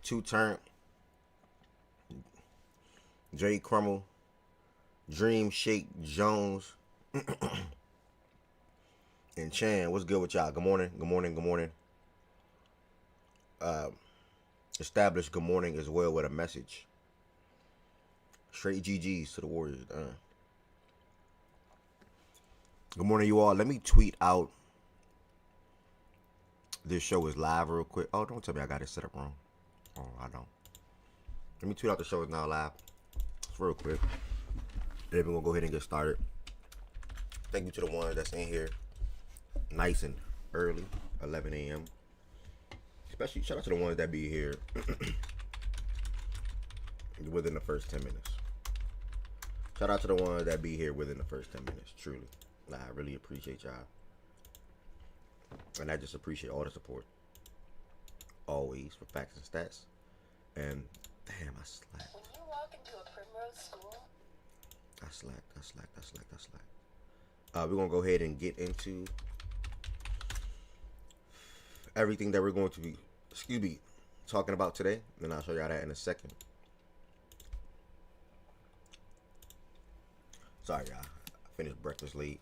Two Turn, Jay Crummel, Dream Shake Jones, and Chan. What's good with y'all? Good morning. Good morning. Good morning. Uh, Established good morning as well with a message. Straight GGs to the Warriors. Good morning, you all. Let me tweet out this show is live real quick. Oh, don't tell me I got it set up wrong. Oh, I don't. Let me tweet out the show is now live. It's real quick. Then we're going to go ahead and get started. Thank you to the ones that's in here nice and early, 11 a.m. Especially shout out to the ones that be here within the first 10 minutes. Shout out to the ones that be here within the first 10 minutes. Truly. I really appreciate y'all. And I just appreciate all the support. Always for facts and stats. And damn, I slacked. When you walk into a primrose school, I slacked. We're going to go ahead and get into everything that we're going to be, talking about today. And I'll show y'all that in a second. Sorry, y'all. I finished breakfast late.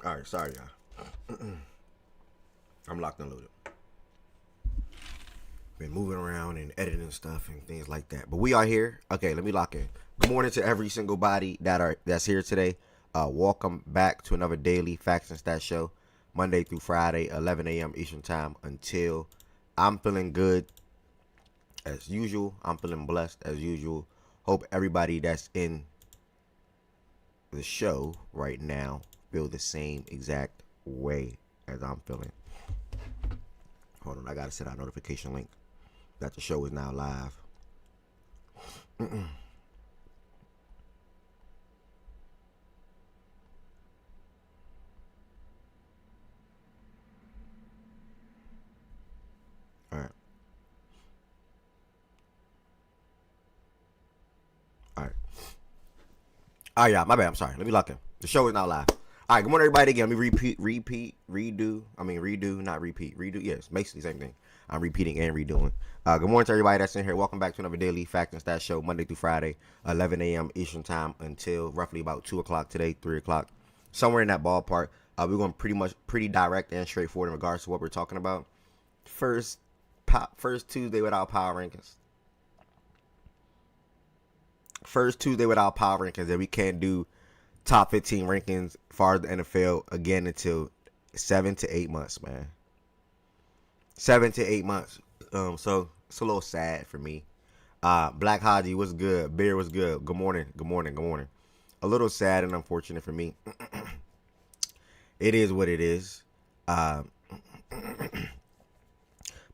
All right, sorry, y'all. I'm locked and loaded. Been moving around and editing stuff and things like that. But we are here. Okay, let me lock in. Good morning to every single body that's here today. Welcome back to another daily Facts and Stats show. Monday through Friday, 11 a.m. Eastern Time until I'm feeling good as usual. I'm feeling blessed as usual. Hope everybody that's in the show right now feel the same exact way as I'm feeling. Hold on, I gotta set our notification link that the show is now live. All right. All right, yeah, my bad. I'm sorry. Let me lock in. The show is now live. All right, good morning, everybody. Again, let me redo, not repeat. Redo, yes, basically the same thing. I'm repeating and redoing. Good morning to everybody that's in here. Welcome back to another daily Fact and Stat show, Monday through Friday, 11 a.m. Eastern Time until roughly about 2 o'clock today, 3 o'clock, somewhere in that ballpark. We're going pretty direct and straightforward in regards to what we're talking about. First Tuesday without power rankings. First Tuesday without power rankings, that we can't do top 15 rankings as far as the NFL again until 7 to 8 months, man. 7 to 8 months. So it's a little sad for me. Black Haji, what's good? Beer, was good? Good morning. A little sad and unfortunate for me. It is what it is. Bro,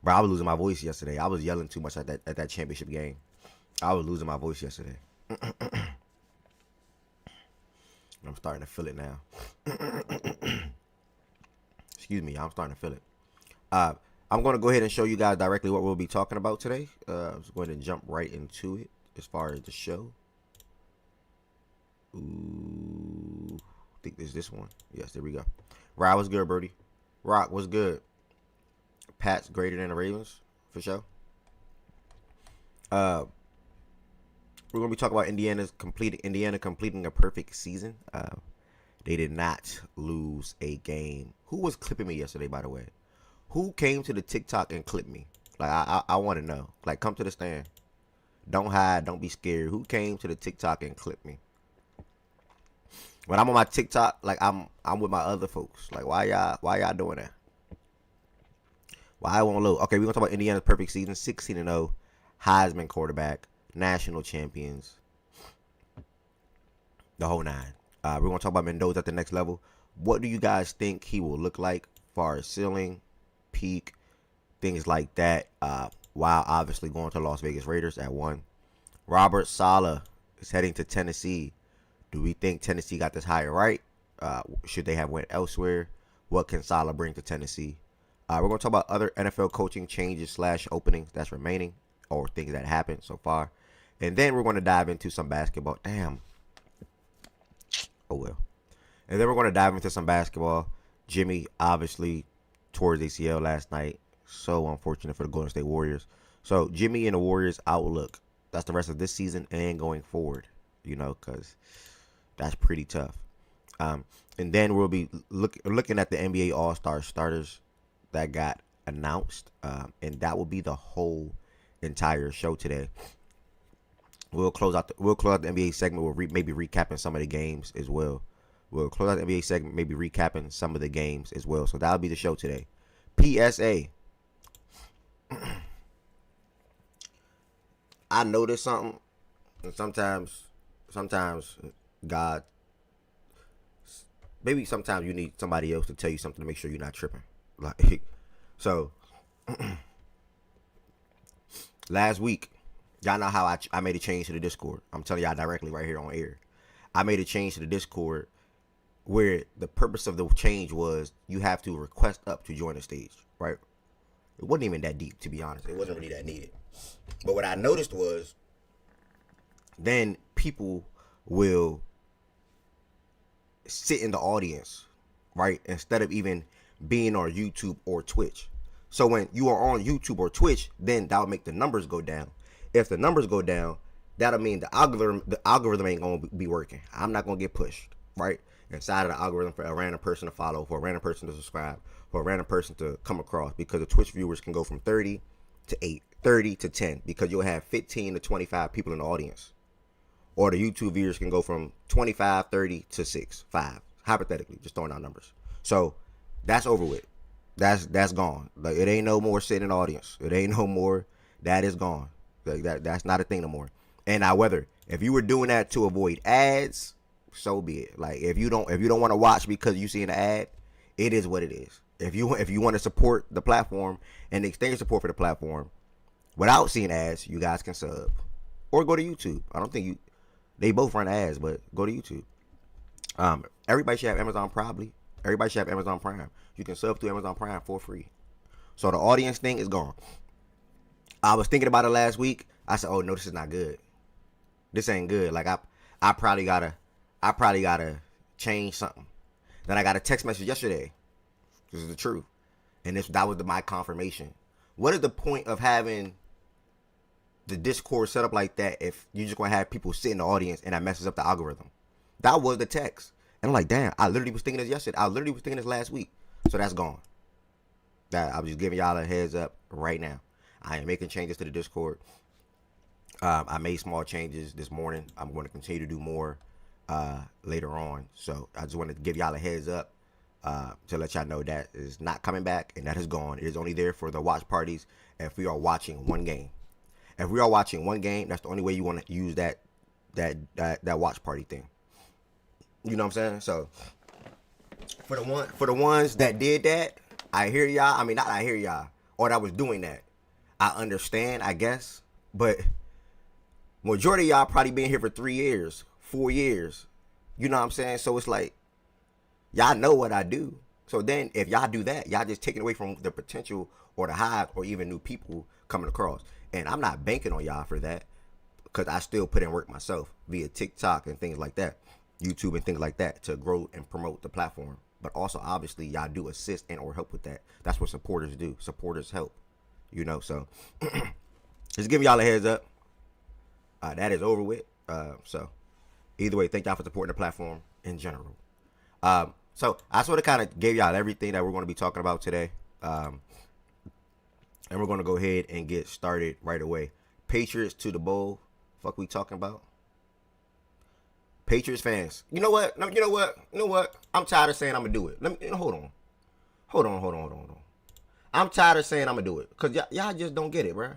I was losing my voice yesterday. I was yelling too much at that championship game. I was losing my voice yesterday. I'm starting to feel it now. Excuse me, I'm starting to feel it. I'm going to go ahead and show you guys directly what we'll be talking about today. I'm just going to jump right into it as far as the show. Ooh, I think there's this one. Yes, there we go. Rock, what's good, Birdie? Rock, what's good? Pat's greater than the Ravens, for sure. We're going to be talking about Indiana completing a perfect season. They did not lose a game. Who was clipping me yesterday, by the way? Who came to the TikTok and clipped me? Like, I want to know. Like, come to the stand. Don't hide. Don't be scared. Who came to the TikTok and clipped me? When I'm on my TikTok, like, I'm with my other folks. Like, why y'all doing that? Why I won't load? Okay, we're going to talk about Indiana's perfect season. 16-0. Heisman quarterback. National champions. The whole nine. We're going to talk about Mendoza at the next level. What do you guys think he will look like as far as ceiling, peak, things like that, while obviously going to Las Vegas Raiders at 1. Robert Saleh is heading to Tennessee. Do we think Tennessee got this hire right? Should they have went elsewhere? What can Saleh bring to Tennessee? We're going to talk about other NFL coaching changes / openings that's remaining or things that happened so far. And then we're going to dive into some basketball. Damn. Oh, well. And then we're going to dive into some basketball. Jimmy obviously tore his ACL last night. So unfortunate for the Golden State Warriors. So Jimmy and the Warriors outlook. That's the rest of this season and going forward. Because that's pretty tough. And then we'll be looking at the NBA All-Star starters that got announced. And that will be the whole entire show today. We'll close out the NBA segment with maybe recapping some of the games as well. We'll close out the NBA segment, maybe recapping some of the games as well. So that'll be the show today. PSA. I noticed something, and sometimes God, maybe sometimes you need somebody else to tell you something to make sure you're not tripping. Like, so last week, y'all know how I made a change to the Discord. I'm telling y'all directly right here on air. I made a change to the Discord where the purpose of the change was you have to request up to join the stage, right? It wasn't even that deep, to be honest. It wasn't really that needed. But what I noticed was then people will sit in the audience, right? Instead of even being on YouTube or Twitch. So when you are on YouTube or Twitch, then that will make the numbers go down. If the numbers go down, that'll mean the algorithm ain't going to be working. I'm not going to get pushed, right? Inside of the algorithm for a random person to follow, for a random person to subscribe, for a random person to come across, because the Twitch viewers can go from 30 to 8, 30 to 10, because you'll have 15 to 25 people in the audience. Or the YouTube viewers can go from 25, 30 to 6, 5, hypothetically, just throwing out numbers. So that's over with. That's gone. Like, it ain't no more sitting in the audience. It ain't no more. That is gone. Like, that's not a thing no more. And now, whether if you were doing that to avoid ads, so be it. Like, if you don't want to watch because you see an ad, it is what it is. If you want to support the platform and extend your support for the platform without seeing ads, you guys can sub or go to YouTube. I don't think they both run ads, but go to YouTube. Everybody should have Amazon probably. Everybody should have Amazon Prime. You can sub through Amazon Prime for free. So the audience thing is gone. I was thinking about it last week. I said, "Oh no, this is not good. This ain't good. Like I probably gotta change something." Then I got a text message yesterday. This is the truth, and that was my confirmation. What is the point of having the Discord set up like that if you're just gonna have people sit in the audience and that messes up the algorithm? That was the text, and I'm like, damn, I literally was thinking this yesterday. I literally was thinking this last week. So that's gone. That I was just giving y'all a heads up right now. I am making changes to the Discord. I made small changes this morning. I'm going to continue to do more later on. So I just wanted to give y'all a heads up to let y'all know that is not coming back and that is gone. It is only there for the watch parties if we are watching one game. If we are watching one game, that's the only way you want to use that watch party thing. You know what I'm saying? So for the ones that did that, I hear y'all. I mean, not I hear y'all, or that was doing that. I understand, I guess, but majority of y'all probably been here for 3 years, 4 years. You know what I'm saying? So it's like, y'all know what I do. So then if y'all do that, y'all just taking away from the potential or the hype or even new people coming across. And I'm not banking on y'all for that because I still put in work myself via TikTok and things like that, YouTube and things like that to grow and promote the platform. But also, obviously, y'all do assist and or help with that. That's what supporters do. Supporters help. You know, so just giving y'all a heads up. That is over with. So either way, thank y'all for supporting the platform in general. So I sort of kind of gave y'all everything that we're going to be talking about today. And we're going to go ahead and get started right away. Patriots to the bowl. Fuck we talking about? Patriots fans. You know what? I'm tired of saying I'm going to do it. Hold on. I'm tired of saying I'm going to do it. Because y'all just don't get it, bro.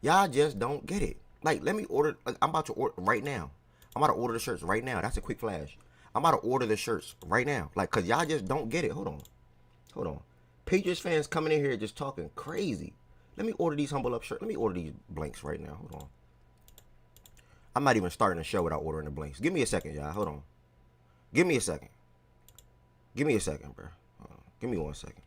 Y'all just don't get it. Like, let me order. Like, I'm about to order right now. I'm about to order the shirts right now. That's a quick flash. I'm about to order the shirts right now. Like, because y'all just don't get it. Hold on. Patriots fans coming in here just talking crazy. Let me order these Humble Up shirts. Let me order these blanks right now. Hold on. I'm not even starting the show without ordering the blinks. Give me a second, y'all. Hold on. Give me a second. Give me a second, bro. Give me 1 second.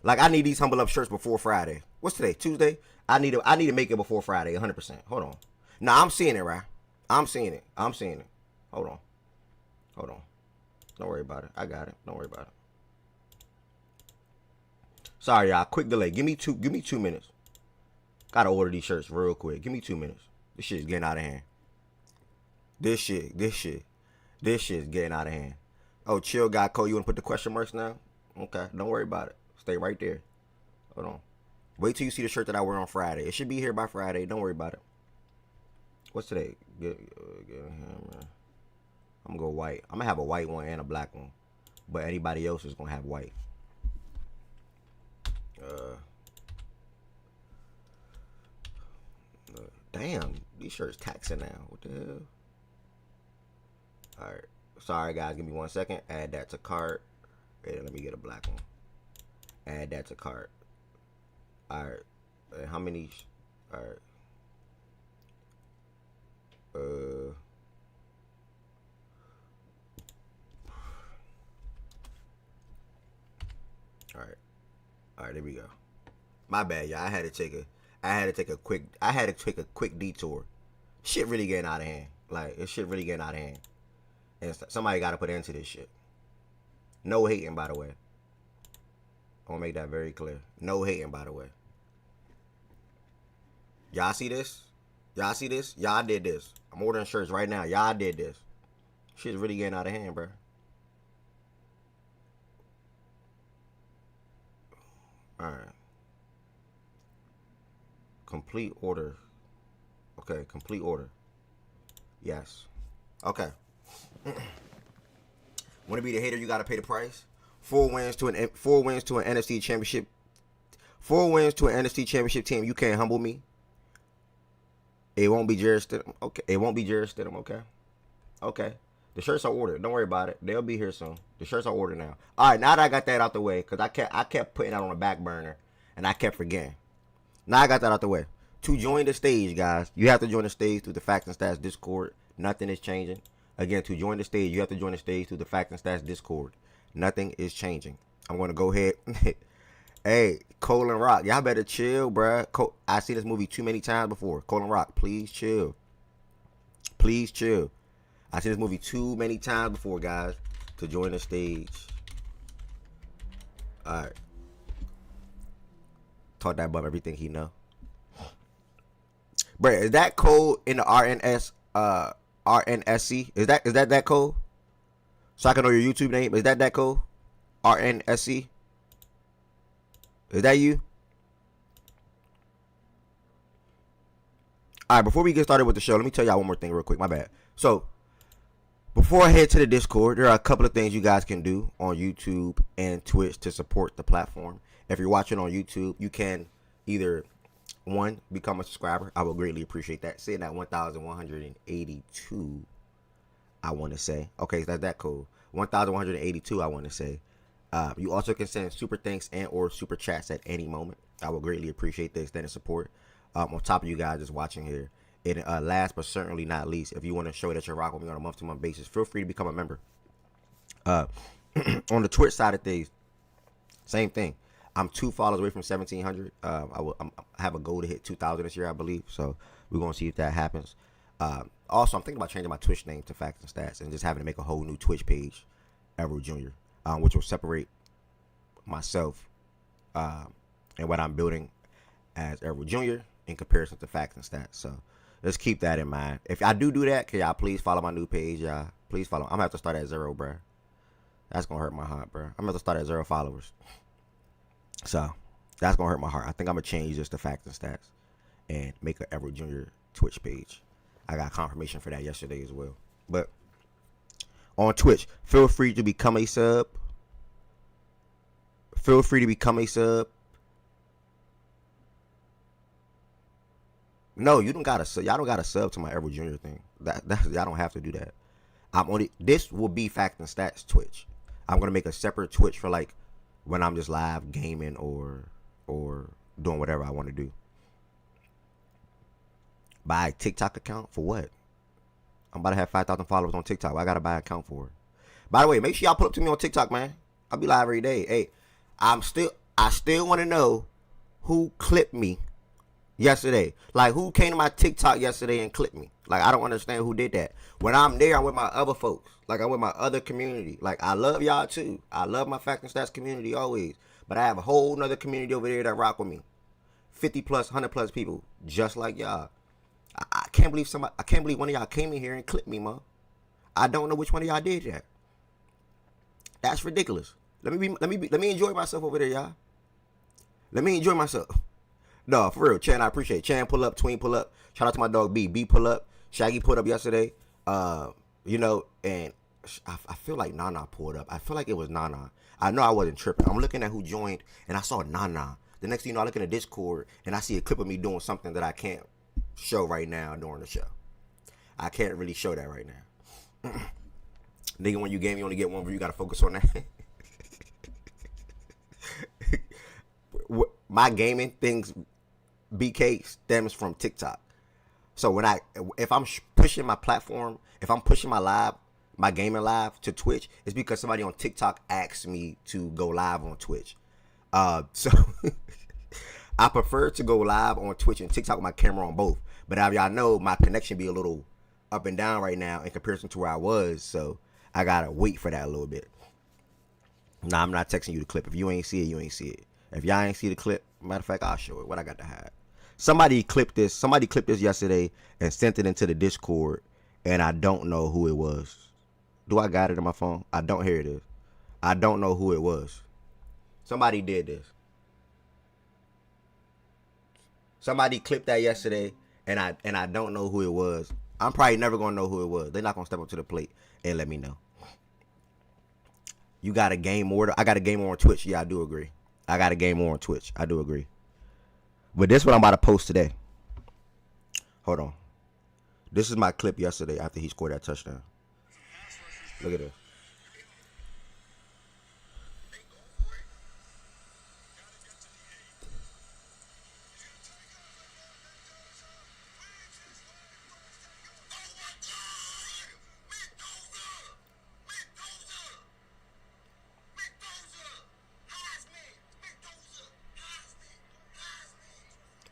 Like, I need these Humble Up shirts before Friday. What's today? Tuesday? I need to make it before Friday, 100%. Hold on. Nah, I'm seeing it, right? I'm seeing it. Hold on. Don't worry about it. I got it. Don't worry about it. Sorry, y'all. Quick delay. Give me 2 minutes. Gotta order these shirts real quick. Give me 2 minutes. This shit is getting out of hand. This shit is getting out of hand. Oh, chill, guy. Cole, you wanna put the question marks now? Okay. Don't worry about it. Stay right there. Hold on. Wait till you see the shirt that I wear on Friday. It should be here by Friday. Don't worry about it. What's today? Get him. I'm gonna go white. I'm gonna have a white one and a black one, but anybody else is gonna have white. Damn, these shirts taxing now. What the hell? All right, sorry guys. Give me 1 second. Add that to cart. Wait, let me get a black one. Add that to cart. All right. How many? All right. All right, there we go. My bad, y'all. I had to take a quick detour. Shit really getting out of hand. Like, this shit really getting out of hand. And somebody got to put an end to this shit. No hating, by the way. I want to make that very clear. No hating, by the way. Y'all see this? Y'all see this? Y'all did this. I'm ordering shirts right now. Y'all did this. Shit's really getting out of hand, bro. Alright. Complete order. Okay, complete order. Yes. Okay. Want to be the hater, you gotta pay the price. 4 wins to an NFC championship. 4 wins to an NFC championship team. You can't humble me. It won't be Jarrett Stidham. Okay. It won't be Jarrett Stidham. Okay. Okay. The shirts are ordered. Don't worry about it. They'll be here soon. The shirts are ordered now. All right. Now that I got that out the way, because I kept putting that on the back burner, and I kept forgetting. Now I got that out the way. To join the stage, guys, you have to join the stage through the Facts and Stats Discord. Nothing is changing. Again, to join the stage, you have to join the stage through the Facts and Stats Discord. Nothing is changing. I'm going to go ahead. Hey, Cole and Rock, y'all better chill, bruh. I seen this movie too many times before. Cole and Rock, please chill. Please chill. I seen this movie too many times before, guys, to join the stage. All right. Taught that bum everything he know. Bruh, is that code in the RNSC? Is that code? So I can know your YouTube name. Is that code? RNSC? Is that you? All right, before we get started with the show, let me tell y'all one more thing real quick. My bad. So, before I head to the Discord, there are a couple of things you guys can do on YouTube and Twitch to support the platform. If you're watching on YouTube, you can either, one, become a subscriber. I would greatly appreciate that. Sitting at 1,182, I want to say. Okay, so that's that code. 1,182, I want to say. You also can send super thanks and or super chats at any moment. I would greatly appreciate the extended support. On top of you guys just watching here. And last but certainly not least, if you want to show that you're rocking with me on a month-to-month basis, feel free to become a member. On the Twitch side of things, same thing. I'm 2 followers away from 1,700. I have a goal to hit 2,000 this year, I believe. So we're going to see if that happens. Also, I'm thinking about changing my Twitch name to Facts and Stats and just having to make a whole new Twitch page, Edward Jr., which will separate myself and what I'm building as Edward Jr. in comparison to Facts and Stats. So let's keep that in mind. If I do that, can y'all please follow my new page, y'all? Please follow. I'm going to have to start at 0, bro. That's going to hurt my heart, bro. I'm going to have to start at 0 followers. So that's going to hurt my heart. I think I'm going to change this to Facts and Stats and make an Edward Jr. Twitch page. I got confirmation for that yesterday as well. But on Twitch, feel free to become a sub. Feel free to become a sub. No, you don't got to. Y'all don't got to sub to my Edward Jr. thing. That y'all don't have to do that. This will be Facts and Stats Twitch. I'm gonna make a separate Twitch for like when I'm just live gaming or doing whatever I want to do. Buy a TikTok account for what? I'm about to have 5,000 followers on TikTok. I gotta buy an account for it. By the way, make sure y'all pull up to me on TikTok, man. I'll be live every day. Hey, I still want to know who clipped me yesterday. Like, who came to my TikTok yesterday and clipped me? Like, I don't understand who did that. When I'm there, I'm with my other folks. Like, I'm with my other community. Like, I love y'all too. I love my Fact and Stats community always. But I have a whole nother community over there that rock with me. 50 plus, 100 plus people just like y'all. I can't believe one of y'all came in here and clipped me, man. I don't know which one of y'all did that. That's ridiculous. Let me enjoy myself over there, y'all. Let me enjoy myself. No, for real, Chan, I appreciate it. Chan pull up, Tween pull up. Shout out to my dog B. B pull up. Shaggy pulled up yesterday. And I feel like Nana pulled up. I feel like it was Nana. I know I wasn't tripping. I'm looking at who joined, and I saw Nana. The next thing you know, I look in the Discord, and I see a clip of me doing something that I can't show right now during the show. I can't really show that right now. Nigga, when you game, you only get one view. You gotta focus on that. My gaming things, BK, stems from TikTok. So if I'm pushing my platform, if I'm pushing my gaming live to Twitch, it's because somebody on TikTok asked me to go live on Twitch. So I prefer to go live on Twitch and TikTok with my camera on both. But as y'all know, my connection be a little up and down right now in comparison to where I was. So I gotta wait for that a little bit. Nah, I'm not texting you the clip. If you ain't see it, you ain't see it. If y'all ain't see the clip, matter of fact, I'll show it. What I got to hide. Somebody clipped this yesterday and sent it into the Discord, and I don't know who it was. Do I got it in my phone? I don't. Here it is. I don't know who it was. Somebody did this. Somebody clipped that yesterday, and I don't know who it was. I'm probably never gonna know who it was. They're not gonna step up to the plate and let me know. You got a game order? I got a game on Twitch. Yeah, I do agree. I got a game on Twitch. I do agree. But this is what I'm about to post today. Hold on. This is my clip yesterday after he scored that touchdown. Look at this.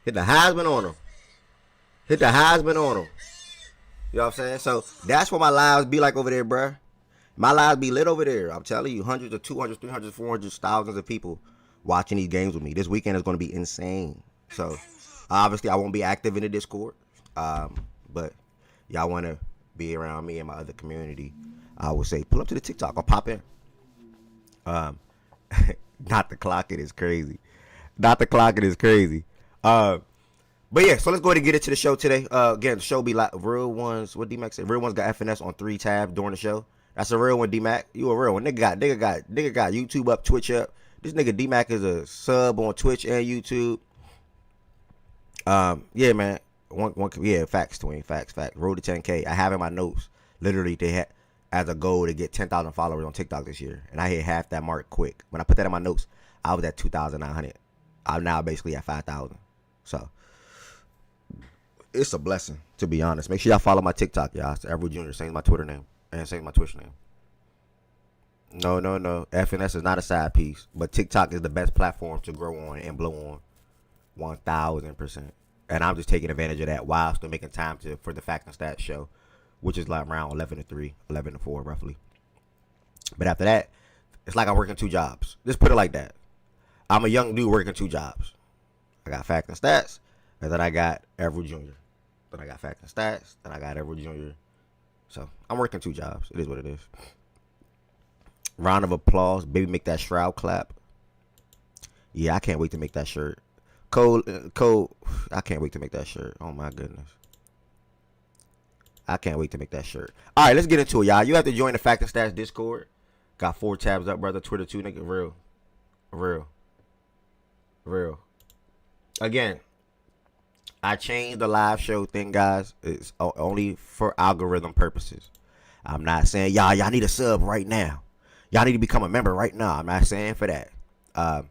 Hit the Heisman on him. Hit the Heisman on him. You know what I'm saying? So that's what my lives be like over there, bruh. My lives be lit over there. I'm telling you, hundreds of 200, 300, 400, thousands of people watching these games with me. This weekend is going to be insane. So obviously I won't be active in the Discord. But y'all want to be around me and my other community, I would say pull up to the TikTok or pop in. Not the clock, it is crazy. Not the clock, it is crazy. But yeah, so let's go ahead and get into the show today. Again, the show be like real ones. What D-Mac said? Real ones got FNS on 3 tabs during the show. That's a real one, D-Mac. You a real one. Nigga got YouTube up, Twitch up. This nigga D-Mac is a sub on Twitch and YouTube. Yeah, man. Yeah, facts, Twin. Facts. Road to 10K. I have in my notes, literally, they had as a goal to get 10,000 followers on TikTok this year. And I hit half that mark quick. When I put that in my notes, I was at 2,900. I'm now basically at 5,000. So it's a blessing, to be honest. Make sure y'all follow my TikTok, y'all. It's Everett Jr. Same my Twitter name and same my Twitch name. No. FNS is not a side piece, but TikTok is the best platform to grow on and blow on, 1,000%. And I'm just taking advantage of that while still making time for the Fact and Stats show, which is like around 11 to 3, 11 to 4 roughly. But after that, it's like I'm working 2 jobs. Just put it like that. I'm a young dude working 2 jobs. I got Fact and Stats, and then I got Everett Jr. Then I got Fact and Stats, then I got Everett Jr. So I'm working 2 jobs. It is what it is. Round of applause. Baby, make that shroud clap. Yeah, I can't wait to make that shirt. Cole, I can't wait to make that shirt. Oh my goodness. I can't wait to make that shirt. All right, let's get into it, y'all. You have to join the Fact and Stats Discord. Got 4 tabs up, brother. Twitter too, nigga. Real. Again, I changed the live show thing, guys. It's only for algorithm purposes. I'm not saying y'all need a sub right now. Y'all need to become a member right now. I'm not saying for that. I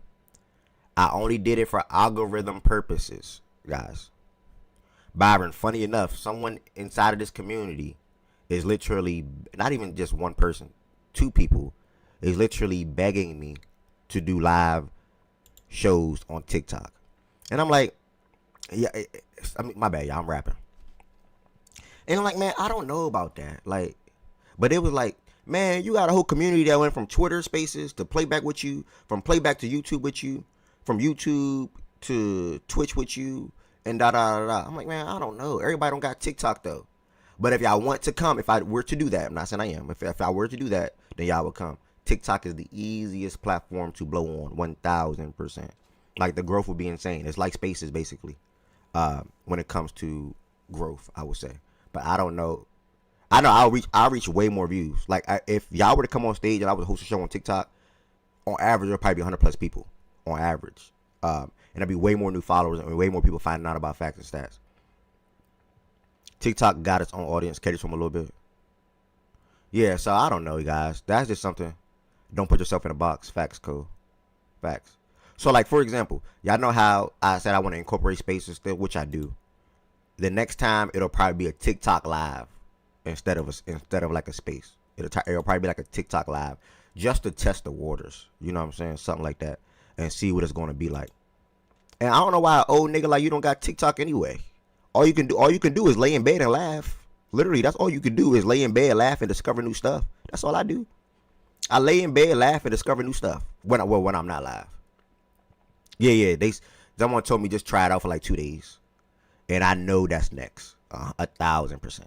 only did it for algorithm purposes, guys. Byron, funny enough, someone inside of this community is literally not even just one person, two people is literally begging me to do live shows on TikTok. And I'm like, yeah, I mean, my bad, y'all, I'm rapping. And I'm like, man, I don't know about that. Like, but it was like, man, you got a whole community that went from Twitter Spaces to playback with you, from playback to YouTube with you, from YouTube to Twitch with you, and da da da da. I'm like, man, I don't know. Everybody don't got TikTok though. But if y'all want to come, if I were to do that, I'm not saying I am. If I were to do that, then y'all would come. TikTok is the easiest platform to blow on, 1,000%. Like the growth would be insane. It's like Spaces basically. When it comes to growth, I would say. But I don't know. I know I'll reach way more views. Like if y'all were to come on stage and I was host a show on TikTok, on average there'll probably be 100 plus people on average, and there'll be way more new followers and way more people finding out about facts and stats. TikTok got its own audience, caters from a little bit. Yeah, so I don't know, you guys. That's just something. Don't put yourself in a box. Facts, cool. Facts. So like for example, y'all know how I said I want to incorporate spaces still, which I do. The next time it'll probably be a TikTok live instead of like a space. It'll probably be like a TikTok live just to test the waters. You know what I'm saying? Something like that, and see what it's gonna be like. And I don't know why an old nigga like you don't got TikTok anyway. All you can do is lay in bed and laugh. Literally, that's all you can do is lay in bed, laugh, and discover new stuff. That's all I do. I lay in bed, laugh, and discover new stuff when I'm not live. Yeah. Someone told me just try it out for like 2 days, and I know that's next, 1,000%.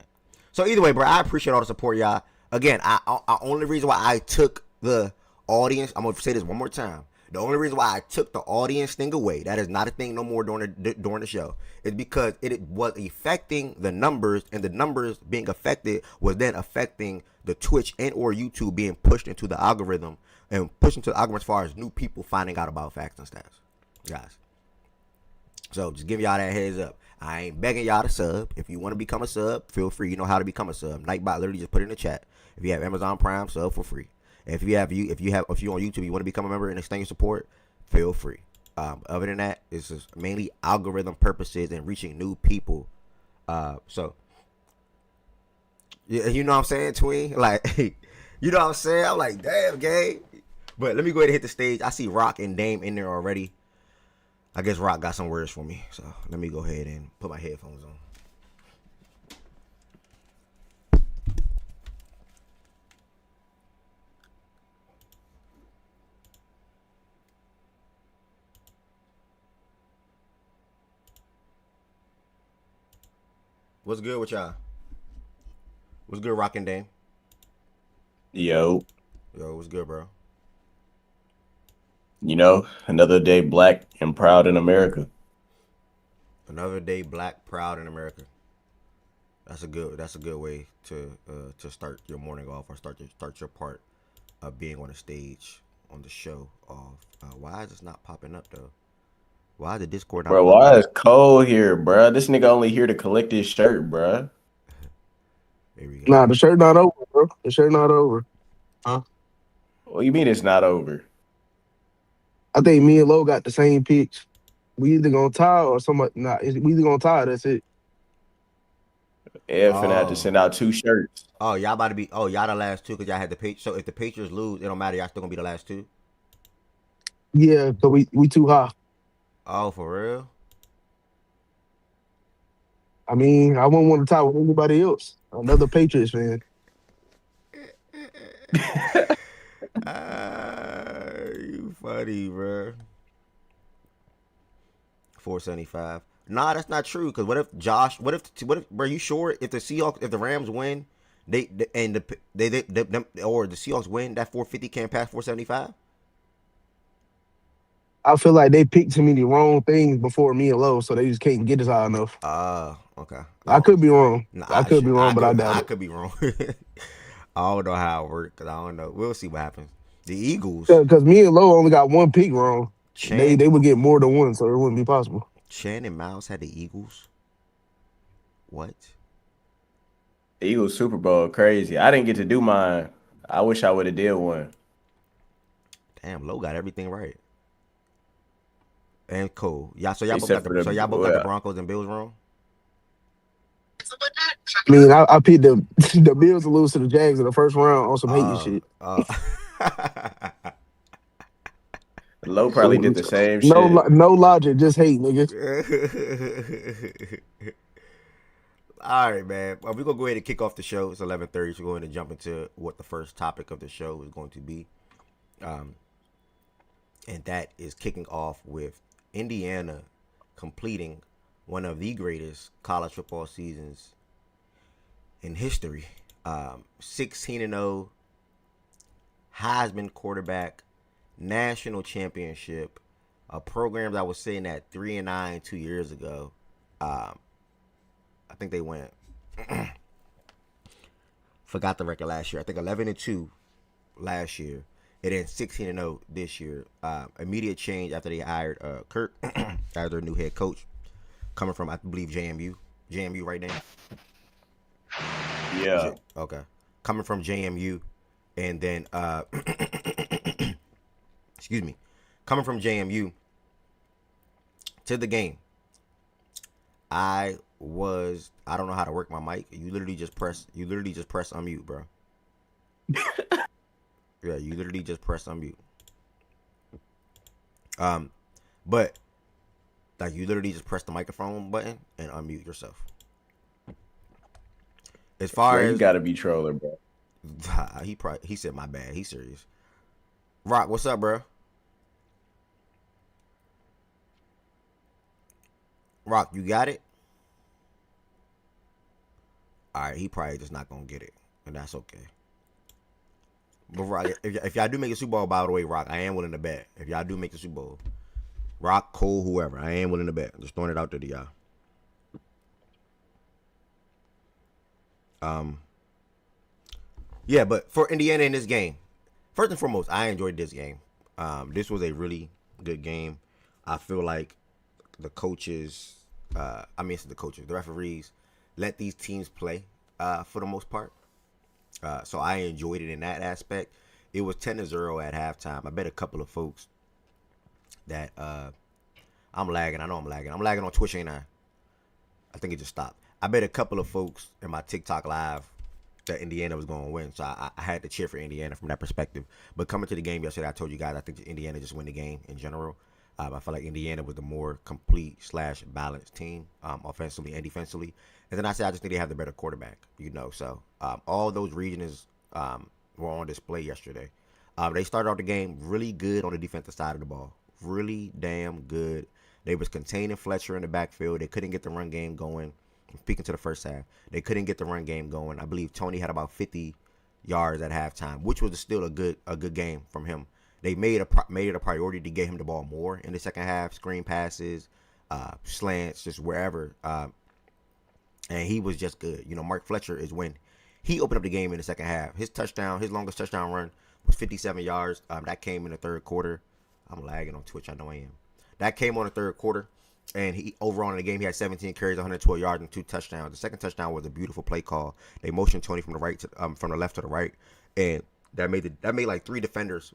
So either way, bro, I appreciate all the support, y'all. Again, I only reason why I took the audience, I'm gonna say this one more time. The only reason why I took the audience thing away, that is not a thing no more during the show, is because it was affecting the numbers, and the numbers being affected was then affecting the Twitch and or YouTube being pushed into the algorithm and pushed into the algorithm as far as new people finding out about facts and stats, guys. So just give y'all that heads up. I ain't begging y'all to sub. If you want to become a sub, feel free. You know how to become a sub. Nightbot literally just put it in the chat. If you have Amazon Prime, sub for free. If you on YouTube, you want to become a member and extend your support, feel free. Other than that, it's just mainly algorithm purposes and reaching new people. So you know what I'm saying, Tween? Like, you know what I'm saying? I'm like, damn, gang. But let me go ahead and hit the stage. I see Rock and Dame in there already. I guess Rock got some words for me, so let me go ahead and put my headphones on. What's good with y'all? What's good, Rock and Dame? Yo, Yo, what's good, bro? another day black and proud in America. Another day, black, proud in America. That's a good way to start your morning off, or start your part of being on the stage on the show off. Why is this not popping up though? Why is the Discord not Bro, popping why up? is Cole here, bro? This nigga only here to collect his shirt, bro. There we go. Nah, the shirt not over, bro. The shirt not over. Huh? What you mean it's not over? I think me and Lo got the same pitch. We either gonna tie or somebody. Nah, we either gonna tie. That's it. Ed finna have to Oh, send out 2 shirts. y'all about to be. Oh, y'all the last two because y'all had the page. So if the Patriots lose, it don't matter. Y'all still gonna be the last two. Yeah, cause we too high. Oh, for real? I mean, I wouldn't want to tie with anybody else. Another Patriots fan. You funny, bro. 475. Nah, that's not true. Cause what if Josh? What if? Bro, you sure? If the Seahawks, if the Rams win, or the Seahawks win, that 450 can't pass 475. I feel like they picked too many wrong things before me and Lo, so they just can't get us high enough. Okay. I could be wrong. Nah, I could be wrong, but I doubt I it. could be wrong. I don't know how it works. Cause I don't know. We'll see what happens. The Eagles, Cause me and Lo only got one pick wrong. Chan, They would get more than one, so it wouldn't be possible. Chan and Miles had the Eagles. What? Eagles Super Bowl, crazy. I didn't get to do mine. I wish I would have did one. Damn, Low got everything right. And cool. Y'all both got Except for the the y'all both got the Broncos and Bills wrong. I mean, I picked the the Bills to lose to the Jags in the first round on some hating Uh, shit. uh. Low So probably did the same no shit. no logic, just hate, nigga. All right, man. Well, we're gonna go ahead and kick off the show. It's 11:30. So we're going to jump into what the first topic of the show is going to be, um, and that is kicking off with Indiana completing one of the greatest college football seasons in history. 16-0, Heisman quarterback, national championship, a program that was sitting at 3-9 2 years ago. I think they went. Forgot the record last year. I think 11-2 last year. And then 16-0 this year. Immediate change after they hired Kurt as their new head coach, coming from I believe JMU. JMU right now. Yeah. Okay. Coming from JMU, and then excuse me, coming from JMU to the game. I don't know how to work my mic. You literally just press unmute, bro. Yeah, you literally just press unmute. But like you literally just press the microphone button and unmute yourself. As far Bro, as you gotta be trolling, bro. he said my bad. He's serious. Rock, what's up, bro? Rock, you got it? All right, he probably just not gonna get it, and that's okay. But Rock, if y'all do make a Super Bowl, by the way, Rock, I am willing to bet. If y'all do make the Super Bowl, Rock, Cole, whoever, I am willing to bet. Just throwing it out there to y'all. Yeah, but for Indiana in this game, first and foremost, I enjoyed this game. This was a really good game. I feel like the coaches, the referees, let these teams play for the most part. So I enjoyed it in that aspect. It was 10-0 at halftime. I bet a couple of folks that I'm lagging. I know I'm lagging. I'm lagging on Twitch, ain't I? I think it just stopped. I bet a couple of folks in my TikTok live that Indiana was going to win. So I had to cheer for Indiana from that perspective. But coming to the game yesterday, I told you guys I think Indiana just win the game in general. I feel like Indiana was the more complete / balanced team, offensively and defensively. And then I said I just think they have the better quarterback, So all those regions were on display yesterday. They started off the game really good on the defensive side of the ball. Really damn good. They was containing Fletcher in the backfield. They couldn't get the run game going. Speaking to the first half, they couldn't get the run game going. I believe Tony had about 50 yards at halftime, which was still a good game from him. They made it a priority to get him the ball more in the second half, screen passes, slants, just wherever. And he was just good. Mark Fletcher is when he opened up the game in the second half. His longest touchdown run was 57 yards. That came in the third quarter. I'm lagging on Twitch. I know I am. That came on the third quarter. And he overall in the game, he had 17 carries, 112 yards, and 2 touchdowns. The second touchdown was a beautiful play call. They motioned Tony from the left to the right, and that made like 3 defenders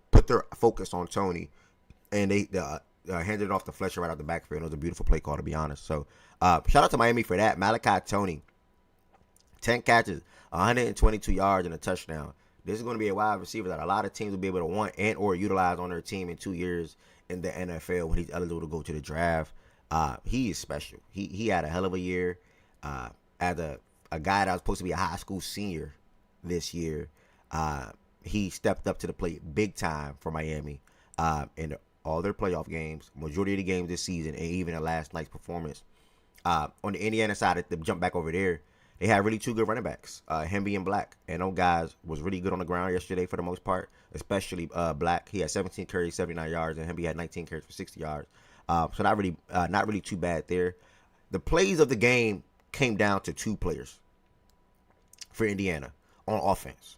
put their focus on Tony, and they handed it off to Fletcher right out the backfield. It was a beautiful play call, to be honest. So shout out to Miami for that. Malachi Tony, 10 catches, 122 yards, and a touchdown. This is going to be a wide receiver that a lot of teams will be able to want and or utilize on their team in 2 years in the NFL when he's eligible to go to the draft. He is special. He had a hell of a year as a guy that was supposed to be a high school senior this year. He stepped up to the plate big time for Miami in all their playoff games, majority of the games this season, and even in last night's performance. On the Indiana side, to jump back over there, they had really 2 good running backs, Hemby and Black. And those guys was really good on the ground yesterday for the most part, especially Black. He had 17 carries, 79 yards, and Hemby had 19 carries for 60 yards. So not really too bad there. The plays of the game came down to 2 players for Indiana on offense.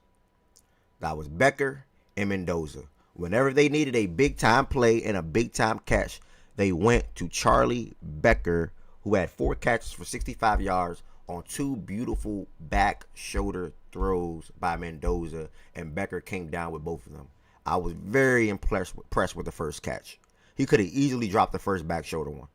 That was Becker and Mendoza. Whenever they needed a big-time play and a big-time catch, they went to Charlie Becker, who had 4 catches for 65 yards on 2 beautiful back shoulder throws by Mendoza, and Becker came down with both of them. I was very impressed with the first catch. He could have easily dropped the first back shoulder one.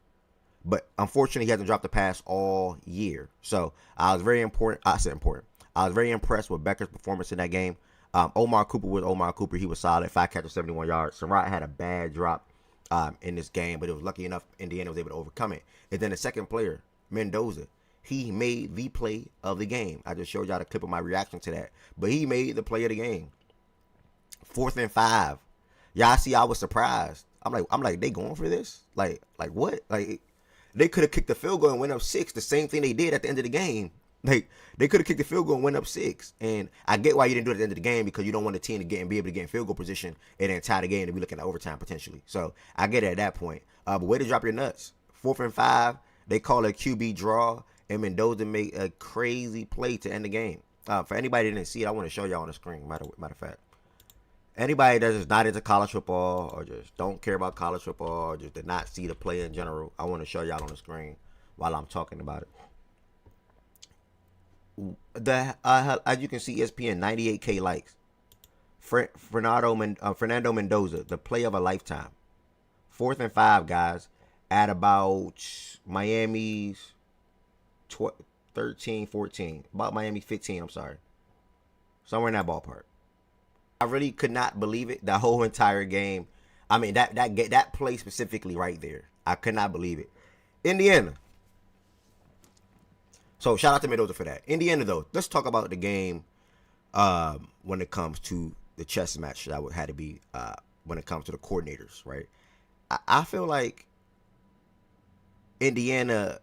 But unfortunately, he hasn't dropped the pass all year. So I was very important. I said important. I was very impressed with Becker's performance in that game. Omar Cooper was Omar Cooper. He was solid. 5 catches, 71 yards. Surratt had a bad drop in this game, but it was lucky enough Indiana was able to overcome it. And then the second player, Mendoza, he made the play of the game. I just showed y'all the clip of my reaction to that. But he made the play of the game. 4th and 5. Y'all see, I was surprised. I'm like, they going for this? Like what? Like, they could have kicked the field goal and went up 6. The same thing they did at the end of the game. Like, they could have kicked the field goal and went up 6. And I get why you didn't do it at the end of the game, because you don't want the team to get and be able to get in field goal position and then tie the game and be looking at overtime potentially. So I get it at that point. But way to drop your nuts. 4th and 5. They call a QB draw, and Mendoza made a crazy play to end the game. For anybody that didn't see it, I want to show y'all on the screen. Matter of fact. Anybody that's just not into college football or just don't care about college football or just did not see the play in general, I want to show y'all on the screen while I'm talking about it. As you can see, ESPN 98K likes. Fernando Mendoza, the play of a lifetime. 4th and 5, guys, at about Miami's 13, 14, about Miami 15. I'm sorry, somewhere in that ballpark. I really could not believe it. The whole entire game. I mean, that play specifically right there. I could not believe it. Indiana. So shout out to Mendoza for that. Indiana, though. Let's talk about the game when it comes to the chess match that had to be when it comes to the coordinators, right? I feel like Indiana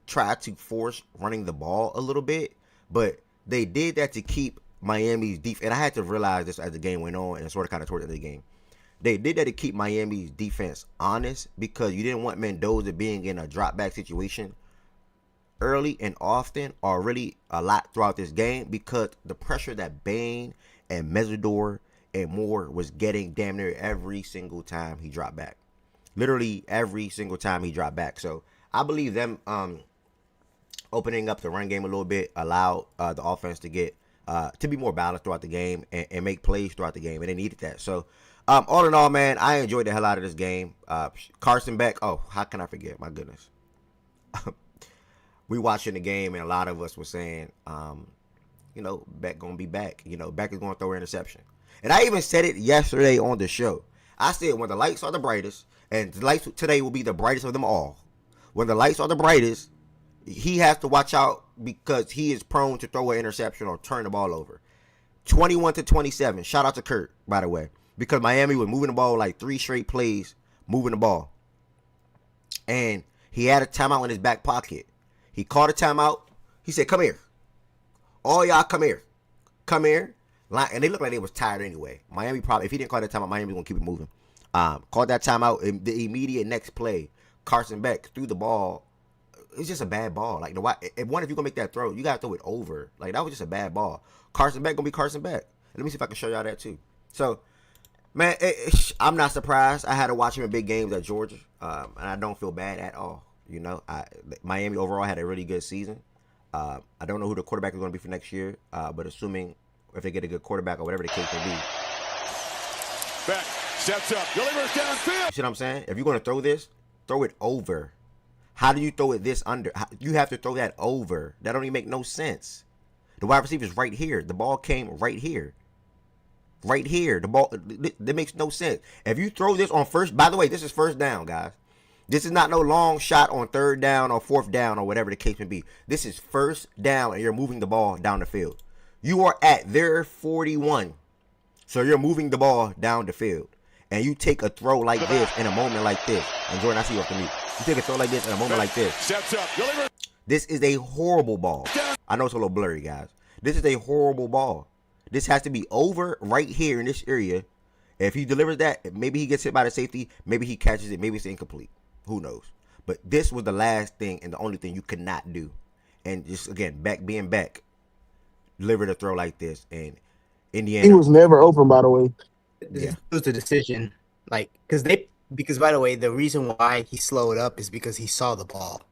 tried to force running the ball a little bit, but they did that to keep Miami's defense, and I had to realize this as the game went on, and sort of kind of toward the end of the game. They did that to keep Miami's defense honest, because you didn't want Mendoza being in a drop back situation early and often, or really a lot throughout this game, because the pressure that Bain and Mesidor and Moore was getting damn near every single time he dropped back. Literally every single time he dropped back. So I believe them opening up the run game a little bit allowed the offense to get to be more balanced throughout the game and make plays throughout the game, and they needed that. So, all in all, man, I enjoyed the hell out of this game. Carson Beck, oh, how can I forget? My goodness. We watching the game, and a lot of us were saying, Beck going to be back. Beck is going to throw an interception. And I even said it yesterday on the show. I said when the lights are the brightest, and the lights today will be the brightest of them all. When the lights are the brightest, he has to watch out, because he is prone to throw an interception or turn the ball over. 21-27. Shout out to Kurt, by the way, because Miami was moving the ball like 3 straight plays, moving the ball. And he had a timeout in his back pocket. He called a timeout. He said, "Come here. All y'all come here. Come here." And they looked like they was tired anyway. Miami probably, if he didn't call that timeout, Miami was going to keep it moving. Called that timeout. In the immediate next play, Carson Beck threw the ball. It's just a bad ball. Like, if you're going to make that throw, you got to throw it over. Like, that was just a bad ball. Carson Beck going to be Carson Beck. Let me see if I can show y'all that, too. So, man, I'm not surprised. I had to watch him in big games at Georgia, and I don't feel bad at all. Miami overall had a really good season. I don't know who the quarterback is going to be for next year, but assuming if they get a good quarterback or whatever the case may be. Beck steps up, delivers downfield. You see what I'm saying? If you're going to throw this, throw it over. How do you throw it this under? You have to throw that over. That don't even make no sense. The wide receiver is right here. The ball came right here. Right here. The ball, that makes no sense. If you throw this on first, by the way, this is first down, guys. This is not no long shot on 3rd down or 4th down or whatever the case may be. This is first down, and you're moving the ball down the field. You are at their 41. So you're moving the ball down the field. And you take a throw like this in a moment like this. And Jordan, I see you off the mute. You take a throw like this in a moment like this. Steps up, delivers. This is a horrible ball. I know it's a little blurry, guys. This is a horrible ball. This has to be over right here in this area. If he delivers that, maybe he gets hit by the safety. Maybe he catches it. Maybe it's incomplete. Who knows? But this was the last thing and the only thing you could not do. And just, again, being back, delivered a throw like this. And Indiana. He was never open, by the way. This was the decision. Because by the way, the reason why he slowed up is because he saw the ball.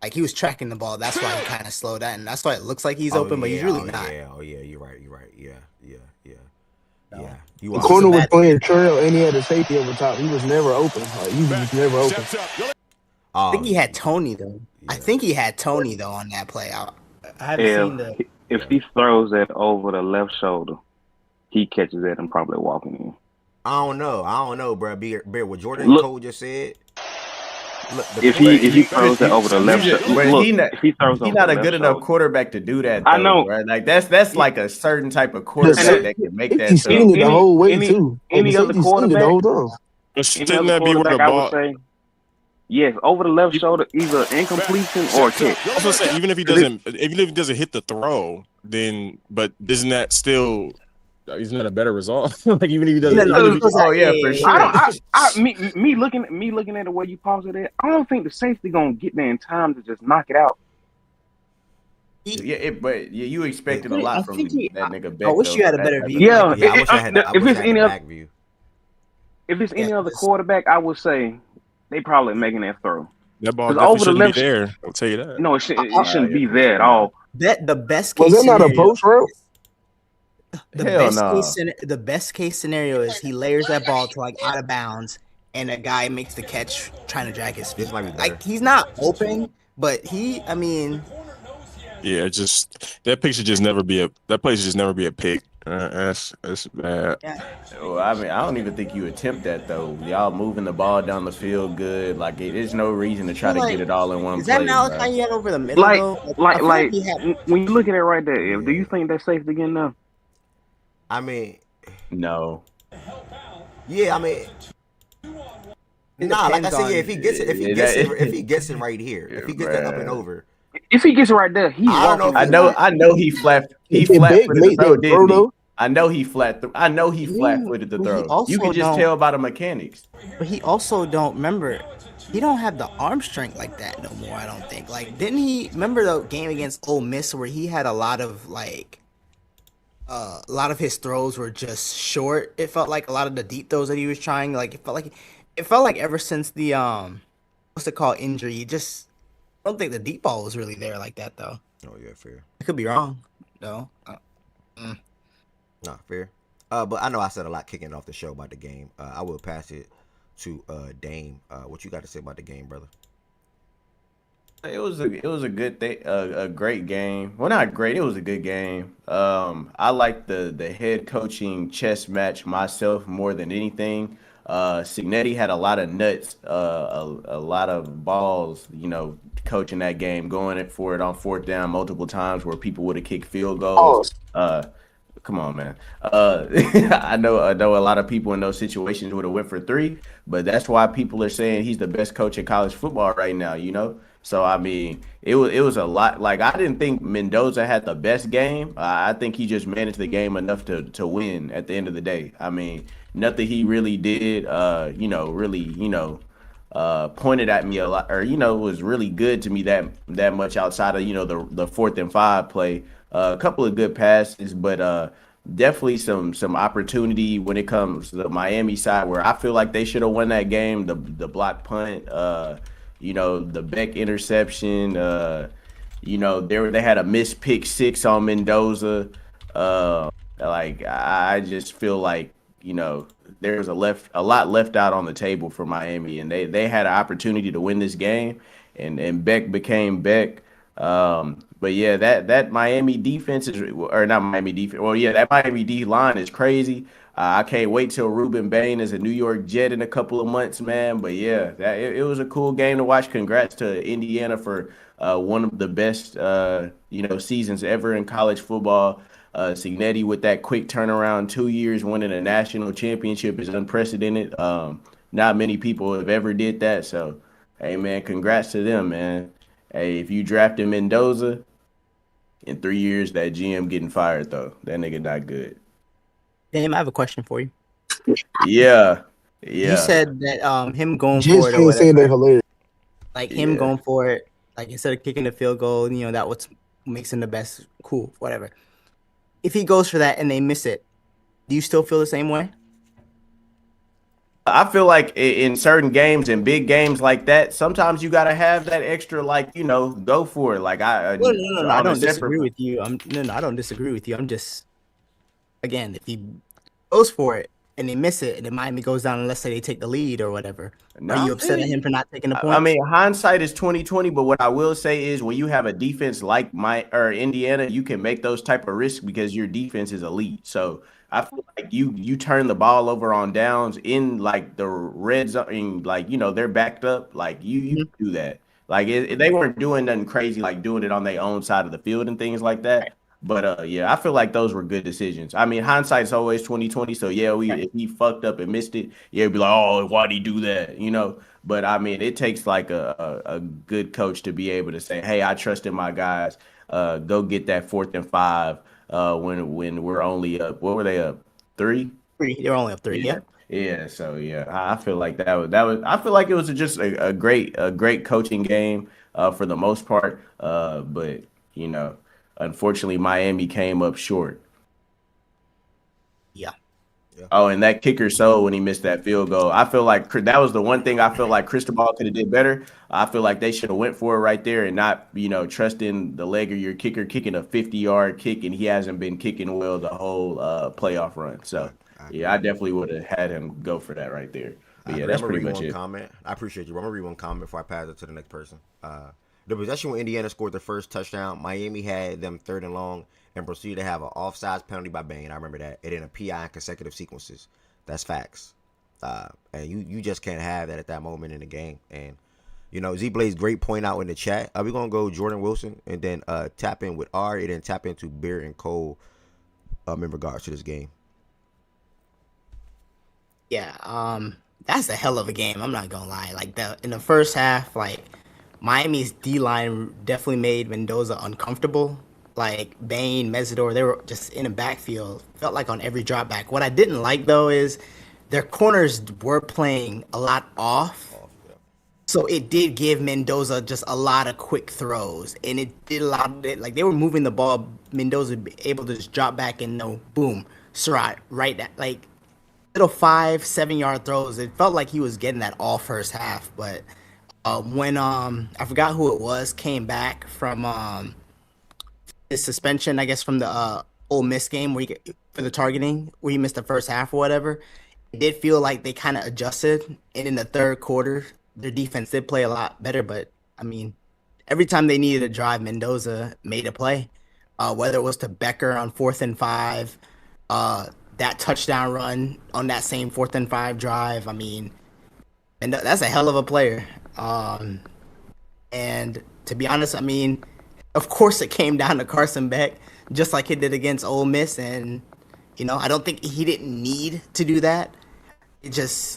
Like, he was tracking the ball. That's why he kind of slowed down. And that's why it looks like he's open, but he's really not. Yeah, you're right. Yeah. No. You The are. corner was playing trail, and he had a safety over top. He was never open. Like, he was just never open. I think he had Tony though. I Yeah. think he had Tony though on that play. I haven't seen the. If he throws that over the left shoulder, he catches it and probably walking in. I don't know, bro. Bear, what Jordan Look, Cole just said. Look, if he throws that over the left shoulder, But look, he if he throws he's over not the a left good enough shoulder, quarterback to do that. Though, I know. right? Like that's like a certain type of The quarterback that can make that. He's seen it the whole way any too. Like the any other safety's seen it the quarterback, whole time. But any shouldn't other that be where the quarterback, I would ball? say yes, over the left shoulder, either incompletion or catch. I was gonna say, even if he doesn't hit the throw, then but isn't that still? Isn't that a better result? Like even if he doesn't. Oh yeah, for sure. Me looking at the way you paused it, I don't think the safety gonna get there in time to just knock it out. But you expected a lot from that nigga. Beck, I wish though, you had a that better type of- view. I wish I had. If it's any other, back view. if it's any other quarterback, I would say they probably making that throw. That ball 'Cause definitely over the shouldn't left- be there. I'll tell you that. No, it shouldn't be there at all. That the best case Was that not a scenario. post route? The best case scenario is he layers that ball to like out of bounds, and a guy makes the catch trying to drag his feet. This might be better. Like he's not open, but I mean, Yeah, that play should just never be a pick. That's bad. Well, I mean, I don't even think you attempt that though. Y'all moving the ball down the field good. Like there's no reason to try to get it all in one is play. that Malachi bro. he had over the middle? Like, though? I feel like he had- when you look at it right there, do you think that's safe to get enough? I mean, No. yeah. I mean, nah. Like I said, yeah. If he gets it right here, if he gets that up and over, If he gets it right there, he's I don't know walking. if I know he flat. He If flat Big footed the made throw, that didn't throw, he? though. I know he flat footed the He throw. also You can just don't- tell by the mechanics. But he also don't remember. He don't have the arm strength like that no more. I don't think. Like, didn't he remember the game against Ole Miss where he had a lot of his throws were just short. It felt like a lot of the deep throws that he was trying. Like it felt like ever since the what's it called injury, I don't think the deep ball was really there like that though. oh yeah, fair. I could be wrong though. Nah, fair. But I know I said a lot kicking off the show about the game. I will pass it to Dame. What you got to say about the game, brother? It was a good thing, a great game. Well, not great. It was a good game. I like the head coaching chess match myself more than anything. Signetti had a lot of nuts, a lot of balls, coaching that game, going for it on fourth down multiple times where people would have kicked field goals. Come on, man. I know a lot of people in those situations would have went for 3, but that's why people are saying he's the best coach in college football right now, So I mean, it was a lot. Like I didn't think Mendoza had the best game. I think he just managed the game enough to win at the end of the day. I mean, nothing he really did, pointed at me a lot, or was really good to me that much outside of the 4th and 5 play. A couple of good passes, but definitely some opportunity when it comes to the Miami side where I feel like they should have won that game. The block punt, the Beck interception, they had a missed pick 6 on Mendoza. Like I just feel like there's a lot left out on the table for Miami, and they had an opportunity to win this game, and Beck became Beck. But yeah, that Miami defense or not Miami defense. Well, yeah, that Miami D line is crazy. I can't wait till Ruben Bain is a New York Jet in a couple of months, man. But yeah, it was a cool game to watch. Congrats to Indiana for one of the best seasons ever in college football. Signetti with that quick turnaround, 2 years winning a national championship is unprecedented. Not many people have ever did that. So, hey man, congrats to them, man. Hey, if you drafted Mendoza, in 3 years that GM getting fired though. That nigga not good. Damn, I have a question for you. Yeah. You said that him going Just for it or can't say whatever, that hilarious. like him Yeah. going for it, like instead of kicking the field goal, that what makes him the best. Cool, whatever. If he goes for that and they miss it, do you still feel the same way? I feel like in certain games and big games like that, sometimes you gotta have that extra, go for it. Like No, I don't disagree with you. I don't disagree with you. I'm just, again, if he goes for it and they miss it, and then Miami goes down, and let's say they take the lead or whatever. No, Are you I upset at mean, him for not taking the I points? mean, hindsight is 2020, but what I will say is when you have a defense like my or Indiana, you can make those type of risks because your defense is elite. So I feel like you turn the ball over on downs in like the red zone, like they're backed up. Like you Mhm. do that. Like they weren't doing nothing crazy, like doing it on their own side of the field and things like that. But yeah, I feel like those were good decisions. I mean, hindsight's always 2020. So yeah, if he fucked up and missed it, yeah, it'd be like, oh, why'd he do that? But I mean, it takes like a good coach to be able to say, "Hey, I trusted my guys. Go get that 4th and 5 when we're only up. What were they up? 3? 3. They're only up 3. Yeah, Yep. yeah. So yeah, I feel like that was. I feel like it was just a great coaching game for the most part. But you know, unfortunately, Miami came up short. Yeah. Oh, and that kicker sold when he missed that field goal. I feel like that was the one thing I felt like Cristobal could have did better. I feel like they should have went for it right there and not, trusting the leg of your kicker kicking a 50-yard kick, and he hasn't been kicking well the whole playoff run. So, I agree. yeah, I definitely would have had him go for that right there. But yeah, I'm that's gonna pretty read much one it. comment. I appreciate you. I'm gonna read one comment before I pass it to the next person. The possession when Indiana scored their first touchdown, Miami had them 3rd and long and proceeded to have an offsides penalty by Bain. I remember that. And then a PI in consecutive sequences. That's facts. And you just can't have that at that moment in the game. And Z Blaze great point out in the chat. We're gonna go Jordan Wilson and then tap in with R and then tap into Beer and Cole in regards to this game. Yeah. That's a hell of a game. I'm not gonna lie. Like in the first half, like Miami's D line definitely made Mendoza uncomfortable. Like Bain, Mesidor, they were just in the backfield. Felt like on every drop back. What I didn't like though is their corners were playing a lot off. So it did give Mendoza just a lot of quick throws, and it did a lot of it. Like they were moving the ball, Mendoza be able to just drop back and boom, Surratt, right that like little 5-7 yard throws. It felt like he was getting that all first half, but when I forgot who it was came back from his suspension, I guess from the Ole Miss game where for the targeting where he missed the first half or whatever. It did feel like they kind of adjusted, and in the third quarter, their defense did play a lot better. But I mean, every time they needed a drive, Mendoza made a play. Whether it was to Becker on 4th and 5, that touchdown run on that same 4th and 5 drive. I mean, and that's a hell of a player. And to be honest, I mean, of course it came down to Carson Beck, just like it did against Ole Miss. And, I don't think he didn't need to do that.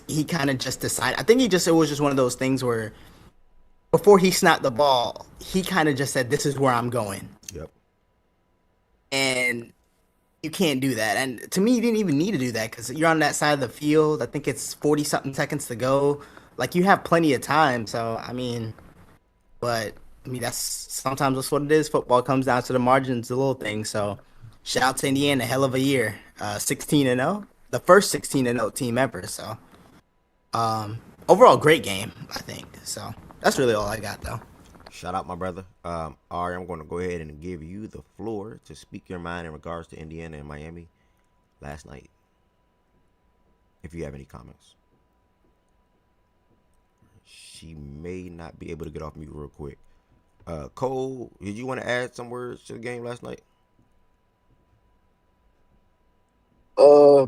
He kind of just decided. I think it was just one of those things where before he snapped the ball, he kind of just said, this is where I'm going. Yep. And you can't do that. And to me, you didn't even need to do that because you're on that side of the field. I think it's 40-something seconds to go. Like, you have plenty of time. So, that's sometimes what it is. Football comes down to the margins, the little things. So, shout out to Indiana, hell of a year. 16-0. The first 16-0 team ever. So, overall, great game, I think. So, that's really all I got, though. Shout out, my brother. Ari, I'm going to go ahead and give you the floor to speak your mind in regards to Indiana and Miami last night, if you have any comments. She may not be able to get off mute real quick. Cole, did you want to add some words to the game last night?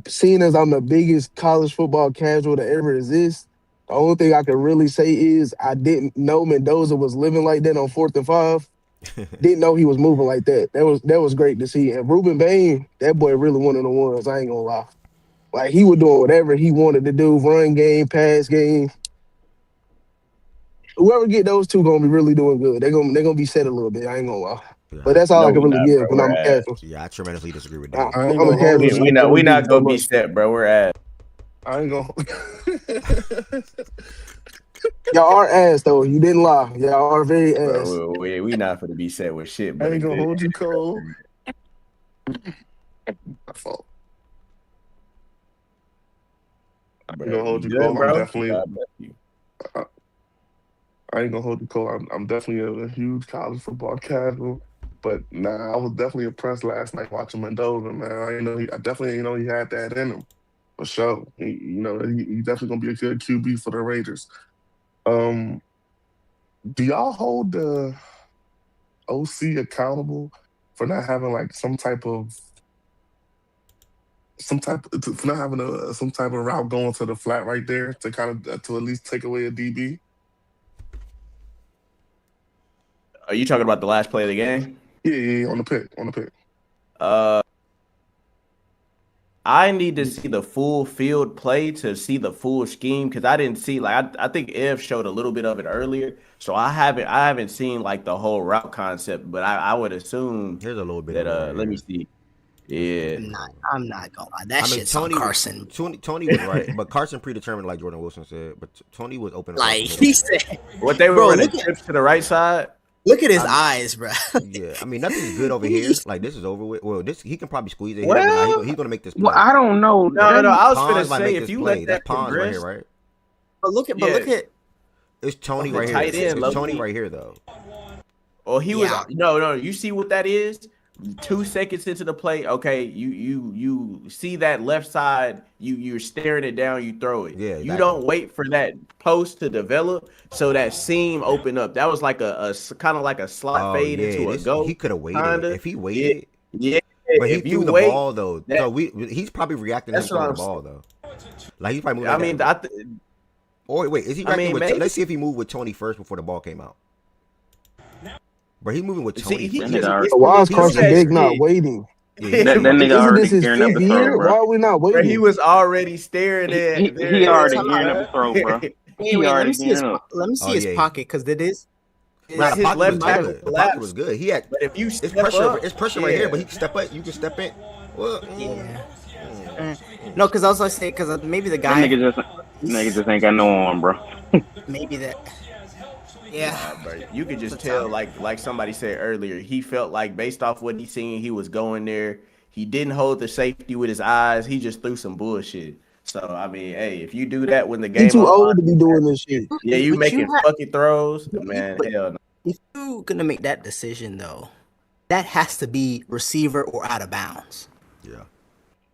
Seeing as I'm the biggest college football casual that ever exists, the only thing I can really say is I didn't know Mendoza was living like that on 4th and 5. Didn't know he was moving like that. That was great to see. And Ruben Bain, that boy really one of the ones. I ain't gonna lie. Like he was doing whatever he wanted to do, run game, pass game. Whoever get those two gonna be really doing good. They're gonna be set a little bit. I ain't gonna lie. But that's all No, I can we really not, give bro. when We're I'm a ass. casual. Yeah, I tremendously disagree with I, Dave. I'm a casual. We, so we I not can we only not give gonna so be much. set, bro. We're ass. I ain't gonna. Y'all are ass though. You didn't lie. Y'all are very ass. Bro, we not gonna be set with shit. I But ain't gonna hold you, Cole. My fault. I'm gonna hold you, Cole. I'm definitely. I ain't gonna hold you, Cole. I'm definitely a huge college football casual. But nah, I was definitely impressed last night watching Mendoza, man. I definitely didn't know he had that in him. For sure. He definitely gonna be a good QB for the Raiders. Um, do y'all hold the OC accountable for not having like for not having some type of route going to the flat right there to kind of to at least take away a DB? Are you talking about the last play of the game? Yeah, on the pick. I need to see the full field play to see the full scheme because I didn't see I think Ev showed a little bit of it earlier, so I haven't seen like the whole route concept, but I would assume Here's a little bit that of it. let me see. Yeah, I'm not gonna lie. That shit's on Carson. Tony was right, but Carson predetermined, like Jordan Wilson said. But Tony was open. Like he said, what they were running trips to the right side. Look at his eyes, bro. Yeah, I mean nothing's good over here. Like this is over with. Well, he can probably squeeze it. Well, he's gonna make this play. Well, I don't know. No. I was Pons gonna say if you let that Pons right progress, here, right? But look at it's Tony the right tight here. end, It's Tony right here though. Oh, he was no. You see what that is? 2 seconds into the play, okay, you see that left side, you're staring it down, you throw it. Yeah, exactly. You don't wait for that post to develop so that seam open up. That was like a kind of like a slot fade into a go. He could have waited. Kinda. If he waited. Yeah. But he threw the ball though. So he's probably reacting to throwing the ball though. Like he's probably moving. Wait, is he reacting with? Let's see if he moved with Tony first before the ball came out. But he's moving with Tony. Why is Carson Big not waiting? Yeah, that nigga already gearing up the throw, bro. Why are we not waiting? Bro, he was already staring at. He already gearing up the throw, bro. Let me see his pocket because it is. His left tackle. The pocket was good. He had. But if you it's pressure right here. But he can step up. You can step in. Well, no, because I was like saying because maybe the guy. Nigga just ain't got no arm, bro. Maybe that. Yeah, but you could just tell, like somebody said earlier, he felt like based off what he seen, he was going there. He didn't hold the safety with his eyes. He just threw some bullshit. So I mean, hey, if you do that when the game, he's too old to be doing this shit. Yeah, you making fucking throws, man. Hell no. If you're gonna make that decision though, that has to be receiver or out of bounds. Yeah.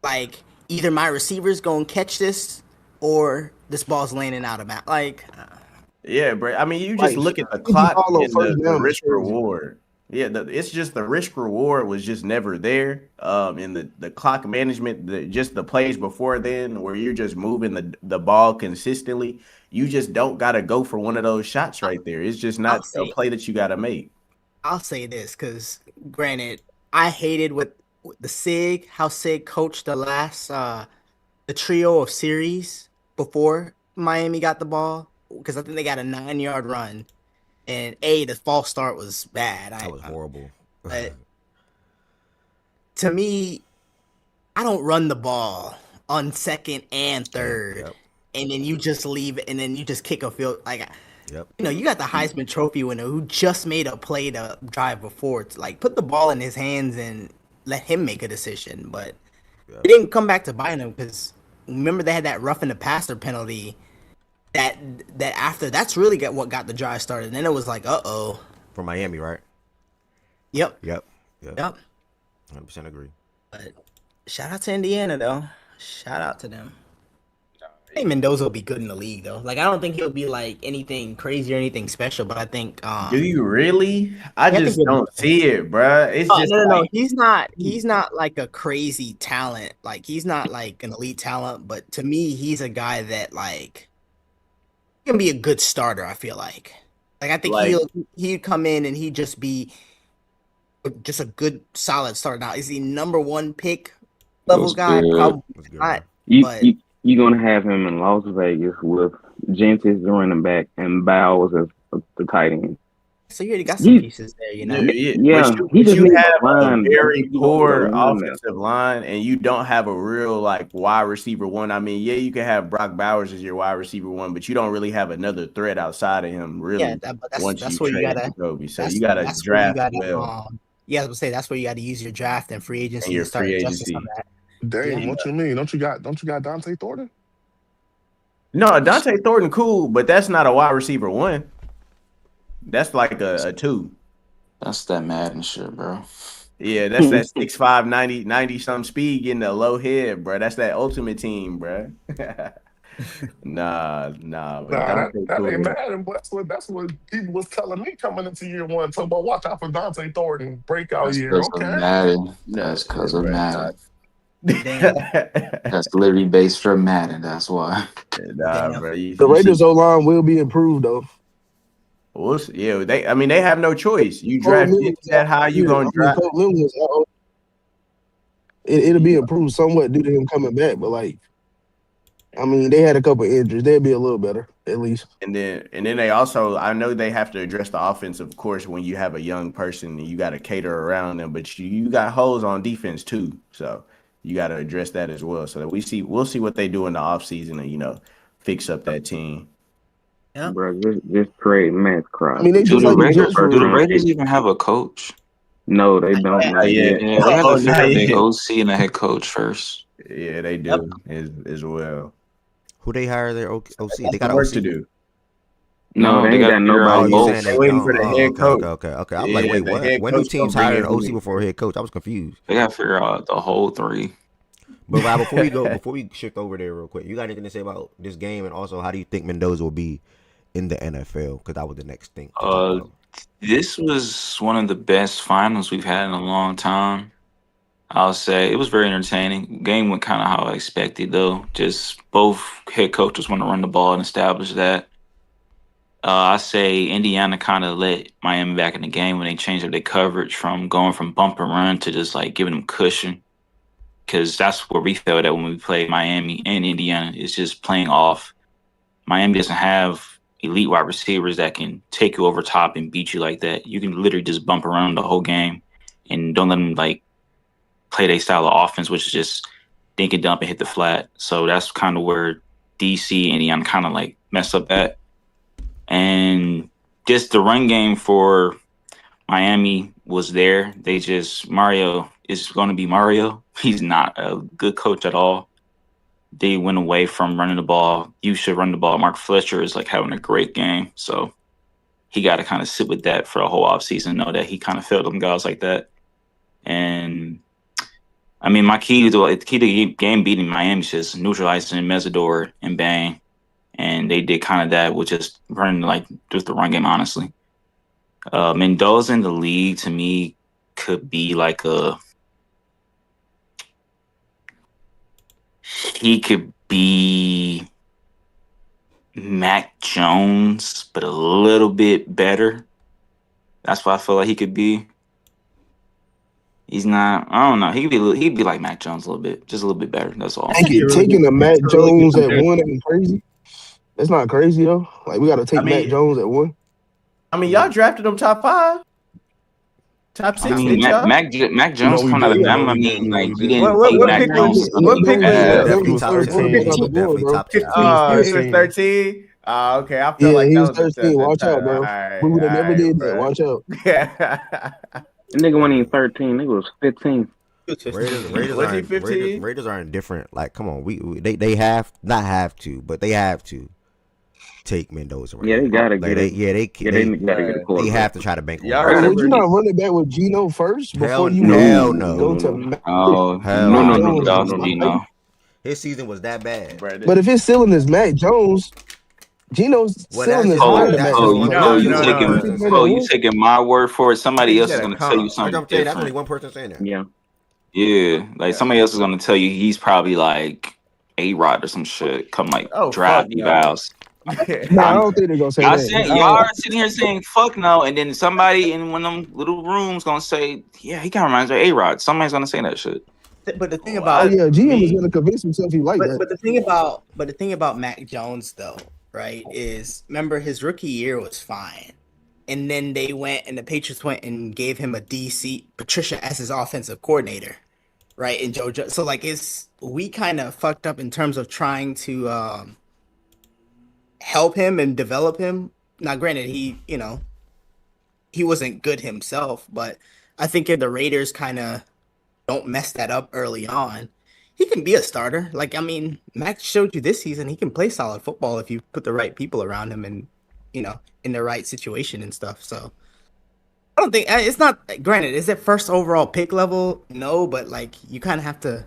Like either my receiver's gonna catch this or this ball's landing out of bounds. Like. Yeah, bro. I mean, you just look at the clock and the risk reward. Yeah, it's just the risk reward was just never there. In the clock management, just the plays before then, where you're just moving the ball consistently, you just don't gotta go for one of those shots right there. It's just not a play that you gotta make. I'll say this because, granted, I hated with the how Sig coached the last the trio of series before Miami got the ball. Because I think they got a 9-yard run, and the false start was bad. That was horrible. But to me, I don't run the ball on second and third, and then you just leave it, and then you just kick a field. Like, you got the Heisman Trophy winner who just made a play to drive before. To, like, put the ball in his hands and let him make a decision. But it didn't come back to bite him because remember they had that roughing the passer penalty. That after that's really what got the drive started. And then it was like, For Miami, right? Yep. 100% agree. But shout out to Indiana though. Shout out to them. I think Mendoza will be good in the league though. Like I don't think he'll be like anything crazy or anything special, but I think do you really? I just don't see it, bro. It's just no. He's not like a crazy talent. Like he's not like an elite talent, but to me, he's a guy that like can be a good starter. I feel like I think he'd come in and he'd just be just a good solid starter. Now is he number 1 pick level guy? Probably not. You're gonna have him in Las Vegas with Gents as the running back and Bowles as the tight end. So you already got some pieces there, you know. Yeah, you have a very poor offensive line, and you don't have a real like wide receiver one. I mean, you can have Brock Bowers as your wide receiver one, but you don't really have another threat outside of him, really. Yeah, that's where you gotta. Jacoby. So you gotta draft well. Yeah, I was gonna say that's where you got to use your draft and free agency and your to start adjusting on that. Dang, what you mean? Don't you got Dante Thornton? No, Dante Thornton cool, but that's not a wide receiver one. That's like a 2. That's that Madden shit, bro. Yeah, that's that 6'5", 90 some speed getting a low head, bro. That's that ultimate team, bro. Nah, but Nah, Dante that ain't cool. bad. And that's what people was telling me coming into year one. Talking about watch out for Dante Thornton breakout That's year. because of Okay. Madden. No, That's because of bro, Madden. Damn. That's literally based for Madden. That's why. nah, Damn. bro. The You see, Raiders O line will be improved though. yeah, I mean, they have no choice. You Cole draft Newton kids was that out high, you here. gonna I mean, draft. Cole Newton was out. It'll be improved somewhat due to him coming back, but like, I mean, they had a couple injuries. They'll be a little better at least. And then they also, I know they have to address the offense, of course, when you have a young person and you got to cater around them, but you got holes on defense too, so you got to address that as well. So that we'll see what they do in the offseason and fix up that team. Yeah. Bro, just trade Matt I mean, they Crosby. Do just the like the Raiders? Jets for Do the real. Raiders even have a coach? No, they don't. Not Not yet. yet. Yeah, they have to figure Not out their yet. OC and the head coach first. Yeah, they Yep. do as well. Who they hire their OC? They got Some an work OC. to do. No, they They ain't got to got figure Oh, out nobody you yet. saying both. They they waiting don't? for the Oh, head okay, coach. okay, okay, okay. I'm like, Yeah, wait, the what? head When do coach gonna teams bring hire in an who OC they before a head coach? I was confused. They got to figure out the whole three. But Rob, before we shift over there real quick, you got anything to say about this game, and also how do you think Mendoza will be in the NFL? Because that was the next thing to talk Uh, about. this was one of the best finals we've had in a long time. I'll say it was very entertaining. Game went kind of how I expected, though. Just both head coaches want to run the ball and establish that. I say Indiana kind of let Miami back in the game when they changed up their coverage from going from bump and run to just like giving them cushion. Because that's where we felt that when we played Miami and Indiana. It's just playing off. Miami doesn't have elite wide receivers that can take you over top and beat you like that. You can literally just bump around the whole game and don't let them like play their style of offense, which is just dink and dump and hit the flat. So that's kind of where DC and Indiana kind of like messed up at. And just the run game for Miami was there. Mario is going to be Mario. He's not a good coach at all. They went away from running the ball. You should run the ball. Mark Fletcher is like having a great game. So he got to kind of sit with that for a whole offseason, know that he kind of failed them guys like that. And I mean, my key to game beating Miami is just neutralizing Mesidor and Bang. And they did kind of that with just running like just the run game, honestly. Mendoza in the league to me could be like he could be Mac Jones, but a little bit better. That's what I feel like he could be. He's not. I don't know. He'd be like Mac Jones a little bit, just a little bit better. That's all. Taking a Mac Jones at one ain't crazy. That's not crazy though. Like we got to take Mac Jones at one. I mean, y'all drafted him top 5, top 6. I mean, Didn't y'all? Mac Jones we coming out of did. them. I We mean, like we did. didn't What think Mac pick Jones was was going what to be pick was He was that? bad. definitely was top first 10. pick He on was the board, definitely bro. top 10. Oh, he was 13. 13. Oh, okay. I felt Yeah, like he that was was 13. Watch out, bro. all right, We would have never did that. bro. Watch out. The nigga wasn't even 13. Nigga was 15. Was he 15? Raiders are indifferent. Like, come on, they have not have to, but they have to take Mendoza. Right Yeah, they now. gotta Like, get it. they They gotta get a they quarterback. have to try to bank on Y'all that. Bro, would you remember? not run it back with Gino first before you hell would no. go to Mac Oh, Hell no, no. get off Gino. His season was that bad. Bro, But if his ceiling is Mac Jones, Gino's Well, ceiling that's is just higher one. than That's Mac just Jones. one. Like, No, That's You just no, one no. person saying that. you taking my word for it. Somebody He else is said a going to tell you comp. That's what something I'm saying. That's only different. one person saying that. Yeah. Yeah, like Yeah. somebody else is going to tell you he's probably like A-Rod or some shit. Come like Oh, draft fuck no. evals. no, I don't think they're gonna say that. Y'all are sitting here saying fuck no, and then somebody in one of them little rooms gonna say, yeah, he kind of reminds me of A-Rod. Somebody's gonna say that shit. But the thing Oh about yeah, GM is Me? gonna convince himself he like that. but the thing about Mac Jones though, right, is remember his rookie year was fine. And then they went and the Patriots went and gave him a DC Patricia as his offensive coordinator. Right. And so like we kind of fucked up in terms of trying to help him and develop him. Now granted he wasn't good himself, but I think if the Raiders kind of don't mess that up early on, he can be a starter. Like, I mean, Max showed you this season he can play solid football if you put the right people around him and, in the right situation and stuff. So, I don't think it's not. Granted, is it first overall pick level? No, but like you kind of have to.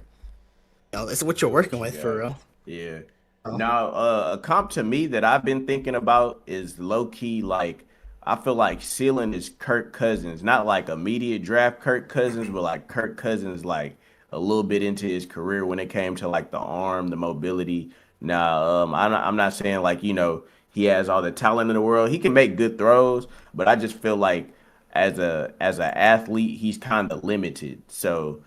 It's what you're working with for real. Yeah. Oh. Now, a comp to me that I've been thinking about is low key like I feel like ceiling is Kirk Cousins, not like immediate draft Kirk Cousins, but like Kirk Cousins like a little bit into his career when it came to like the arm, the mobility. Now, I'm not saying like he has all the talent in the world. He can make good throws, but I just feel like as a athlete, he's kind of limited. So.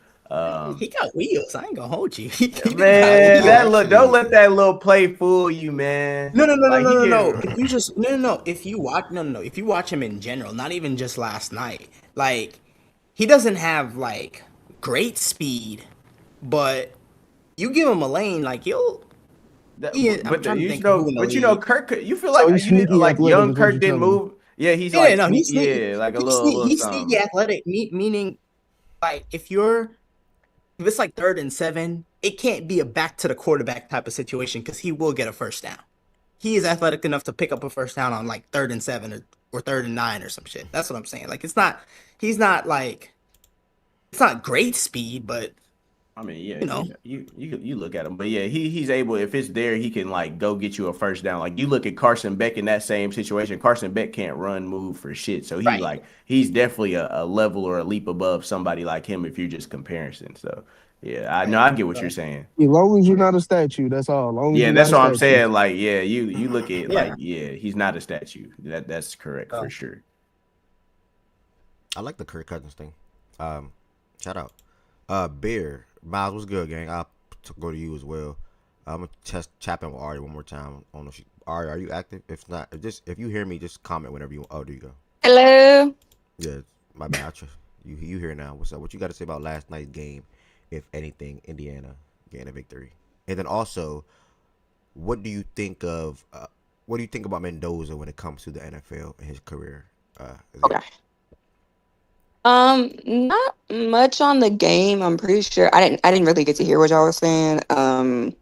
He got wheels. I ain't gonna hold you. He got Man, wheels. don't let that little play fool you, man. No. Like he No. can. If you just no. If you watch If you watch him in general, not even just last night, like he doesn't have like great speed, but you give him a lane, like he'll. I'm trying to think of who in the league. Kirk. You feel So like he's sneaky like athletic, young is what Kirk you're didn't telling me. move. Yeah, he's Yeah, like no, he's sneaky. yeah, like a little He's sneaky something. athletic, meaning like if it's like 3rd and 7, it can't be a back to the quarterback type of situation because he will get a first down. He is athletic enough to pick up a first down on like 3rd and 7 or 3rd and 9 or some shit. That's what I'm saying. Like he's not like it's not great speed, but I mean, yeah, you look at him, but yeah, he's able if it's there, he can like go get you a first down. Like you look at Carson Beck in that same situation. Carson Beck can't run, move for shit, so right. he's definitely a level or a leap above somebody like him if you're just comparison. So yeah, I know I get what you're saying. As long as you're not a statue, that's all. As long as Yeah, you're not that's a what I'm statue. saying. Like, yeah, you look at Yeah. he's not a statue. That's correct for sure. I like the Kirk Cousins thing. Shout out. Bear Miles was good, gang. I'll go to you as well. I'm gonna chap in with Ari one more time. I don't know if Ari, are you active? If not, if you hear me, just comment whenever you. Oh, there you go. Hello. Yeah, my bad. You here now? What's up? What you got to say about last night's game? If anything, Indiana getting a victory, and then also, what do you think of? What do you think about Mendoza when it comes to the NFL and his career? Okay. Not much on the game. I'm pretty sure I didn't really get to hear what y'all was saying. I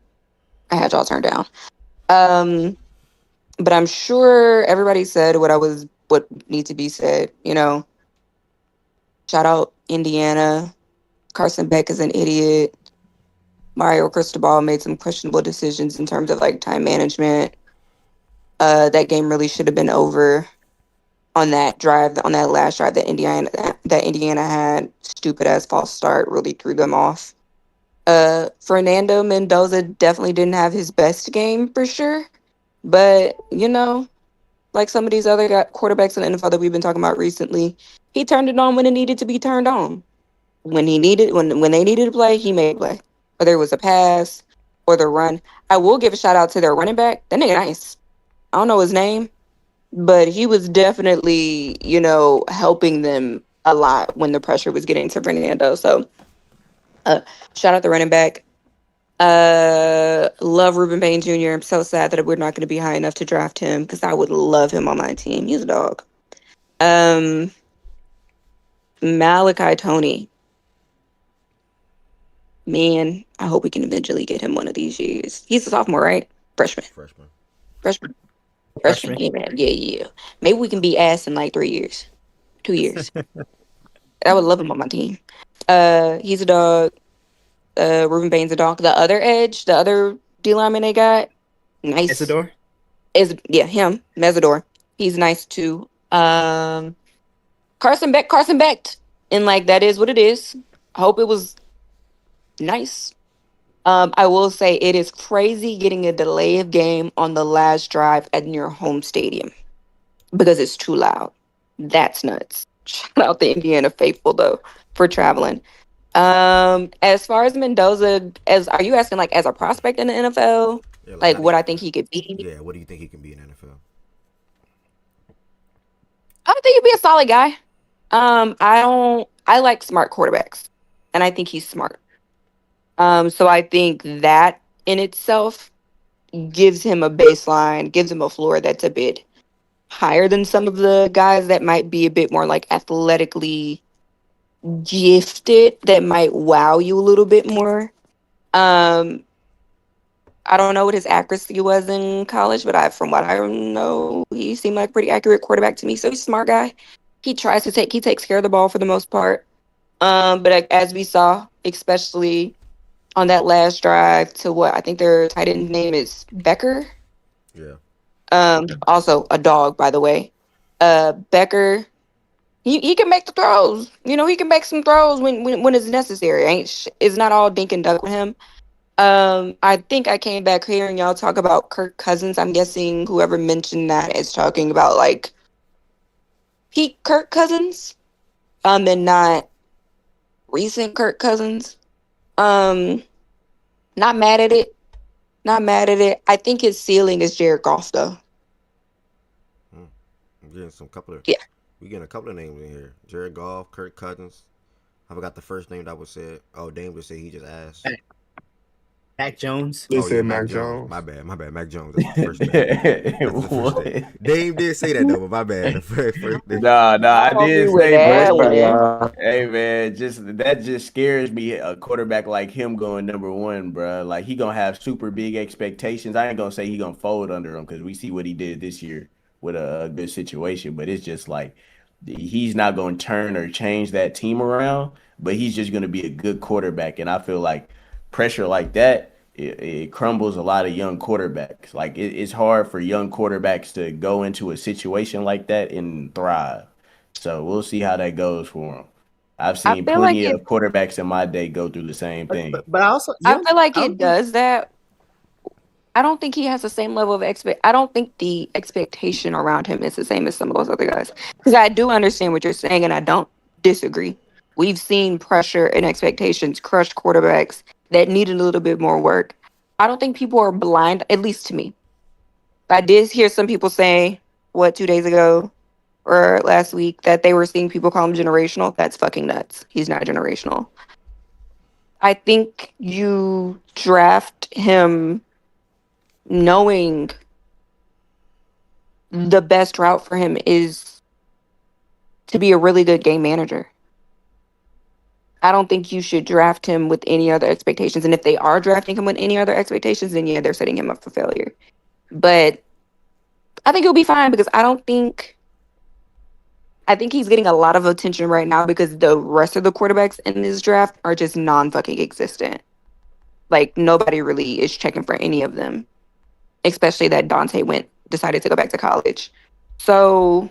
had y'all turned down. But I'm sure everybody said what needs to be said, Shout out Indiana. Carson Beck is an idiot. Mario Cristobal made some questionable decisions in terms of like time management. That game really should have been over on that last drive that Indiana had. Stupid ass false start really threw them off. Fernando Mendoza definitely didn't have his best game for sure, but like some of these other quarterbacks in the NFL that we've been talking about recently, he turned it on when it needed to be turned on. When they needed to play, he made play. Whether it was a pass or the run. I will give a shout out to their running back. That nigga nice. I don't know his name, but he was definitely, helping them a lot when the pressure was getting to Fernando. So shout out the running back. Love Ruben Payne Jr. I'm so sad that we're not going to be high enough to draft him because I would love him on my team. He's a dog. Malachi Tony. Man, I hope we can eventually get him one of these years. He's a sophomore, right? Freshman. Freshman. Yeah, man. Yeah. Maybe we can be ass in like 3 years. 2 years. I would love him on my team. He's a dog. Ruben Bain's a dog. The other D lineman they got, nice. Isidore? Him. Mesidor. He's nice too. Carson Beck. And like that is what it is. I hope it was nice. I will say it is crazy getting a delay of game on the last drive at your home stadium because it's too loud. That's nuts. Shout out the Indiana faithful though for traveling. As far as Mendoza, are you asking like as a prospect in the NFL? Yeah, like what I think he could be? Yeah, what do you think he can be in NFL? I think he'd be a solid guy. I like smart quarterbacks, and I think he's smart. So I think that in itself gives him a baseline, gives him a floor that's a bit higher than some of the guys that might be a bit more like athletically gifted, that might wow you a little bit more. I don't know what his accuracy was in college, but from what I know, he seemed like a pretty accurate quarterback to me. So he's a smart guy. He takes care of the ball for the most part. But as we saw, especially on that last drive to what I think their tight end name is Becker. Yeah. Also a dog, by the way. Becker, he can make the throws. He can make some throws when it's necessary. It's not all dink and duck with him. I think I came back hearing y'all talk about Kirk Cousins. I'm guessing whoever mentioned that is talking about like peak Kirk Cousins, and not recent Kirk Cousins. Not mad at it. Not mad at it. I think his ceiling is Jared Goff, though. I'm getting Yeah. We getting a couple of names in here. Jared Goff, Kirk Cousins. I forgot the first name that was said. Oh, Dame just said he just asked. Mac Jones. They Oh yeah, said Mac Mac Jones. Jones. My bad. Mac Jones. That's the first name. That's the first name. Dame did say that though, but my bad. The first name. Nah, I Call me did with say, that, bro. man. Hey man, that just scares me. A quarterback like him going number one, bro. Like he gonna have super big expectations. I ain't gonna say he gonna fold under him because we see what he did this year with a good situation. But it's just like he's not gonna turn or change that team around. But he's just gonna be a good quarterback, and I feel like pressure like that. It crumbles a lot of young quarterbacks. Like it's hard for young quarterbacks to go into a situation like that and thrive. So we'll see how that goes for him. I've I seen feel like plenty it. of quarterbacks in my day go through the same thing. But I also I feel like I it don't think does that. I don't think he has the same level of I don't think the expectation around him is the same as some of those other guys. Because I do understand what you're saying, and I don't disagree. We've seen pressure and expectations crush quarterbacks that needed a little bit more work. I don't think people are blind, at least to me. I did hear some people say, 2 days ago or last week, that they were seeing people call him generational. That's fucking nuts. He's not generational. I think you draft him knowing the best route for him is to be a really good game manager. I don't think you should draft him with any other expectations. And if they are drafting him with any other expectations, then yeah, they're setting him up for failure. But I think he'll be fine because I think he's getting a lot of attention right now because the rest of the quarterbacks in this draft are just non-fucking existent. Like nobody really is checking for any of them, especially that Dante decided to go back to college. So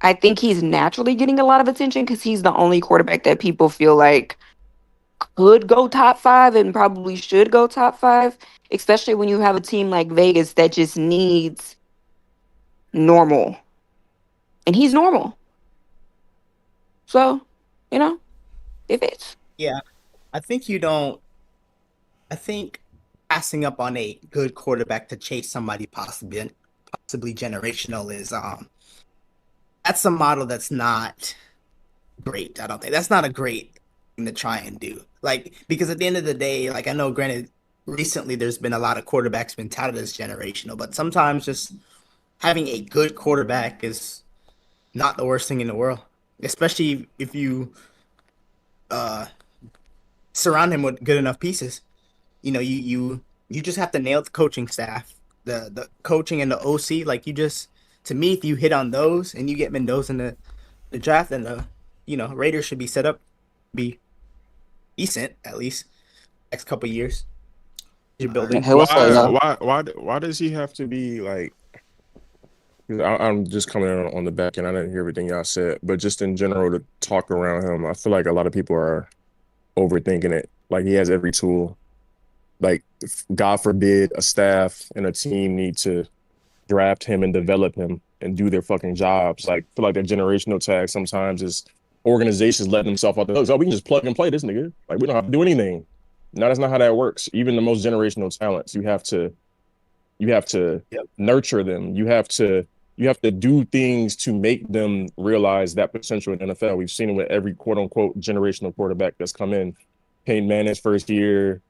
I think he's naturally getting a lot of attention because he's the only quarterback that people feel like could go top 5 and probably should go top 5, especially when you have a team like Vegas that just needs normal. And he's normal. So, if it's. yeah. I think you don't. I think passing up on a good quarterback to chase somebody possibly generational is that's a model that's not great. I don't think that's not a great thing to try and do. Like because at the end of the day, like I know, granted, recently there's been a lot of quarterbacks been touted as generational, but sometimes just having a good quarterback is not the worst thing in the world, especially if you surround him with good enough pieces. You just have to nail the coaching staff, the coaching and the OC. Like to me, if you hit on those and you get Mendoza in the draft, then the Raiders should be set up to be decent at least next couple years. You're building. Hey, what's up, y'all? Why does he have to be like? 'Cause I'm just coming on the back end. I didn't hear everything y'all said, but just in general, to talk around him, I feel like a lot of people are overthinking it. Like he has every tool. Like, God forbid, a staff and a team need to draft him and develop him and do their fucking jobs. Like, I feel like that generational tag sometimes is organizations letting themselves off the hook. Oh, we can just plug and play this nigga. Like, we don't have to do anything. No, that's not how that works. Even the most generational talents, you have to nurture them. You have to do things to make them realize that potential in NFL. We've seen it with every quote unquote generational quarterback that's come in. Peyton Manning's first year,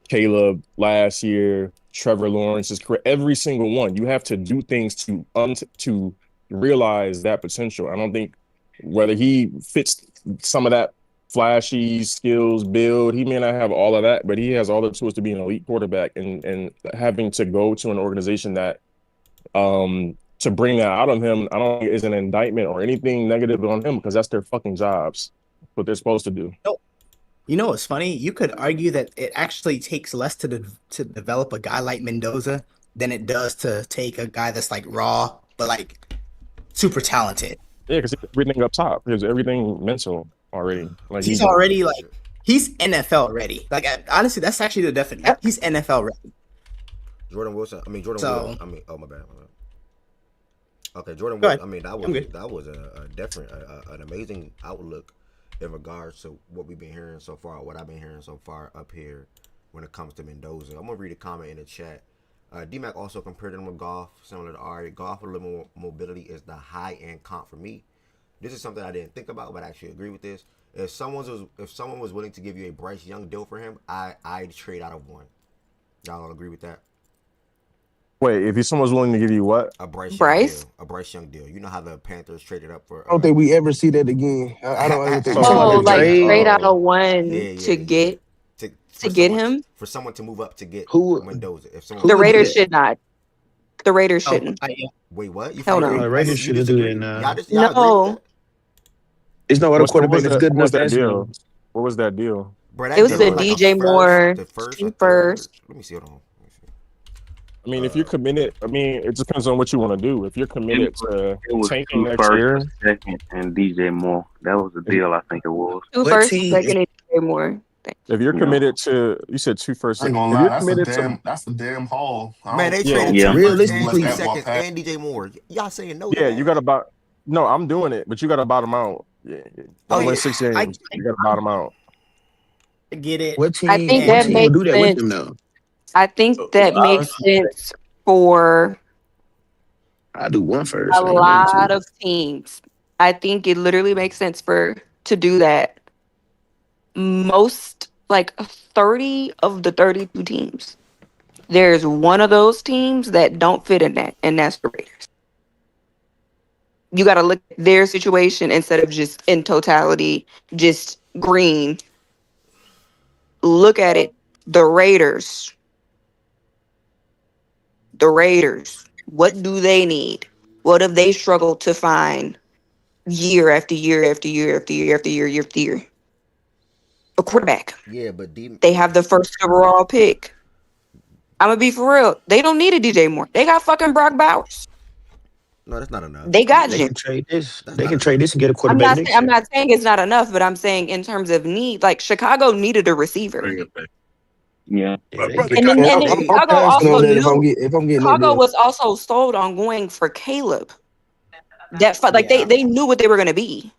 Caleb last year, Trevor Lawrence's career, every single one. You have to do things to realize that potential. I don't think whether he fits some of that flashy skills build, he may not have all of that, but he has all the tools to be an elite quarterback. And having to go to an organization that to to bring that out of him, I don't think is an indictment or anything negative on him because that's their fucking jobs, what they're supposed to do. You know what's funny? You could argue that it actually takes less to develop a guy like Mendoza than it does to take a guy that's like raw but like super talented. Yeah, because everything up top, because everything mental already. Like He's already like he's NFL ready. Like honestly, that's actually the definition. Yep. He's NFL ready. Jordan Wilson. I mean Jordan. So- Wilson, I mean, oh my bad. Okay, Jordan Go Wilson. ahead. I mean I'm good. that was a different, an amazing outlook in regards to what we've been hearing so far. What I've been hearing so far up here when it comes to Mendoza. I'm gonna read a comment in the chat. D-Mac also compared him with Goff, similar to Ari. Goff with a little more mobility is the high-end comp for me. This is something I didn't think about, but I actually agree with this. If someone was willing to give you a Bryce Young deal for him, I'd trade out of one. Y'all all agree with that? Wait, if someone's willing to give you what? A Bryce Young deal. You know how the Panthers traded up for. I don't think we ever see that again. I don't think. Oh, like trade? trade out of one Yeah, to get for get someone- him. for someone to move up to get Who- Mendoza. If someone The would Raiders do should not. The Raiders Oh, shouldn't. wait, what? You Hell feel no. like- The Raiders you shouldn't do disagree? it, nah. Y'all agree No. with that? There's no other What quarterback that's good what was enough to that ask deal? him. What was that deal? Bro, It was deal the like a DJ Moore the first, two or third. first. Let me see. Hold on. Let me see. I mean, if you're committed, I mean, it depends on what you want to do. If you're committed to It was tanking two next year, first, a second, and DJ Moore. That was the deal. I think it was. Two What first, team- second, and DJ Moore. if you're Yeah. committed to, you said two first. I ain't gonna If lie, you're that's committed to, a damn haul. Man, they Yeah. traded Yeah. two firsts and Realistically- 2 Let that walk seconds past. and DJ Moore. Y'all saying no? to yeah, that? you got to bottom. No, I'm doing it, but you got to bottom out. Yeah, Oh, win yeah. 6 games. You got to bottom out. I get it. What team? I think what that team will makes do that with sense. them though? I think that makes sense for I do one first. a nigga, maybe lot two. of teams. I think it literally makes sense to do that. Most like 30 of the 32 teams. There's one of those teams that don't fit in that, and that's the Raiders. You got to look at their situation instead of just in totality, just green. Look at it. The Raiders. What do they need? What have they struggled to find year after year after year after year after year after year? A quarterback. Yeah, but They have the first overall pick. I'm gonna be for real. They don't need a DJ Moore. They got fucking Brock Bowers. no, that's not enough. They got They you. can trade this. That's They not can trade this and get a I'm quarterback not. next I'm year. not saying it's not enough, but I'm saying in terms of need, like Chicago needed a receiver, Yeah. Yeah, they and can- then, I'm, and then I'm Chicago passing also on that if knew. I'm getting that Chicago deal. was also sold on going for Caleb. Like Yeah. they knew what they were gonna be.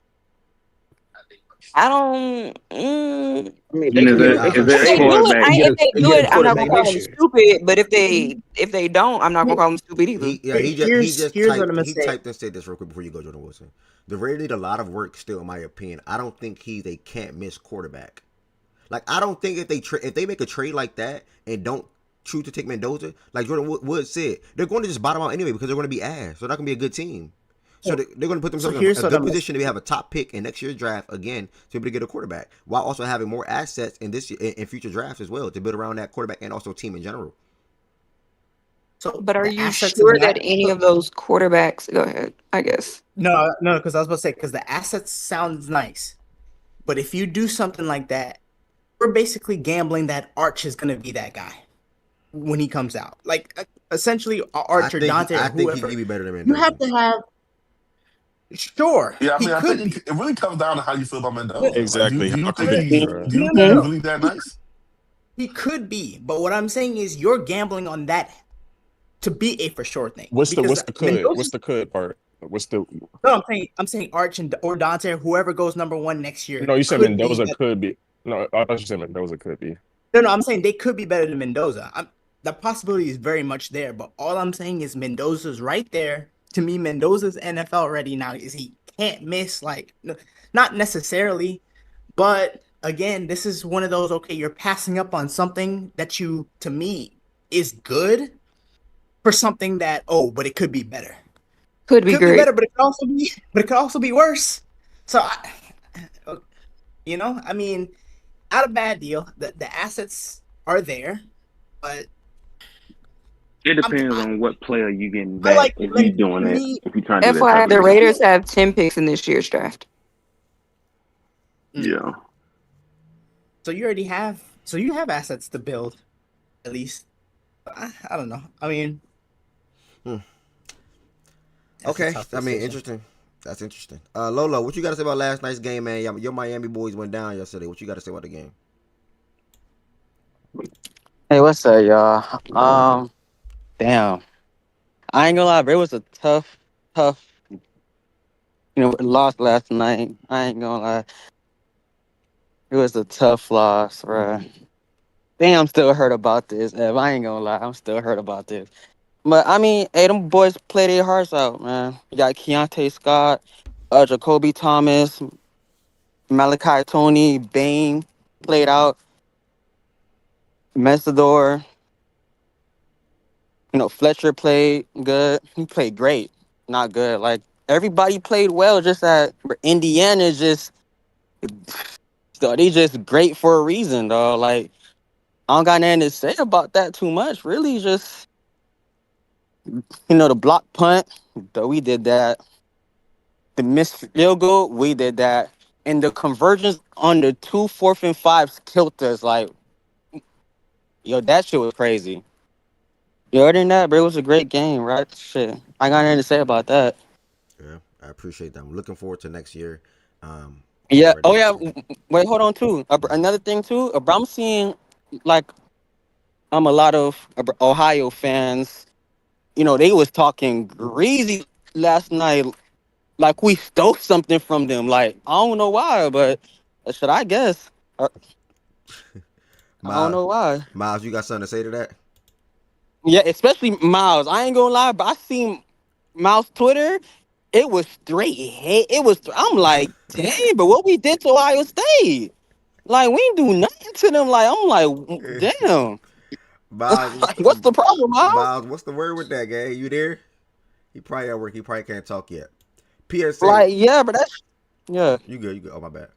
I don't. I mean, Is that If they do it, quarterback? if they do it, I'm not gonna call them next year. stupid. But if they don't, I'm not gonna call them stupid either. Here's what I'm gonna say. typed and said this real quick before you go, Jordan Wilson. The Raiders need a lot of work still, in my opinion. I don't think he's a can't miss quarterback. Like I don't think if they make a trade like that and don't choose to take Mendoza, like Jordan Wood said, they're going to just bottom out anyway because they're going to be ass. So they're not going to be a good team. So they're going to put themselves in here's a what good I'm- position to have a top pick in next year's draft again to be able to get a quarterback, while also having more assets in this year, in future drafts as well to build around that quarterback and also team in general. So, But are the you assets sure of that any of those quarterbacks? Go ahead. I guess. No, because I was about to say because the assets sounds nice, but if you do something like that, we're basically gambling that Arch is gonna be that guy when he comes out. Like essentially, Arch or Dante or I think whoever. he could be better than You Mendoza. have to have. Sure. Yeah, I he mean, I could think be. it really comes down to how you feel about Mendoza. Exactly. Like, How do you think he's No. really that nice? He could be, but what I'm saying is you're gambling on that to be a for sure thing. what's the Because could? Mendoza- What's the could part? What's the? No, I'm saying Arch or Dante or whoever goes number one next year. No, you said could Mendoza be could be. No, I thought you said Mendoza could be. No, I'm saying they could be better than Mendoza. The possibility is very much there, but all I'm saying is Mendoza's right there. To me, Mendoza's NFL ready now. Is he can't miss? Like, not necessarily, but again, this is one of those. Okay, you're passing up on something that to me, is good for something that but it could be better. Could be great. better, but it could also be worse. So, I mean, not a bad deal. The assets are there, but It I'm, depends I, on what player you getting I back like if you like doing to that. me. If you trying to do that type FYI, of the trade. Raiders have 10 picks in this year's draft. Yeah. So you already have. So you have assets to build, at least. I don't know. I mean, that's a Okay, tough I mean, decision. interesting. That's interesting. Lolo, what you got to say about last night's game, man? Your Miami boys went down yesterday. What you got to say about the game? Hey, what's up, y'all? Damn. I ain't gonna lie, bro. It was a tough, loss last night. I ain't gonna lie. It was a tough loss, bro. Damn, I'm still hurt about this. Ev. I ain't gonna lie, I'm still hurt about this. But I mean, hey, them boys play their hearts out, man. You got Keontae Scott, Jacoby Thomas, Malachi Tony, Bain played out, Messador. Fletcher played good. He played great, not good. Like everybody played well. Just that Indiana just, so they just great for a reason, though. Like I don't got nothing to say about that too much. Really, just the block punt, though we did that. The missed field goal, we did that, and the conversions on the 2 4th and 5s killed us. Like that shit was crazy. Other than that, bro, it was a great game, right? Shit, I got nothing to say about that. Yeah, I appreciate that. I'm looking forward to next year. Yeah. Already. Oh yeah. Wait, hold on too. Another thing too. I'm seeing like a lot of Ohio fans. They was talking greasy last night, like we stole something from them. Like I don't know why, but should I guess? I don't Miles, know why. Miles, you got something to say to that? Yeah, especially Miles. I ain't gonna lie, but I seen Miles Twitter. It was straight hate. I'm like, dang, but what we did to Ohio State? Like we ain't do nothing to them. Like I'm like, damn. Miles, Like, what's the problem, Miles? Miles, what's the word with that guy? You there? He probably at work. He probably can't talk yet. PSA. Like, yeah, but that's yeah. You good? You good? Oh my bad.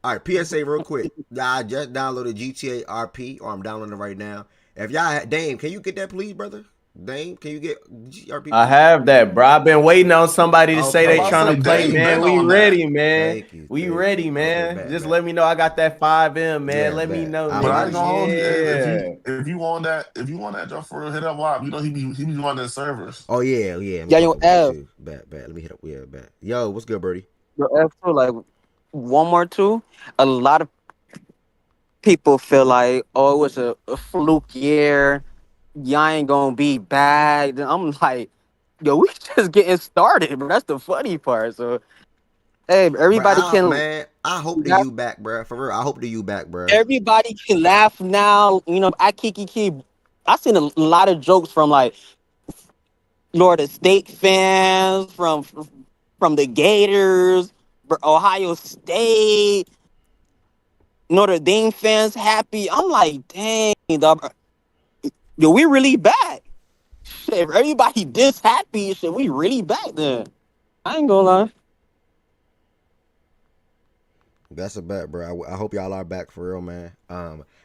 All right, PSA real quick. I just downloaded GTA RP, or I'm downloading it right now. If y'all, Dame, can you get that, please, brother? Dame, can you get RP, I please? have that, bro. I've been waiting on somebody to say I'm they Okay, about to trying say to play, Dame man. been We on that. ready, man. thank you. We Thank ready, you. Okay, man. bet, Just bet. let me know I got that 5M, man. Yeah, Let me bet. know, I'm But I about ain't man. to. gonna hold you. Yeah. If you want that, Joe, for real, hit up Wop. He be on the servers. Oh yeah, yeah. Let me Yeah, talk yo, about it F, too. Bet, bet. Let me hit up. Yeah, bet. Yo, what's good, Birdie? yo, F too. Like one more too. A lot of people feel like, oh, it was a fluke year. Y'all ain't gonna be bad. And I'm like, yo, we just getting started, bro. That's the funny part. So, hey, Bro, everybody can man, I hope the laugh. you back, bro. For real, I hope the you back, bro. Everybody can laugh now. I kiki. I seen a lot of jokes from like Florida State fans, from the Gators, Ohio State, Notre Dame fans happy. I'm like, dang, dog, yo, we really back. Shit, if everybody this happy, shit, we really back then. I ain't gonna lie. That's a bet, bro. I hope y'all are back for real, man.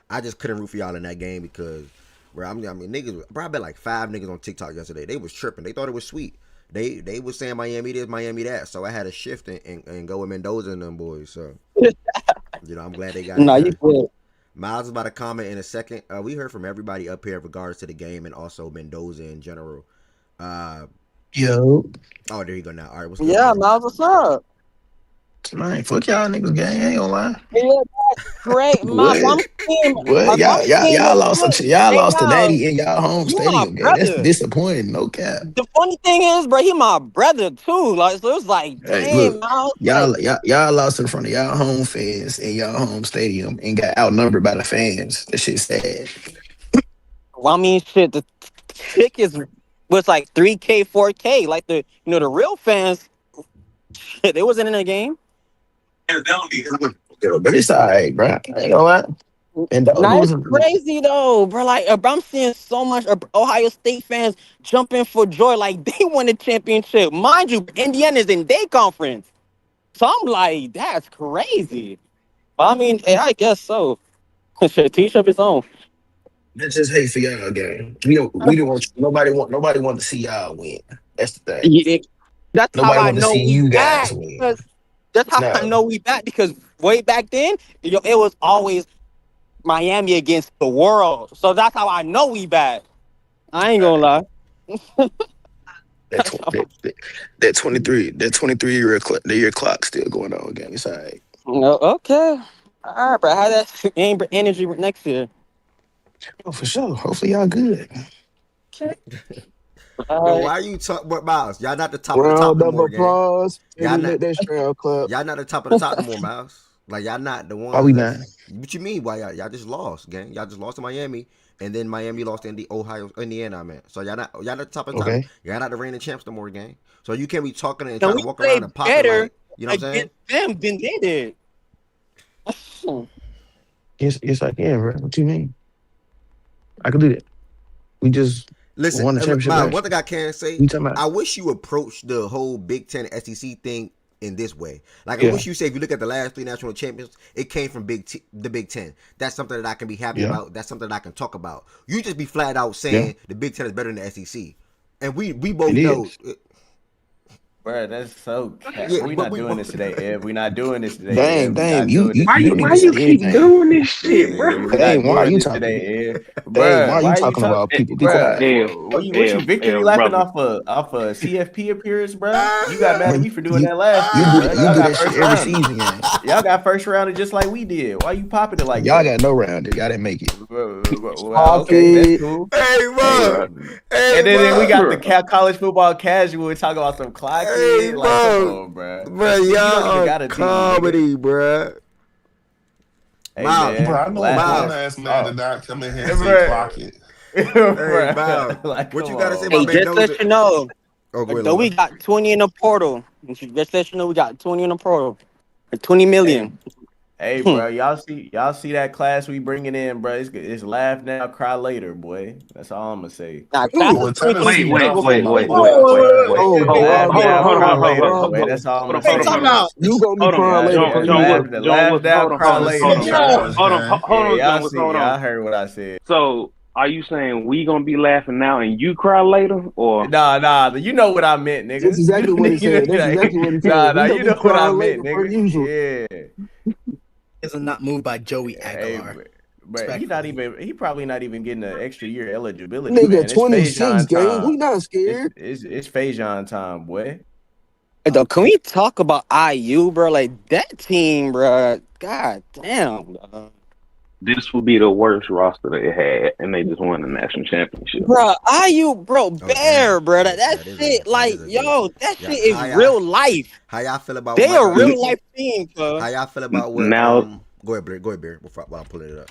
I just couldn't root for y'all in that game because, bro, I mean, niggas, bro, I bet like 5 niggas on TikTok yesterday. They was tripping. They thought it was sweet. They was saying Miami this, Miami that. So I had to shift and go with Mendoza and them boys. So, I'm glad they got it Nah, you done. good. Miles is about to comment in a second. We heard from everybody up here in regards to the game and also Mendoza in general. Uh, Yo, oh, there you go now. All right, what's good, Yeah, brother? Miles, what's up? man, fuck y'all niggas, gang. I ain't gonna lie. Yeah, that's great, Miles. What? What? If I'm seeing Y'all the lost clip, y'all hey, lost to Miles, Natty in y'all home you my stadium, gang. That's brother. disappointing. No cap. The funny thing is, bro, he my brother too. Like, so it's like, Hey, damn, look, Miles, like, y'all lost in front of y'all home fans in y'all home stadium and got outnumbered by the fans. That shit's sad. well, I mean, shit, the tickets was like 3K, 4K. Like the real fans, shit, they wasn't in the game. Yo, but it's all right, bro. I ain't gonna lie. And those Now it's was crazy though, bro. Like, I'm seeing so much Ohio State fans jumping for joy, like they won the championship. Mind you, Indiana's in their conference, so I'm like, that's crazy. But I mean, hey, I guess so. Shit, teach up his own. That's just hate for y'all game. We don't want nobody want to see y'all win. That's the thing. That's how Nobody I want to know see we you guys back. win. Because that's how I No. know we back. Because way back then, it was always Miami against the world. So that's how I know we back. I ain't gonna lie. That, tw- that 23 year clock still going on, gang. It's all right. No, okay. All right, bro. How that energy next year? Oh, for sure. Hopefully y'all good. Okay. Bro, why are you talk? But Miles, y'all not the top of the top Round no of more, gang. applause. Y'all Maybe not. let that strand clap. Y'all not the top of the top no more, Miles. Like y'all not the Why ones we not? that's. What you mean? Why y'all just lost, gang? Y'all just lost to Miami, and then Miami lost to Indiana. I mean, so y'all not the top of the top. Okay. Y'all not the reigning champs no more, gang. So you can't be talking and And trying to we walk around played and pop it better like you know what I'm saying. against them than they did. Yes, I can, bro. What you mean? I can do that. We just Listen, won the championship Miles, last one year. thing I can say, You talking about? I wish you approached the whole Big Ten SEC thing in this way. Like I Yeah. wish you say if you look at the last 3 national champions, it came from the Big Ten. That's something that I can be happy Yeah. about. That's something that I can talk about. You just be flat out Yeah. saying the Big Ten is better than the SEC, and we It both know. is. Bro, that's so cat. Yeah, We but not we doing both. this today, Ed. We not doing this today, Damn, Ed. We damn. not You doing you this Why you you don't today, even why say you Ed. keep anything. doing this shit, bro? We Damn, not why are doing you this talking? today, Ed. Hey, Bruh, why are you why you talking talk, about people? Be bruh? quiet. What you victory lapping Brother. off a CFP appearance, bruh? You got mad at But me for doing that last you year, do bruh. that you Y'all do got that shit first every round. season, gang. Y'all got first rounded just like we did. Why you popping it like Y'all that? got no round. Y'all didn't make it. Well, Pop okay, that's it. cool. Hey, Hey, bro. Hey, and then we bro. got the Bro. college football casual talking about some Hey, clocking. Like, come bro. on, bruh. Bro, You don't y'all even are got a team, nigga. comedy, bro. Hey, Miles, Bro, man, I know a last grown Miles. ass man oh, did not come in here and say bruh, clock it. Hey, Miles. like, What come you gotta say on, about Hey, man. just Mendoza? let you know. Oh, go ahead, Though we Lola. got 20 in the portal. Just let you know we got 20 in the portal. 20 Hey, million. hey, bro, y'all see that class we bringing in, bro? It's laugh now, cry later, boy. That's all I'm gonna say. Nah, class Ooh. of With 2023 Tennessee, Wait, y'all will be finna wait, go wait, cold. wait, crazy. wait. Oh, Hold Laugh on, hold now, on, hold cry on, hold later, on, boy. That's all I'm hold gonna on, What hold you say, on, talking hold on. bro. about? You gonna be Hold on, crying later Yeah, for John you, Woods, bro. laugh now, cry hold later, on, bro. hold Yeah, on, y'all John Woods, see, hold on. y'all heard what I said. So, are you saying we gonna be laughing now and you cry later, or Nah, you know what I meant, That's nigga. exactly what he said. That's Like, exactly what he said. nah, We gonna you be know what I crying meant, later per nigga. usual. Yeah. Is not moved by Joey Hey, Aguilar. but he probably not even getting an extra year eligibility, Nigga, man. It's 26 Fajon gang. We time. not It's scared. it's it's Fajon time, boy. Hey, though, can we talk about IU, bro? Like that team, bro. God damn, dog. this will be the worst roster they had, and they just won the national championship? Bro, IU, bro, Oh, damn. Bear, bro. That That shit, like, is a good. yo, that Yeah, shit is how y'all real life. how y'all feel about They a Micah? real life team, How cuz. y'all feel about what? Now, Go ahead, Bear. Go ahead, Bear. While I'm pulling it up.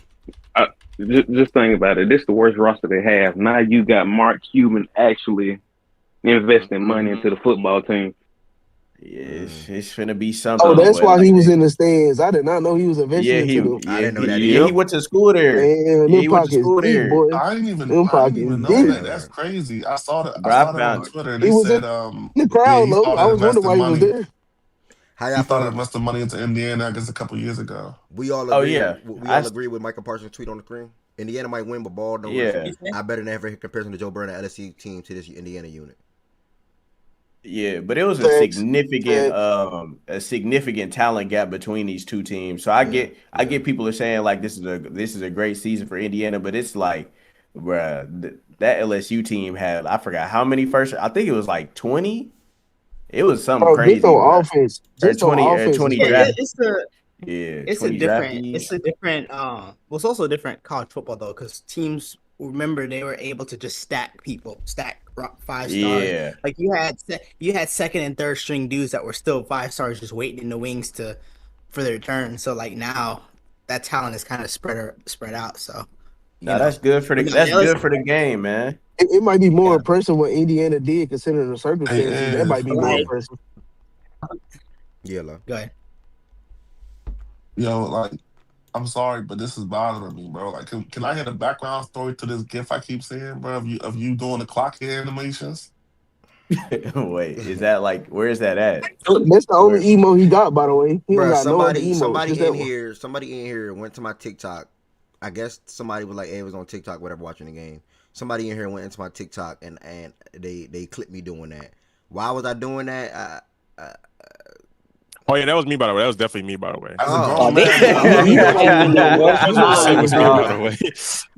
just think about it. This the worst roster they have. Now you got Mark Cuban actually investing money into the football team. Yeah, Mm. it's finna be Oh, something, So, that's boy. why Like he was they, in the stands. I did not know he was investing yeah, into them. I didn't know that he yep. either. went to school there. Man, Yeah, them he went to pockets school deep, there, boy. Them I didn't pockets even know I deep. didn't that. know That's that. crazy. I bro. I saw that on found Twitter and they He was in said the yeah, crowd, he low. thought I of was wondering investing why he was money. there. How He y'all feel thought of about? investing money into Indiana, I guess a couple years ago. We all Oh agree. yeah, We all agree with Michael Parsons' tweet on the screen. Indiana might win, but ball notice. yeah, I better never hit comparison to Joe Burrow and LSU team to this Indiana unit. yeah. But it was Facts. Facts. a significant talent gap between these two teams. So Yeah, I yeah. get people are saying like this is a great season for Indiana, but it's like, bruh, that LSU team had I forgot how many first. I think it was like 20. It was something Bro, just crazy, on bruh. offense. Or Just on offense is 20 Yeah, draft. crazy. Yeah, it's a 20 different draftees. it's a different well it's also a different college football though because teams remember they were able to just stack 5 stars. Yeah. Like you had second and third string dudes that were still 5 stars just waiting in the wings to for their turn. So like now that talent is kind of spread out. So you Now know, but no, that's good for the game, man. It might be more yeah, impressive what Indiana did considering the It circumstances. That is. might be more Yeah, like impressive. yeah, love. go ahead. Like, I'm sorry, but this is bothering me, bro. Like, can I hear the background story to this gif I keep seeing, bro? Of you doing the clock animations? Wait, is that like where is that at? That's the only Where emo he got, by the way. He don't Bruh, got no other emotes. Just that one. somebody in here went to my TikTok I guess somebody was like, "Hey, it was on TikTok, whatever, watching the game." Somebody in here went into my TikTok and they clipped me doing that. Why was I doing that? Oh yeah, that was me by the way. That was definitely me by the way. As a Oh, grown They man, be getting him in the worst I just want to say it was time, me by bro. the way.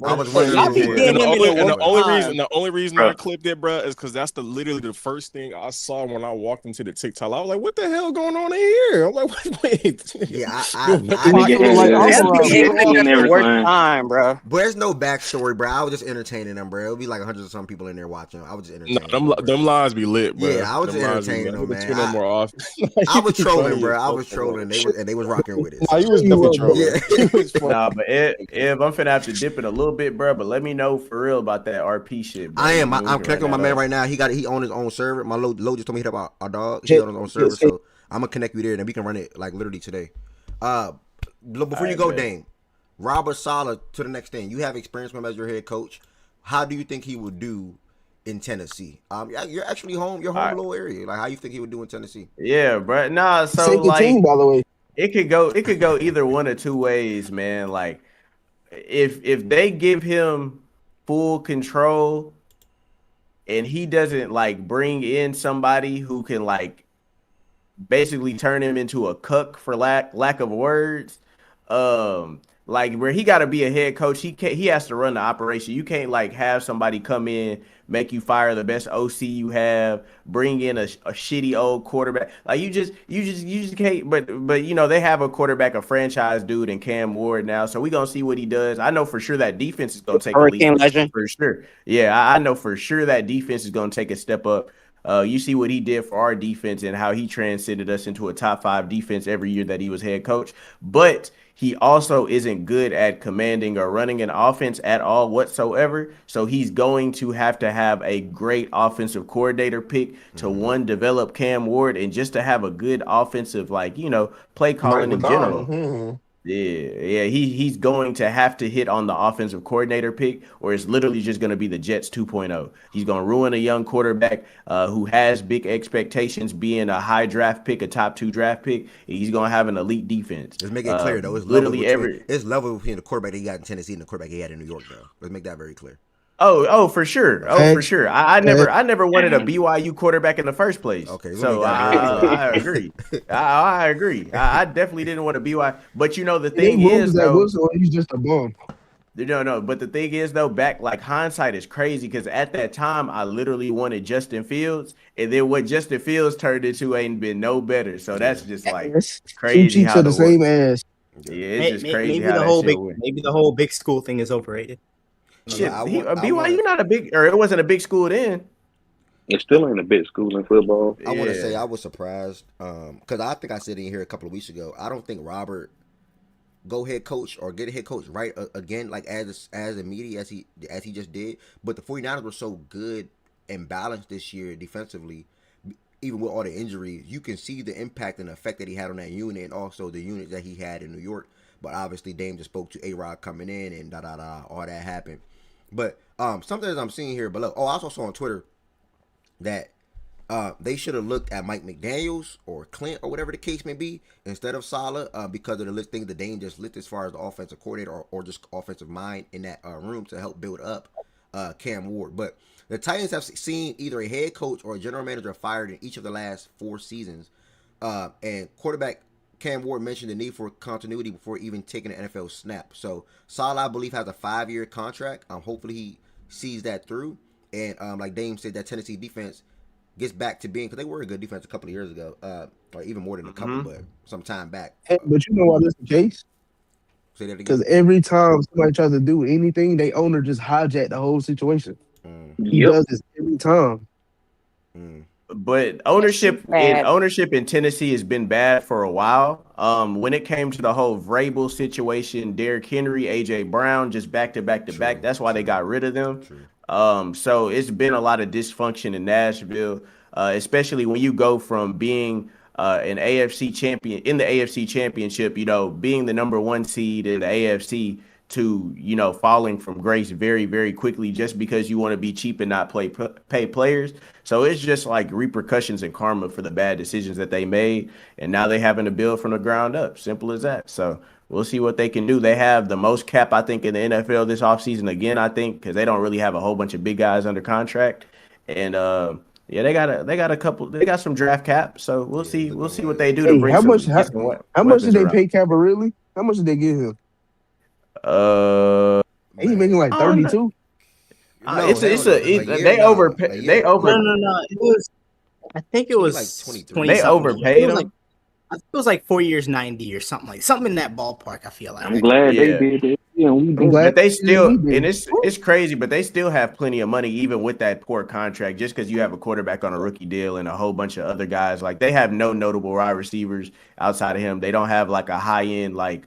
I was Funny wondering. Y'all as be hell. getting him in the And worst time. the only reason Bro. I clipped it, bro, is because that's literally the first thing I saw when I walked into the TikTok. I was like, "What the hell going on in here?" I'm like, "Wait." Yeah, It be feeling like I'm Y'all be around. getting him and in the worst everything. time, bro. But there's no backstory, bro. I was just entertaining them, bro. It would be like hundreds of some people in there watching. I was just No, entertaining them, bro. them lines be lit, bro. Yeah, I was Them just lines be entertaining lit. I them, need to man. tune in more often. I was He trolling, funny bro. as I was fuck, bro. trolling. They was rocking with it. Nah, So. you was definitely trolling. Yeah. He was funny. Nah, but if I'm finna have to dip it a little bit, bro. But let me know for real about that RP shit, bro. I am. You know, we I'm can connecting with run my that man up. right now. He own his own server. My Lo just told me he hit up our dog. He Just, on his own server, just say, so I'm gonna connect you there, and then we can run it like literally today. Before you I go, bet. Dame, Robert Saleh to the next thing. You have experience with him as your head coach. How do you think he would do in Tennessee? You're actually home. Your All home right. little area. Like, how you think he would do in Tennessee? Yeah, bro. Nah, so second team, like by the way. it could go either one or two ways, man. Like if they give him full control and he doesn't like bring in somebody who can like basically turn him into a cuck for lack of words. Like where he got to be a head coach, he has to run the operation. You can't like have somebody come in, make you fire the best OC you have, bring in a shitty old quarterback. Like you just can't. But you know they have a quarterback, a franchise dude, in Cam Ward now, so we gonna see what he does. I know for sure that defense is gonna take a leap Hurricane legend. for sure. Yeah, I know for sure that defense is gonna take a step up. You see what he did for our defense and how he transcended us into a top 5 defense every year that he was head coach. But he also isn't good at commanding or running an offense at all whatsoever. So he's going to have a great offensive coordinator pick to one, develop Cam Ward, and just to have a good offensive, like, play Mike calling in McDonald. general. Yeah. He's going to have to hit on the offensive coordinator pick, or it's literally just going to be the Jets 2.0. He's going to ruin a young quarterback who has big expectations, being a high draft pick, a top 2 draft pick. He's going to have an elite defense. Let's make it clear though. Literally every. It's level between the quarterback that he got in Tennessee and the quarterback he had in New York, though. Let's make that very clear. Oh, for sure. Oh, for sure. I never wanted a BYU quarterback in the first place. Okay, so I agree. I agree. I definitely didn't want a BYU. But the thing is, though, he's just a bum. no. But the thing is, though, back like hindsight is crazy because at that time I literally wanted Justin Fields, and then what Justin Fields turned into ain't been no better. So that's just like crazy how to the same ass. Yeah, it's just crazy Maybe how the that whole shit went. maybe the whole big school thing is overrated. Shit, I BYU not a big, or it wasn't a big school then. It still ain't a big school in football. I want to say I was surprised because I think I said in here a couple of weeks ago. I don't think Robert go head coach or get a head coach right again like as immediate as he just did. But the 49ers were so good and balanced this year defensively, even with all the injuries. You can see the impact and the effect that he had on that unit, and also the unit that he had in New York. But obviously Dame just spoke to A-Rod coming in and all that happened. But something that I'm seeing here below. Oh, I also saw on Twitter that they should have looked at Mike McDaniels or Clint or whatever the case may be instead of Saleh because of the things that Dame just listed as far as the offensive coordinator or just offensive mind in that room to help build up Cam Ward. But the Titans have seen either a head coach or a general manager fired in each of the last 4 seasons. And quarterback Cam Ward mentioned the need for continuity before even taking an NFL snap. So Saleh, I believe, has a 5-year contract. Hopefully he sees that through. And like Dame said, that Tennessee defense gets back to being, because they were a good defense a couple of years ago, or even more than a couple, but some time back. But you know why that's the case? Say that again. Because every time somebody tries to do anything, they owner just hijack the whole situation. He does this every time. But ownership in Tennessee has been bad for a while. When it came to the whole Vrabel situation, Derrick Henry, AJ Brown, just back to back to back. That's why they got rid of them. So it's been a lot of dysfunction in Nashville, especially when you go from being an AFC champion in the AFC Championship, being the number 1 seed in the AFC, to falling from grace very, very quickly just because you want to be cheap and not pay players. So it's just like repercussions and karma for the bad decisions that they made, and now they having to build from the ground up. Simple as that. So we'll see what they can do. They have the most cap, I think, in the NFL this offseason again, I think, because they don't really have a whole bunch of big guys under contract. And yeah, they got some draft cap. So we'll see what they do to Hey, bring get some how much did weapons they around. pay Cabarelli? How much did they give him? Ain't he making like 32? They overpaid. No. It was. I think it was like 20. They overpaid him. Like, I think it was like 4 years, 90 or something in that ballpark. I feel like. I'm glad they did it. I'm glad but they still, and it's crazy, but they still have plenty of money even with that poor contract. Just because you have a quarterback on a rookie deal and a whole bunch of other guys, like they have no notable wide receivers outside of him. They don't have like a high end like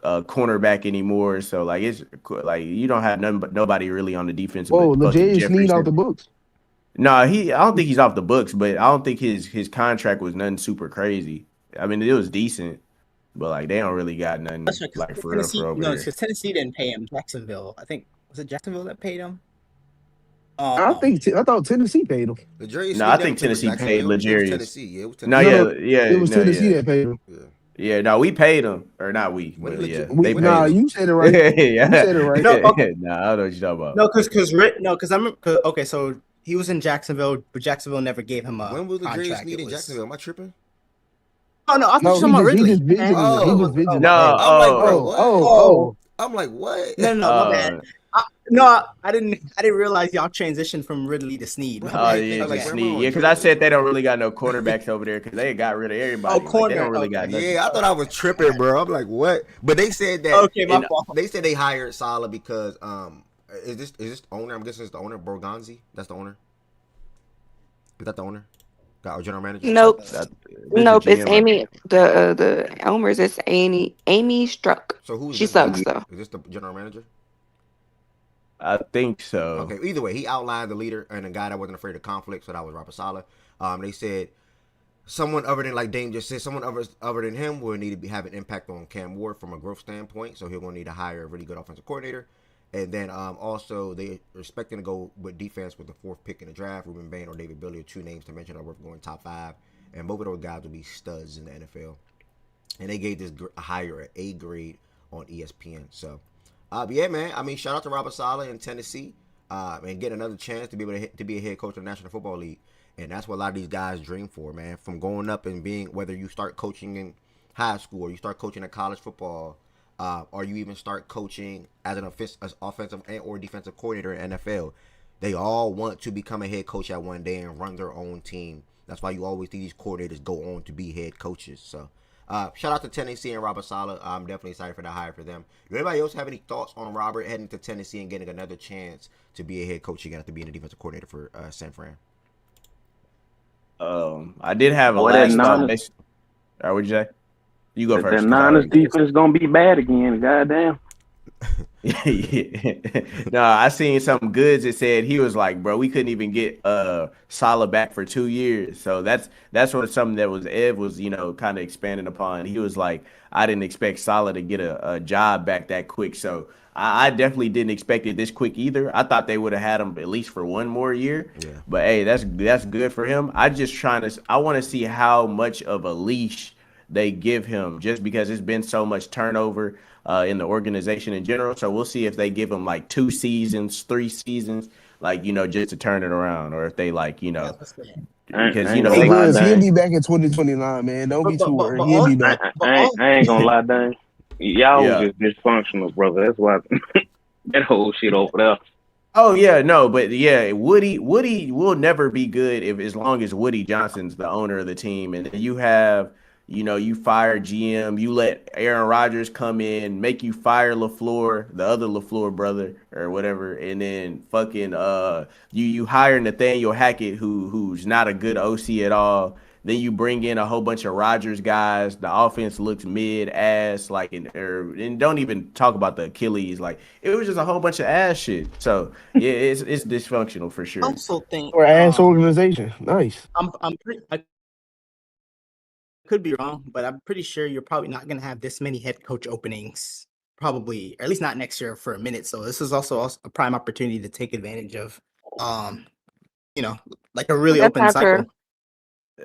cornerback anymore. So like it's like you don't have nobody really on the defense. Whoa, but Legarius Sneed off the books. No, I don't think he's off the books, but I don't think his contract was nothing super crazy. I mean, it was decent, but like they don't really got nothing like for real for over No, there. because Tennessee didn't pay him. Jacksonville, I think, was it Jacksonville that paid him? I thought Tennessee paid him. No, I think Tennessee paid Legarius. Tennessee, yeah, it was Tennessee. It was Tennessee that paid him. Yeah, no, we paid him, or not we. But yeah, they paid him. You said it right. Yeah. You said it right. No, okay. Nah, I don't know what you're talking about. Because I remember. Okay, so he was in Jacksonville, but Jacksonville never gave him a When was contract. Legarius Sneed in Jacksonville? Am I tripping? Oh no, I thought you were talking about Ridley. He just visited. I'm like, what? No, my bad. I didn't realize y'all transitioned from Ridley to Sneed. Oh yeah, like Sneed. Yeah, because I said they don't really got no quarterbacks over there because they got rid of everybody. They don't really got nothing. Yeah, I thought I was tripping, bro. I'm like, what? But they said that. Okay, my fault. They said they hired Saleh because is this the owner? I'm guessing it's the owner, Borgonzi. That's the owner. Is that the owner? Got our general manager? Nope. Nope. It's Amy. The owners. It's Amy Struck. So who's she sucks though? Is this the general manager? I think so. Okay. Either way, he outlined the leader and a guy that wasn't afraid of conflict. So that was Robert Saleh. They said someone other than, like Dame just said, someone other than him will need to have an impact on Cam Ward from a growth standpoint. So he'll going to need to hire a really good offensive coordinator. And then also they are expecting to go with defense with the 4th pick in the draft. Ruben Bain or David Billy are 2 names to mention are worth going top 5. And both of those guys will be studs in the NFL. And they gave this hire an A grade on ESPN. So, but yeah, man. I mean, shout out to Robert Saleh in Tennessee and get another chance to be able to be a head coach of the National Football League. And that's what a lot of these guys dream for, man. From going up and being, whether you start coaching in high school or you start coaching at college football, or you even start coaching as an offensive and or defensive coordinator in NFL, they all want to become a head coach at one day and run their own team. That's why you always see these coordinators go on to be head coaches. So, shout out to Tennessee and Robert Saleh. I'm definitely excited for that hire for them. Do anybody else have any thoughts on Robert heading to Tennessee and getting another chance to be a head coach again after being a defensive coordinator for San Fran? I did have a last thought. What'd you say? You go first. The Niners defense is gonna be bad again. Goddamn. Yeah. No, I seen some goods that said he was like, bro, we couldn't even get Saleh back for 2 years. So that's sort of something that was Ev was, kind of expanding upon. He was like, I didn't expect Saleh to get a job back that quick. So I definitely didn't expect it this quick either. I thought they would have had him at least for 1 more year. Yeah. But hey, that's good for him. I want to see how much of a leash they give him, just because it's been so much turnover in the organization in general. So we'll see if they give him like 2 seasons, 3 seasons, like, just to turn it around, or if they because he'll be back in 2029, man. Don't be too worried. He'll be back. I ain't gonna lie, Dan. Y'all was just dysfunctional, brother. That's why that whole shit over there. Oh yeah, no, but yeah, Woody will never be good as long as Woody Johnson's the owner of the team, and you have. You fire GM, you let Aaron Rodgers come in, make you fire LaFleur, the other LaFleur brother or whatever, and then fucking you hire Nathaniel Hackett, who's not a good OC at all. Then you bring in a whole bunch of Rodgers guys. The offense looks mid-ass, and don't even talk about the Achilles. Like, it was just a whole bunch of ass shit. So yeah, it's dysfunctional for sure. I also think or ass organization. Nice. I could be wrong, but I'm pretty sure you're probably not going to have this many head coach openings, probably, or at least not next year, for a minute. So this is also a prime opportunity to take advantage of, like a really open cycle.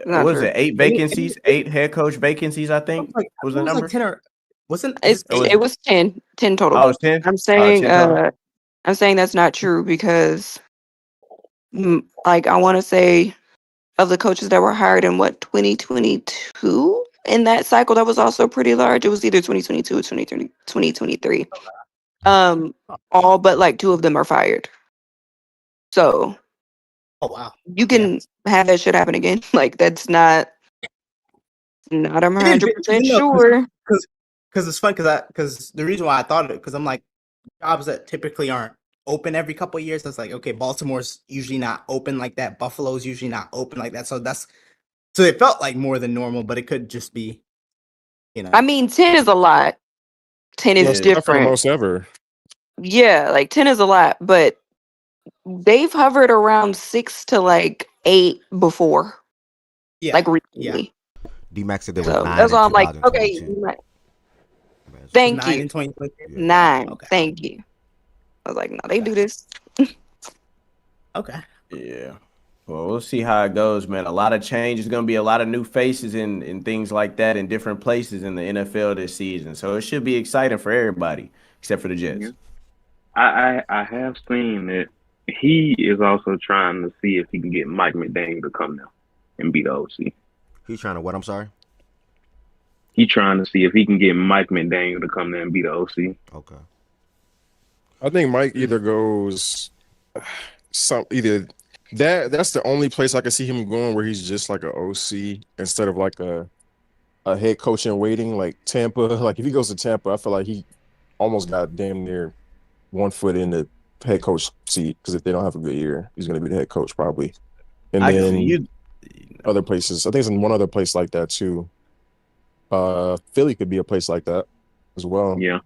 What was it? 8 vacancies, 8 head coach vacancies, I think was the number. Like 10 or Wasn't It's, his age? it was 10 total. Oh, it's 10? I'm saying 10 total? I'm saying that's not true because like I want to say of the coaches that were hired in 2022 in that cycle that was also pretty large. It was either 2022 or 2023. All but like 2 of them are fired. So Oh wow. you can have that shit happen again. Like that's not I'm It didn't 100% know sure. because it's fun because the reason why I thought it because I'm like jobs that typically aren't open every couple of years. That's like okay, Baltimore's usually not open like that. Buffalo's usually not open like that. So it felt like more than normal, but it could just be I mean 10 is a lot. 10 is Most for the different. most ever. Yeah, like 10 is a lot, but they've hovered around 6 to like 8 before. Yeah. Like Yeah. recently. D-Max said there was So 9 that's in why I'm like, okay, 2022. thank 9 you. in 2022. 9. Okay. Thank you. I was like, no, they do this. Okay. Yeah. Well, we'll see how it goes, man. A lot of change. There's going to be a lot of new faces and things like that in different places in the NFL this season. So it should be exciting for everybody, except for the Jets. I have seen that he is also trying to see if he can get Mike McDaniel to come now and be the OC. He's trying to what? I'm sorry. He's trying to see if he can get Mike McDaniel to come there and be the OC. Okay. I think Mike either goes either that's the only place I can see him going where he's just like an OC instead of like a head coach in waiting, like Tampa. Like if he goes to Tampa, I feel like he almost got damn near 1 foot in the head coach seat because if they don't have a good year, he's going to be the head coach probably. And I can then see you. other places, I think it's in one other place like that too. Philly could be a place like that as well. Yeah.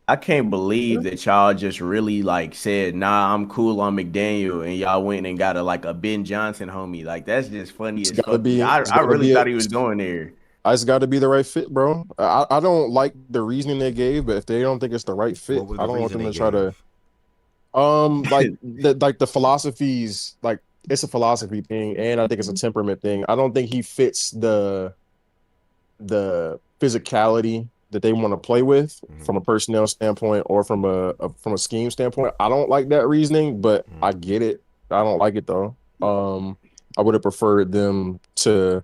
I can't believe that y'all just really like said, nah, I'm cool on McDaniel, and y'all went and got a Ben Johnson homie. Like that's just funny It's as got to fuck to me. be. It's I got to really be. thought he was going there. It's got to be the right fit, bro. I don't like the reasoning they gave, but if they don't think it's the right fit, What was I the don't want reason them they to try to. gave? The philosophies, like it's a philosophy thing, and I think it's a temperament thing. I don't think he fits the physicality that they want to play with from a personnel standpoint or from a scheme standpoint. I don't like that reasoning, but I get it. I don't like it though. I would have preferred them to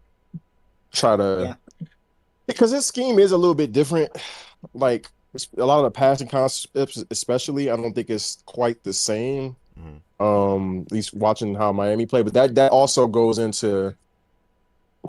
try to because this scheme is a little bit different. Like a lot of the passing concepts, especially, I don't think it's quite the same. At least watching how Miami play, but that also goes into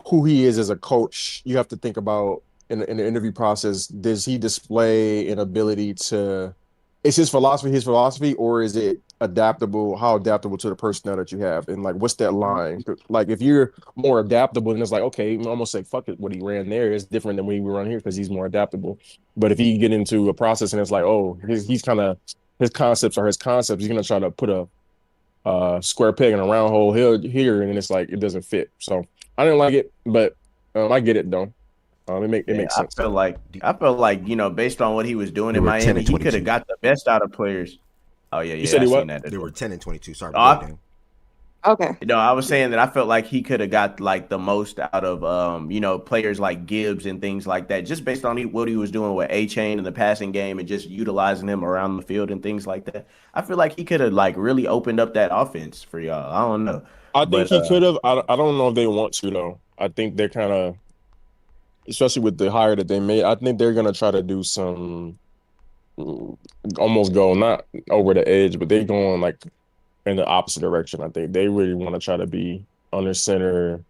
who he is as a coach. You have to think about in the interview process, does he display an ability to is his philosophy, or is it adaptable, how adaptable to the personnel that you have? And like what's that line? Like if you're more adaptable, then it's like, okay, I'm almost say fuck it, what he ran there is different than when he run here because he's more adaptable. But if you get into a process and it's like, oh, he's kind of his concepts are his concepts, he's gonna try to put a square peg in a round hole here, and it's like it doesn't fit. So I didn't like it, but I get it though. It makes sense. I felt like based on what he was doing They in were 10 Miami, and he could 22. have got the best out of players. Oh yeah, You said I he seen what? that. They were 10 and 22. Sorry, Oh, Dan. Okay. No, I was saying that I felt like he could have got like the most out of players like Gibbs and things like that, just based on what he was doing with A-Chain in the passing game and just utilizing him around the field and things like that. I feel like he could have like really opened up that offense for y'all. I don't know. I think he could have. I don't know if they want to though. I think they're kind of, especially with the hire that they made. I think they're gonna try to do some, almost go not over the edge, but they're going like in the opposite direction. I think they really want to try to be under center,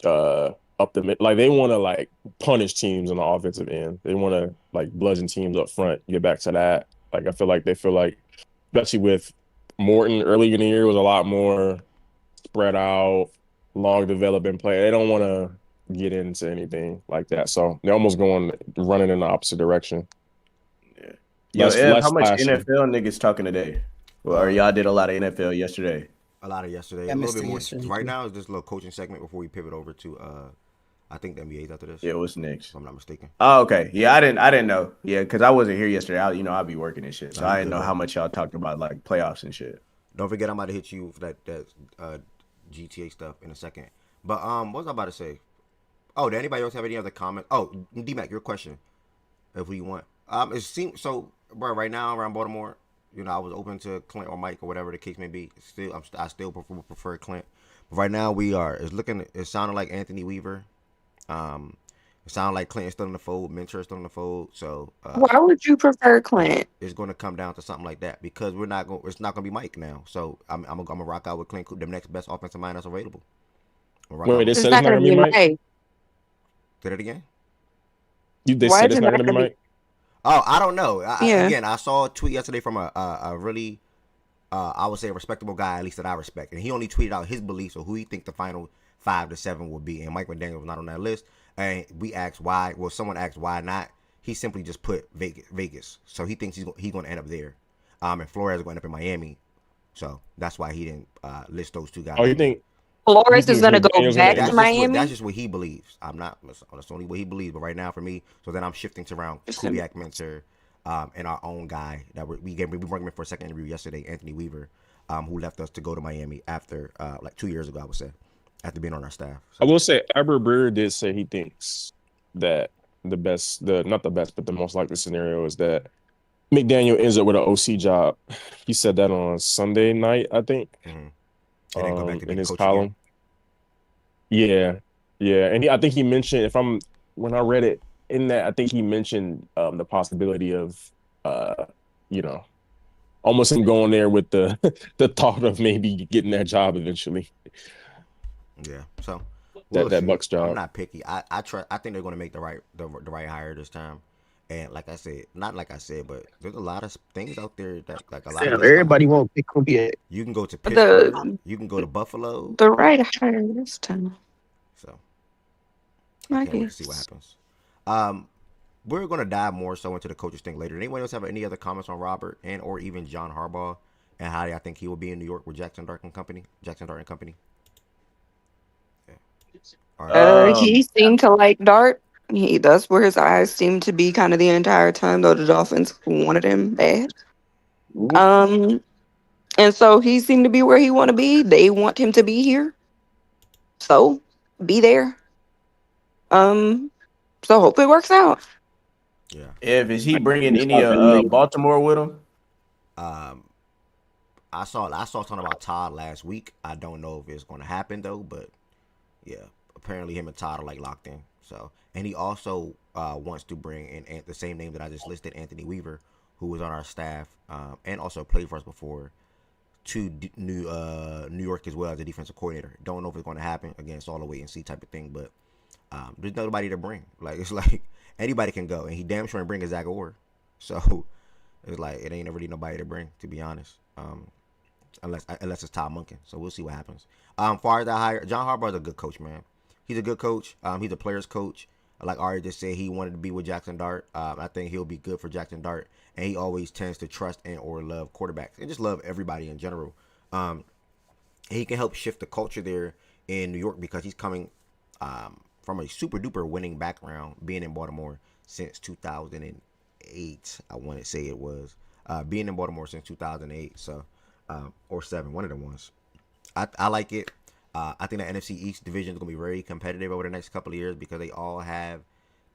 up the mid. Like they want to like punish teams on the offensive end. They want to like bludgeon teams up front. Get back to that. Like I feel like they feel like, especially with Morton early in the year, was a lot more spread out, long development play. They don't want to get into anything like that. So they're almost running in the opposite direction. Yeah. Yo, Ev, Less how much flashy. NFL niggas talking today? Well, or y'all did a lot of NFL yesterday? A lot of yesterday. Yeah, A little missed bit it more. yesterday, Right too. now is this little coaching segment before we pivot over to I think the NBA's after this. Yeah, what's next? If I'm not mistaken. Oh, okay. Yeah, I didn't know. Yeah, because I wasn't here yesterday. I'll be working and shit. So Nah, you I didn't good, know bro. how much y'all talked about like playoffs and shit. Don't forget, I'm about to hit you for that GTA stuff in a second. But what was I about to say? Oh, did anybody else have any other comments? Oh, D-Mac, your question. if we want. It seems so, bro. Right now around Baltimore, I was open to Clint or Mike or whatever the case may be. I still prefer Clint. But right now we are. It sounded like Anthony Weaver. It sounded like Clinton's still in the fold, Mentor still in the fold. So Why would you prefer Clint? it's going to come down to something like that because we're not going. It's not going to be Mike now. So I'm gonna rock out with Clint, the next best offensive mind that's available. Wait, they It's said it's not not gonna gonna be be Mike. Mike. Say that again. They Why said is it's it not not gonna be gonna be? Mike. Oh, I don't know. Yeah. Again, I saw a tweet yesterday from a really, I would say, a respectable guy, at least that I respect, and he only tweeted out his beliefs of who he think the final 5 to 7 will be, and Mike McDaniel was not on that list. And we asked why. Well, someone asked why not. He simply just put Vegas. So he thinks he's going to end up there. And Flores is going to end up in Miami. So that's why he didn't list those two guys. Oh, you think Flores is gonna go McDaniel's back gonna to end up? Miami. That's just what he believes. I'm not. That's only what he believes. But right now, for me, so then I'm shifting to around Kubiak, Mentor, and our own guy that we brought him in for a second interview yesterday, Anthony Weaver, who left us to go to Miami after like 2 years ago, I would say, after being on our staff. So. I will say, Albert Breer did say he thinks that not the best, but the most likely scenario is that McDaniel ends up with an OC job. He said that on Sunday night, I think. Mm-hmm. And then go back to in being his coach column. again. Yeah, and I think he mentioned when I read it in that, I think he mentioned the possibility of almost him going there with the the thought of maybe getting that job eventually. Yeah, so that Bucks job. I'm not picky. I think they're going to make the right hire this time. And like I said, but there's a lot of things out there that like a lot of Everybody won't pick Kubiak. You can go to Pittsburgh. You can go to Buffalo. The right hire this time. So I can't wait to guess. see what happens. We're gonna dive more so into the coaches thing later. Anyone else have any other comments on Robert and or even John Harbaugh and how I think he will be in New York with Jackson Dart and company? Yeah. He seemed to like Dart. That's where his eyes seemed to be kind of the entire time, though the Dolphins wanted him bad. And so he seemed to be where he want to be. They want him to be here. So be there. So hope it works out. Yeah. Is he bringing any Baltimore with him? I saw something about Todd last week. I don't know if it's going to happen though, but yeah, apparently him and Todd are like locked in. So, and he also wants to bring in the same name that I just listed, Anthony Weaver, who was on our staff and also played for us before, to New York as well as a defensive coordinator. Don't know if it's going to happen. Again, it's all a wait and see type of thing, but there's nobody to bring. Like it's like anybody can go, and he damn sure ain't bring a Zach Orr. So it's like it ain't really nobody to bring, to be honest. Unless it's Todd Monken. So we'll see what happens. Far as that hire, John Harbaugh is a good coach, man. He's a good coach. He's a player's coach. Like Ari just said, he wanted to be with Jackson Dart. I think he'll be good for Jackson Dart, and he always tends to trust and or love quarterbacks and just love everybody in general. And he can help shift the culture there in New York because he's coming from a super duper winning background, being in Baltimore since 2008. I want to say it was being in Baltimore since 2008. So or 7, one of the ones. I like it. I think the NFC East division is going to be very competitive over the next couple of years because they all have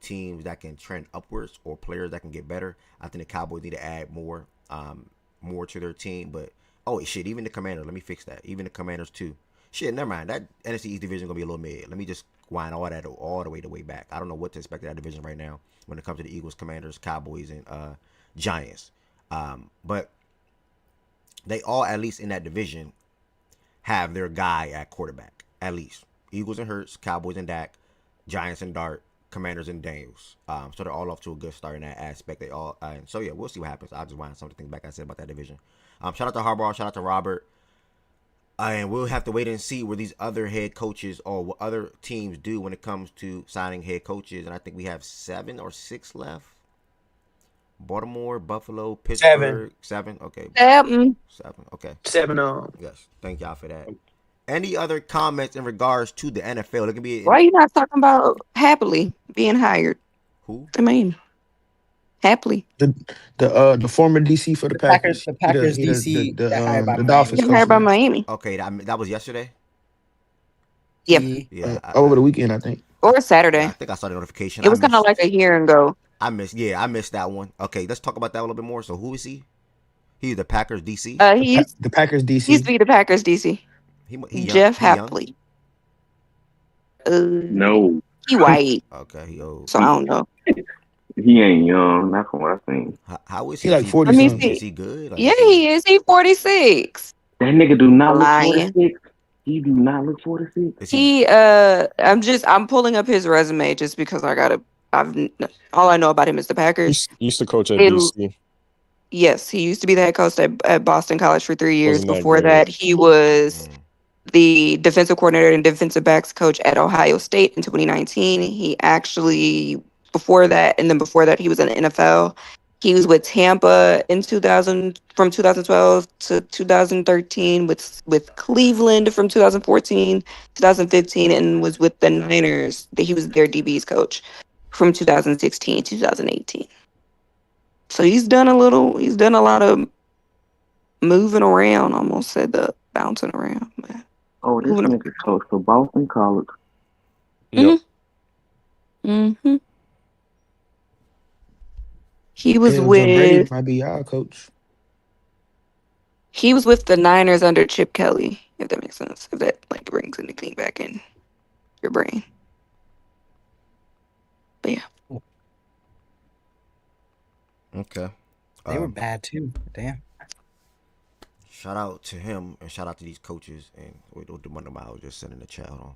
teams that can trend upwards or players that can get better. I think the Cowboys need to add more to their team. But, shit, even the Commanders. Let me fix that. Even the Commanders, too. Shit, never mind. That NFC East division is going to be a little mid. Let me just wind all that all the way back. I don't know what to expect of that division right now when it comes to the Eagles, Commanders, Cowboys, and Giants. But they all, at least in that division, have their guy at quarterback, at least. Eagles and Hurts, Cowboys and Dak, Giants and Dart, Commanders and Daniels. So they're all off to a good start in that aspect. They all, so yeah, we'll see what happens. I'll just wind some of the things back I said about that division. Shout out to Harbaugh, shout out to Robert. And we'll have to wait and see where these other head coaches or what other teams do when it comes to signing head coaches. And I think we have 7 or 6 left. Baltimore, Buffalo, Pittsburgh. 7. Okay. 7. Okay. 7. Yes. Thank y'all for that. Any other comments in regards to the NFL? It can be. Why are you not talking about happily being hired? Who? I mean, happily. The former DC for the Packers. The Packers DC the Miami. Dolphins. Getting hired by Miami. Okay, that was yesterday. Yep. Yeah. Over the weekend, I think. Or Saturday. I think I saw the notification. It was kind of like a year ago. I missed that one. Okay, let's talk about that a little bit more. So who is he? He's the Packers DC. The Packers He used to DC. be the Packers DC. He young. Jeff He young. Hapley. No, He white, Okay, he old. so I don't know. he ain't young. Not from what I seen. How is He he? like 40 Let me something. Is see. he good? Like, Yeah, he is. He 46. That nigga do not look Lying. 46. He do not look 46. Is he? I'm pulling up his resume just because all I know about him is the Packers. He used to coach at It- DC. Yes, he used to be the head coach at Boston College for 3 years. Wasn't that Before great? that, he was the defensive coordinator and defensive backs coach at Ohio State in 2019. He actually, before that, he was in the NFL. He was with Tampa in 2000, from 2012 to 2013, with Cleveland from 2014, 2015, and was with the Niners. He was their DB's coach from 2016, 2018. So he's done a lot of moving around. Almost said the bouncing around. But Oh, this moving nigga coached for Boston College. Yep. Mm-hmm. He was Hell, Joe Brady with might be y'all coach. the Niners under Chip Kelly, if that makes sense. If that like brings anything back in your brain. But yeah. Okay. They were bad too. Damn. Shout out to him and shout out to these coaches and wait, don't do one of them. I was just sending the chat on.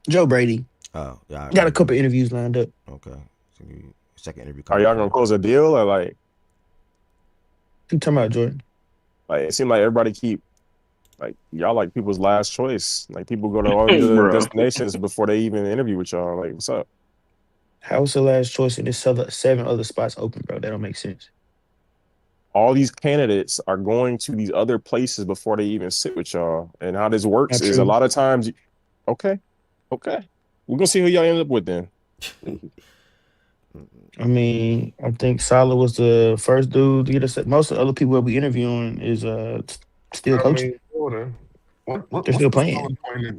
Joe Brady. Oh, yeah. Got a couple interviews lined up. Okay. So second interview. Are y'all gonna close a deal or like? Who you talking about, Jordan? Like it seemed like everybody keep like y'all like people's last choice. Like people go to all these other Bro. destinations before they even interview with y'all. Like what's up? How's the last choice and there's 7 other spots open, bro? That don't make sense. All these candidates are going to these other places before they even sit with y'all. And how this works Not is true. a lot of times. Okay. We're gonna see who y'all end up with then. I mean, I think Saleh was the first dude to get us. Most of the other people that we interviewing is still I coaching. mean, Jordan, They're still playing.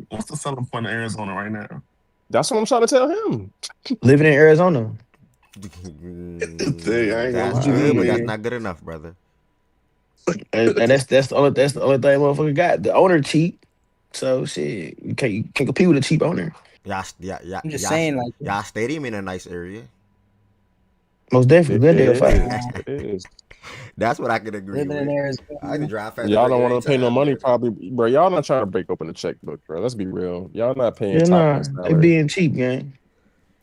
What's the selling point of Arizona right now? That's what I'm trying to tell him. Living in Arizona. Hey, I ain't gonna That's lie, good, but that's man. not good enough, brother. And that's the only thing motherfucker got. The owner cheap. So shit, you can't compete with a cheap owner. Yeah. I'm just saying, like, y'all stadium in a nice area. Most definitely. Glendale It fire. is. That's what I can agree living with. in Arizona. I can drive fast. Y'all don't want to pay no money, probably, bro. Y'all not trying to break open the checkbook, bro. Let's be real. Y'all not paying Yeah, top nah. end They salary. being cheap, gang.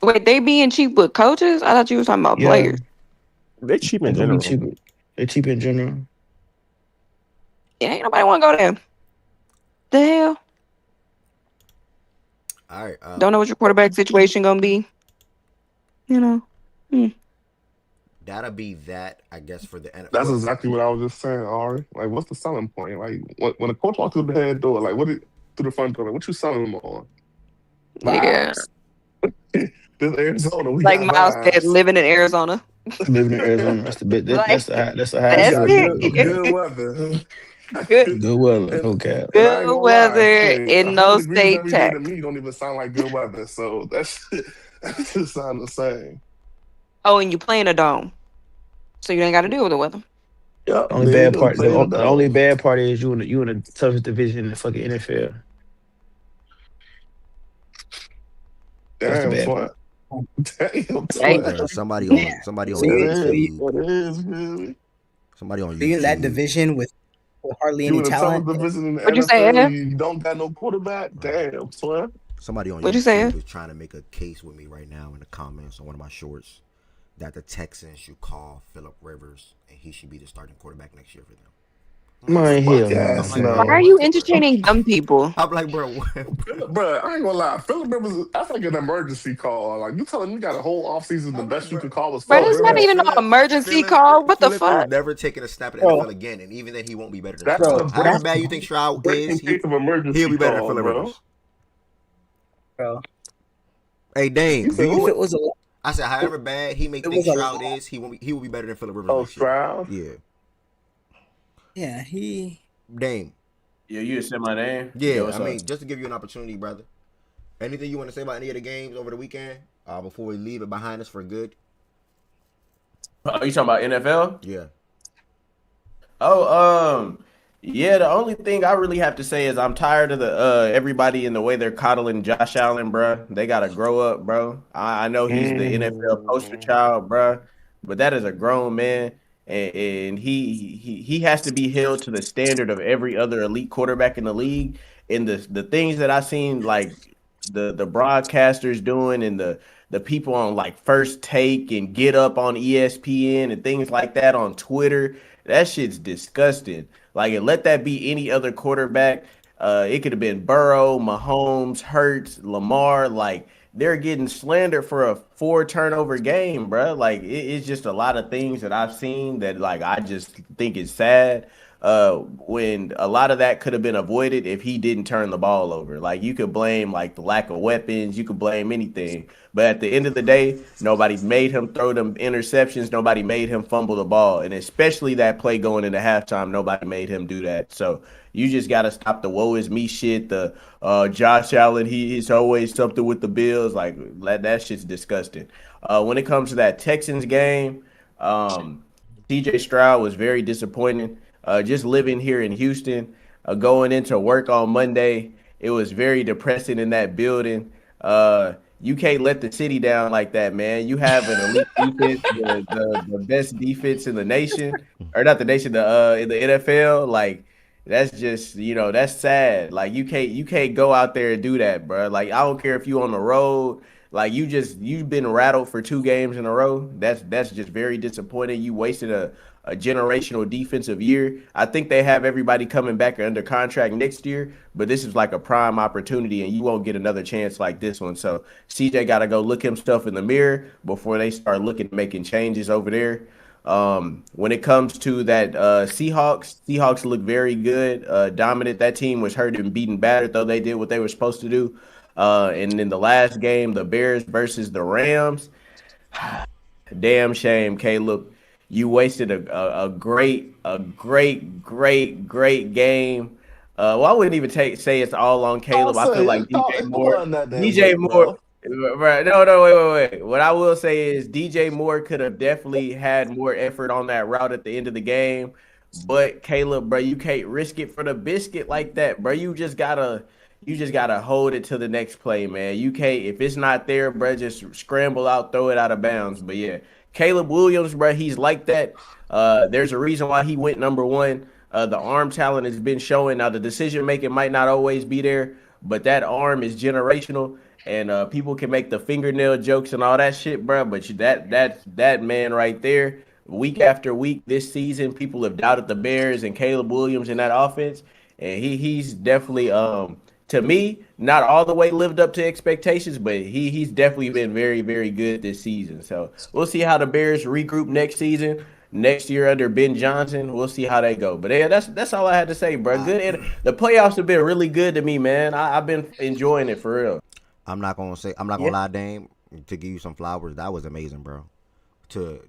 Wait, they being cheap with coaches? I thought you were talking about Yeah. players. They cheap They in gonna be general. cheap. They cheap in general. Yeah, ain't nobody want to go there. The hell? All right. Don't know what your quarterback situation gonna be. You know. That'll be that, I guess, for the NFL. That's exactly what I was just saying, Ari. Like, what's the selling point? Like, when a coach walks through the head door, like, through the front door, like, what you selling them on? Yeah. Vibes. This Arizona, we Like got Miles said, vibes. living in Arizona. Living in Arizona. That's the bit. That's the high. That's the We highest. got That's good, it. good weather. Good, Good weather. And, No cap. and I ain't good gonna lie, weather shit, in 100 no degrees state every day to tax. me don't even sound like good weather. So that just sound the same. Oh, and you play in a dome, so you ain't got to deal with the weather. Yep. Only There you bad go. part. Play the The only dog. bad part is you in the toughest division in the fucking NFL. That's the Damn, bad twat. part. Damn, Hey, twat. Somebody on YouTube. That is, really. Somebody on Being in that YouTube. division with hardly You any in the toughest talent. division in the What'd you say, NFL, Ed? you don't got no quarterback. Damn, twat. Somebody on What'd you say, YouTube Ed? is trying to make a case with me right now in the comments on one of my shorts that the Texans should call Phillip Rivers and he should be the starting quarterback next year for them. Man, hell Fuck no. ass I'm like, Why no. are you entertaining dumb people? I'm like, bro, what? Bro, I ain't gonna lie. Phillip Rivers, that's like an emergency call. Like, you telling me you got a whole offseason, the best you could call was But Phillip it's not Rivers? even no emergency call. What the Phillip is fuck? never taking a snap at the Bro. NFL again, and even then, he won't be better than That's Stroud. the However that's bad you think Stroud breaking is, case of he'll emergency be better than call, Phillip bro. Rivers. Bro. Hey, Dame, You said If who? it was a I said, however bad he may It think was a Stroud lot. is, he will be better than Phillip Rivers Oh, next year. Stroud? Yeah. yeah, he Dame. Yeah, you said my name. Yeah, Yo, what's I up? mean, just to give you an opportunity, brother. Anything you want to say about any of the games over the weekend? Before we leave it behind us for good. Oh, you talking about NFL? Yeah. Oh, yeah. The only thing I really have to say is I'm tired of the everybody in the way they're coddling Josh Allen, bro. They gotta grow up, bro. I know he's the NFL poster child, bro, but that is a grown man, and he has to be held to the standard of every other elite quarterback in the league. And the things that I seen, like the broadcasters doing, and the people on like First Take and Get Up on ESPN and things like that on Twitter. That shit's disgusting. Like, and let that be any other quarterback. It could have been Burrow, Mahomes, Hurts, Lamar. Like, they're getting slandered for a 4 turnover game, bro. Like, it's just a lot of things that I've seen that, like, I just think is sad. When a lot of that could have been avoided if he didn't turn the ball over. Like, you could blame like the lack of weapons, you could blame anything. But at the end of the day, nobody made him throw them interceptions. Nobody made him fumble the ball. And especially that play going into halftime, nobody made him do that. So you just got to stop the woe is me shit. The Josh Allen, he's always something with the Bills. Like, that shit's disgusting. When it comes to that Texans game, CJ Stroud was very disappointing. Just living here in Houston, going into work on Monday, it was very depressing in that building. You can't let the city down like that, man. You have an elite defense, the best defense in the nation, or not the nation, in the NFL. Like, that's just, that's sad. Like, you can't go out there and do that, bro. Like, I don't care if you on the road. Like, you've been rattled for 2 games in a row. That's just very disappointing. You wasted a generational defensive year. I think they have everybody coming back under contract next year, but this is like a prime opportunity, and you won't get another chance like this one. So CJ got to go look himself in the mirror before they start making changes over there. When it comes to that Seahawks look very good, dominant. That team was hurt and beaten battered, though they did what they were supposed to do. And in the last game, the Bears versus the Rams, damn shame, Caleb. You wasted a great game. Well, I wouldn't even say it's all on Caleb. I feel like DJ Moore. Right. No, wait. What I will say is DJ Moore could have definitely had more effort on that route at the end of the game. But Caleb, bro, you can't risk it for the biscuit like that, bro. You just gotta hold it to the next play, man. You can't, if it's not there, bro, just scramble out, throw it out of bounds. But yeah, Caleb Williams, bro, he's like that. There's a reason why he went number 1. The arm talent has been showing. Now, the decision making might not always be there, but that arm is generational. And people can make the fingernail jokes and all that shit, bro. But that man right there, week after week this season, people have doubted the Bears and Caleb Williams in that offense, and he's definitely to me not all the way lived up to expectations, but he's definitely been very, very good this season. So we'll see how the Bears regroup next season. Next year under Ben Johnson, we'll see how they go. But yeah, that's all I had to say, bro. Good. And the playoffs have been really good to me, man. I've been enjoying it for real. I'm not gonna lie, Dame. To give you some flowers, that was amazing, bro. To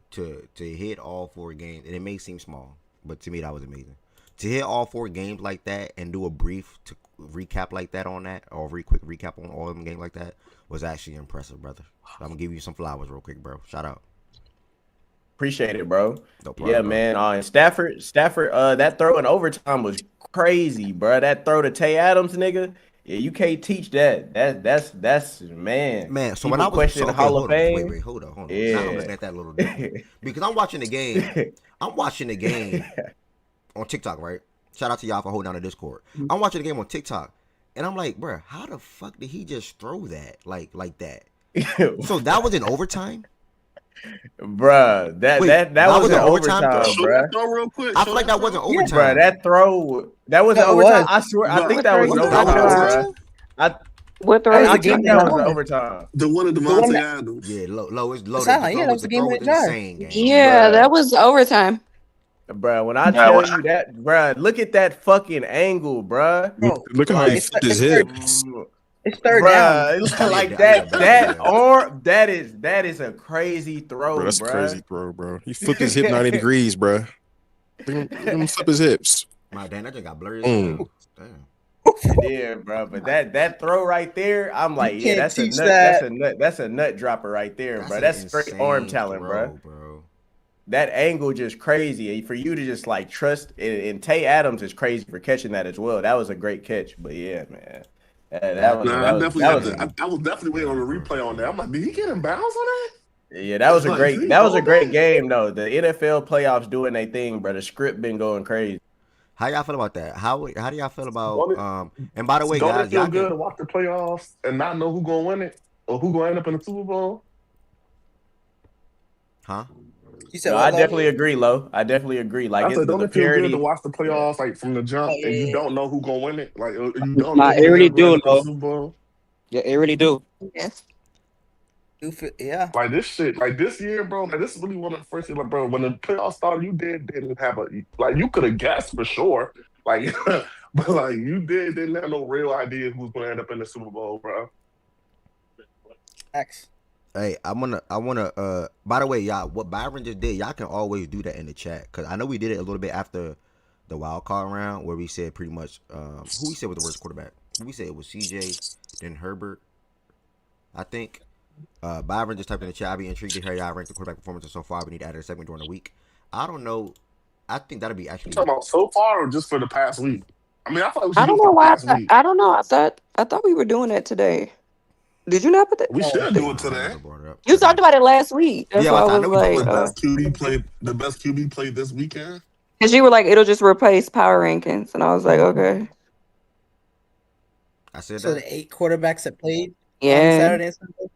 hit all 4 games, and it may seem small, but to me that was amazing. To hit all 4 games like that and do a brief recap like that on that, or a quick recap on all of them games like that, was actually impressive, brother. So I'm gonna give you some flowers real quick, bro. Shout out. Appreciate it, bro. No problem, yeah, bro. man. And Stafford, that throw in overtime was crazy, bro. That throw to Tay Adams, nigga. Yeah, you can't teach that. That's man. Man, so People when I was questioning Hall of Fame. wait, hold on. Yeah. Now I'm looking at that a little different because I'm watching the game. On TikTok, right? Shout out to y'all for holding down the Discord. I'm watching the game on TikTok, and I'm like, bro, how the fuck did he just throw that like that? So that was in overtime. Bruh, that was in overtime, bruh. Throw real quick. I feel like that wasn't overtime. Bruh, that throw, that was in overtime. I swear, I think that was overtime, bruh. What throw I was the think game? that was overtime. The one of Devontae Adams. Yeah, low is low. That was the game with Jar. Yeah, that was overtime. Bruh, when I tell you that, bruh, look at that fucking angle, bruh. Look at how he flipped his hips. It's third down. Like that arm, that is a crazy throw, Bro, that's bruh. a crazy throw, bro. He flipped his hip 90 degrees, bro. Look at him flip his hips. My damn, that just got blurry. Damn. It did, bro. But that throw right there, I'm like, yeah, can't that's a teach nut. that. That's a nut dropper right there, That's bro. an That's straight arm insane talent, bro. bro. That angle just crazy. For you to just like trust, and Tay Adams is crazy for catching that as well. That was a great catch. But yeah, man, That Nah, I definitely that have was to. I was definitely waiting on the replay on that. I'm like, did he get in bounds on yeah, that that? was a Like, did great he hold that? game though. The NFL playoffs doing their thing, bro. The script been going crazy. How y'all feel about that? How do y'all feel about Don't it, and by the way, don't it guys, feel y'all can good to watch the playoffs and not know who's gonna win it or who gonna end up in the Super Bowl? huh? You said No, what, I Lo? definitely agree, Lo. I definitely agree. Like I it's said, don't the it feel good to parity. watch the Yeah. playoffs like from the Oh jump and you yeah, don't know who's gonna win it? Like you don't Nah, know it who really gonna end do, up in the though. Super Bowl. Yeah, it really do. Yes. yeah. Like this shit, like this year, bro. Like this is really one of the first years, like, bro. When the playoffs started, you didn't have a like you could have guessed for sure, like, but like you didn't have no real idea who's gonna end up in the Super Bowl, bro. X. Hey, I wanna by the way, y'all, what Byron just did, y'all can always do that in the chat. Cause I know we did it a little bit after the wild card round where we said pretty much who we said was the worst quarterback. We said it was CJ, then Herbert, I think. Byron just typed in the chat. I'd be intrigued to hear y'all rank the quarterback performances so far. We need to add a segment during the week. I don't know. I think that'd be You actually. talking about so far or just for the past week? I mean, I thought we should I do don't it for know the why. past week. I don't know. I thought we were doing that today. Did you not put that? We should do it I today. never brought it up. You talked about it last week. That's Yeah, why I I was know we talked like, about it last. The best QB played this weekend. because you were like, it'll just replace power rankings, and I was like, okay, I said So that. the 8 quarterbacks that played on yeah. Saturday and Sunday.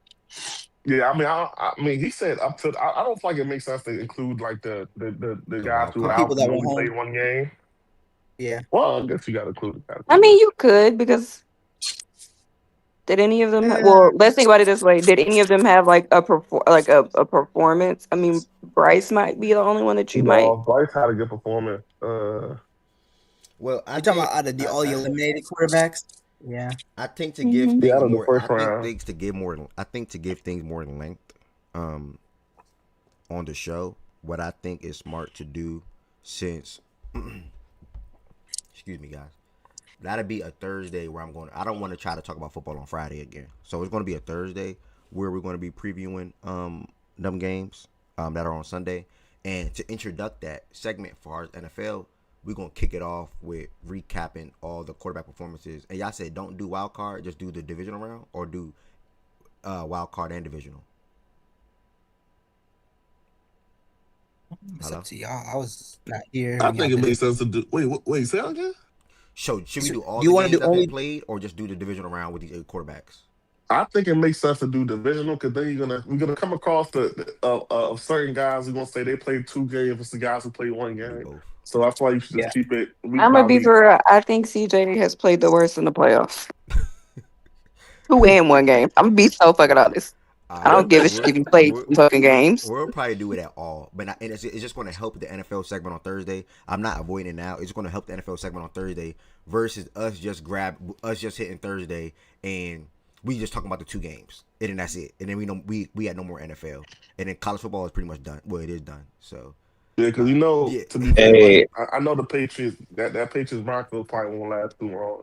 Yeah, I mean, he said up to. I don't feel like it makes sense to include like the The guys wild who were card. out People that and went only played home. one game. Yeah. Well, I guess you got to include the guys. I mean, you could because did any of them? Well, let's think about it this way: did any of them have like a performance? I mean, Bryce might be the only one that you might. No, Bryce had a good performance. Well, I You talking think about out of the all the eliminated quarterbacks? Yeah. I think to give Mhm. Yeah, things out of the more. first round. I think to give things more length, on the show. What I think is smart to do, since, excuse me, guys. That'll be a Thursday where I'm going. I don't want to try to talk about football on Friday again. So it's going to be a Thursday where we're going to be previewing them games that are on Sunday. And to introduce that segment for our NFL, we're going to kick it off with recapping all the quarterback performances. And y'all said don't do wild card, just do the divisional round, or do wild card and divisional. It's Hello? up to y'all. I was not here. I when y'all think it did makes sense to do. Wait, say that again. So should we do all Do you the want to games do that's been only? played, or just do the divisional round with these 8 quarterbacks? I think it makes sense to do divisional because then we're gonna come across certain guys who gonna say they played 2 games versus the guys who played 1 Do game. both. So that's why you should Yeah. just keep it week I'm by gonna be week. for real. I think CJ has played the worst in the playoffs. 2 and 1 game. I'm gonna be so fucking honest. I don't give a shit if you played 2 fucking games. We'll probably do it at all, but and it's just going to help the NFL segment on Thursday. I'm not avoiding it now. It's going to help the NFL segment on Thursday versus us just hitting Thursday and we just talking about the 2 games and then that's it. And then we had no more NFL and then college football is pretty much done. Well, it is done. So Yeah, because yeah. to be fair, like, I know the Patriots that Patriots Broncos probably won't last too long.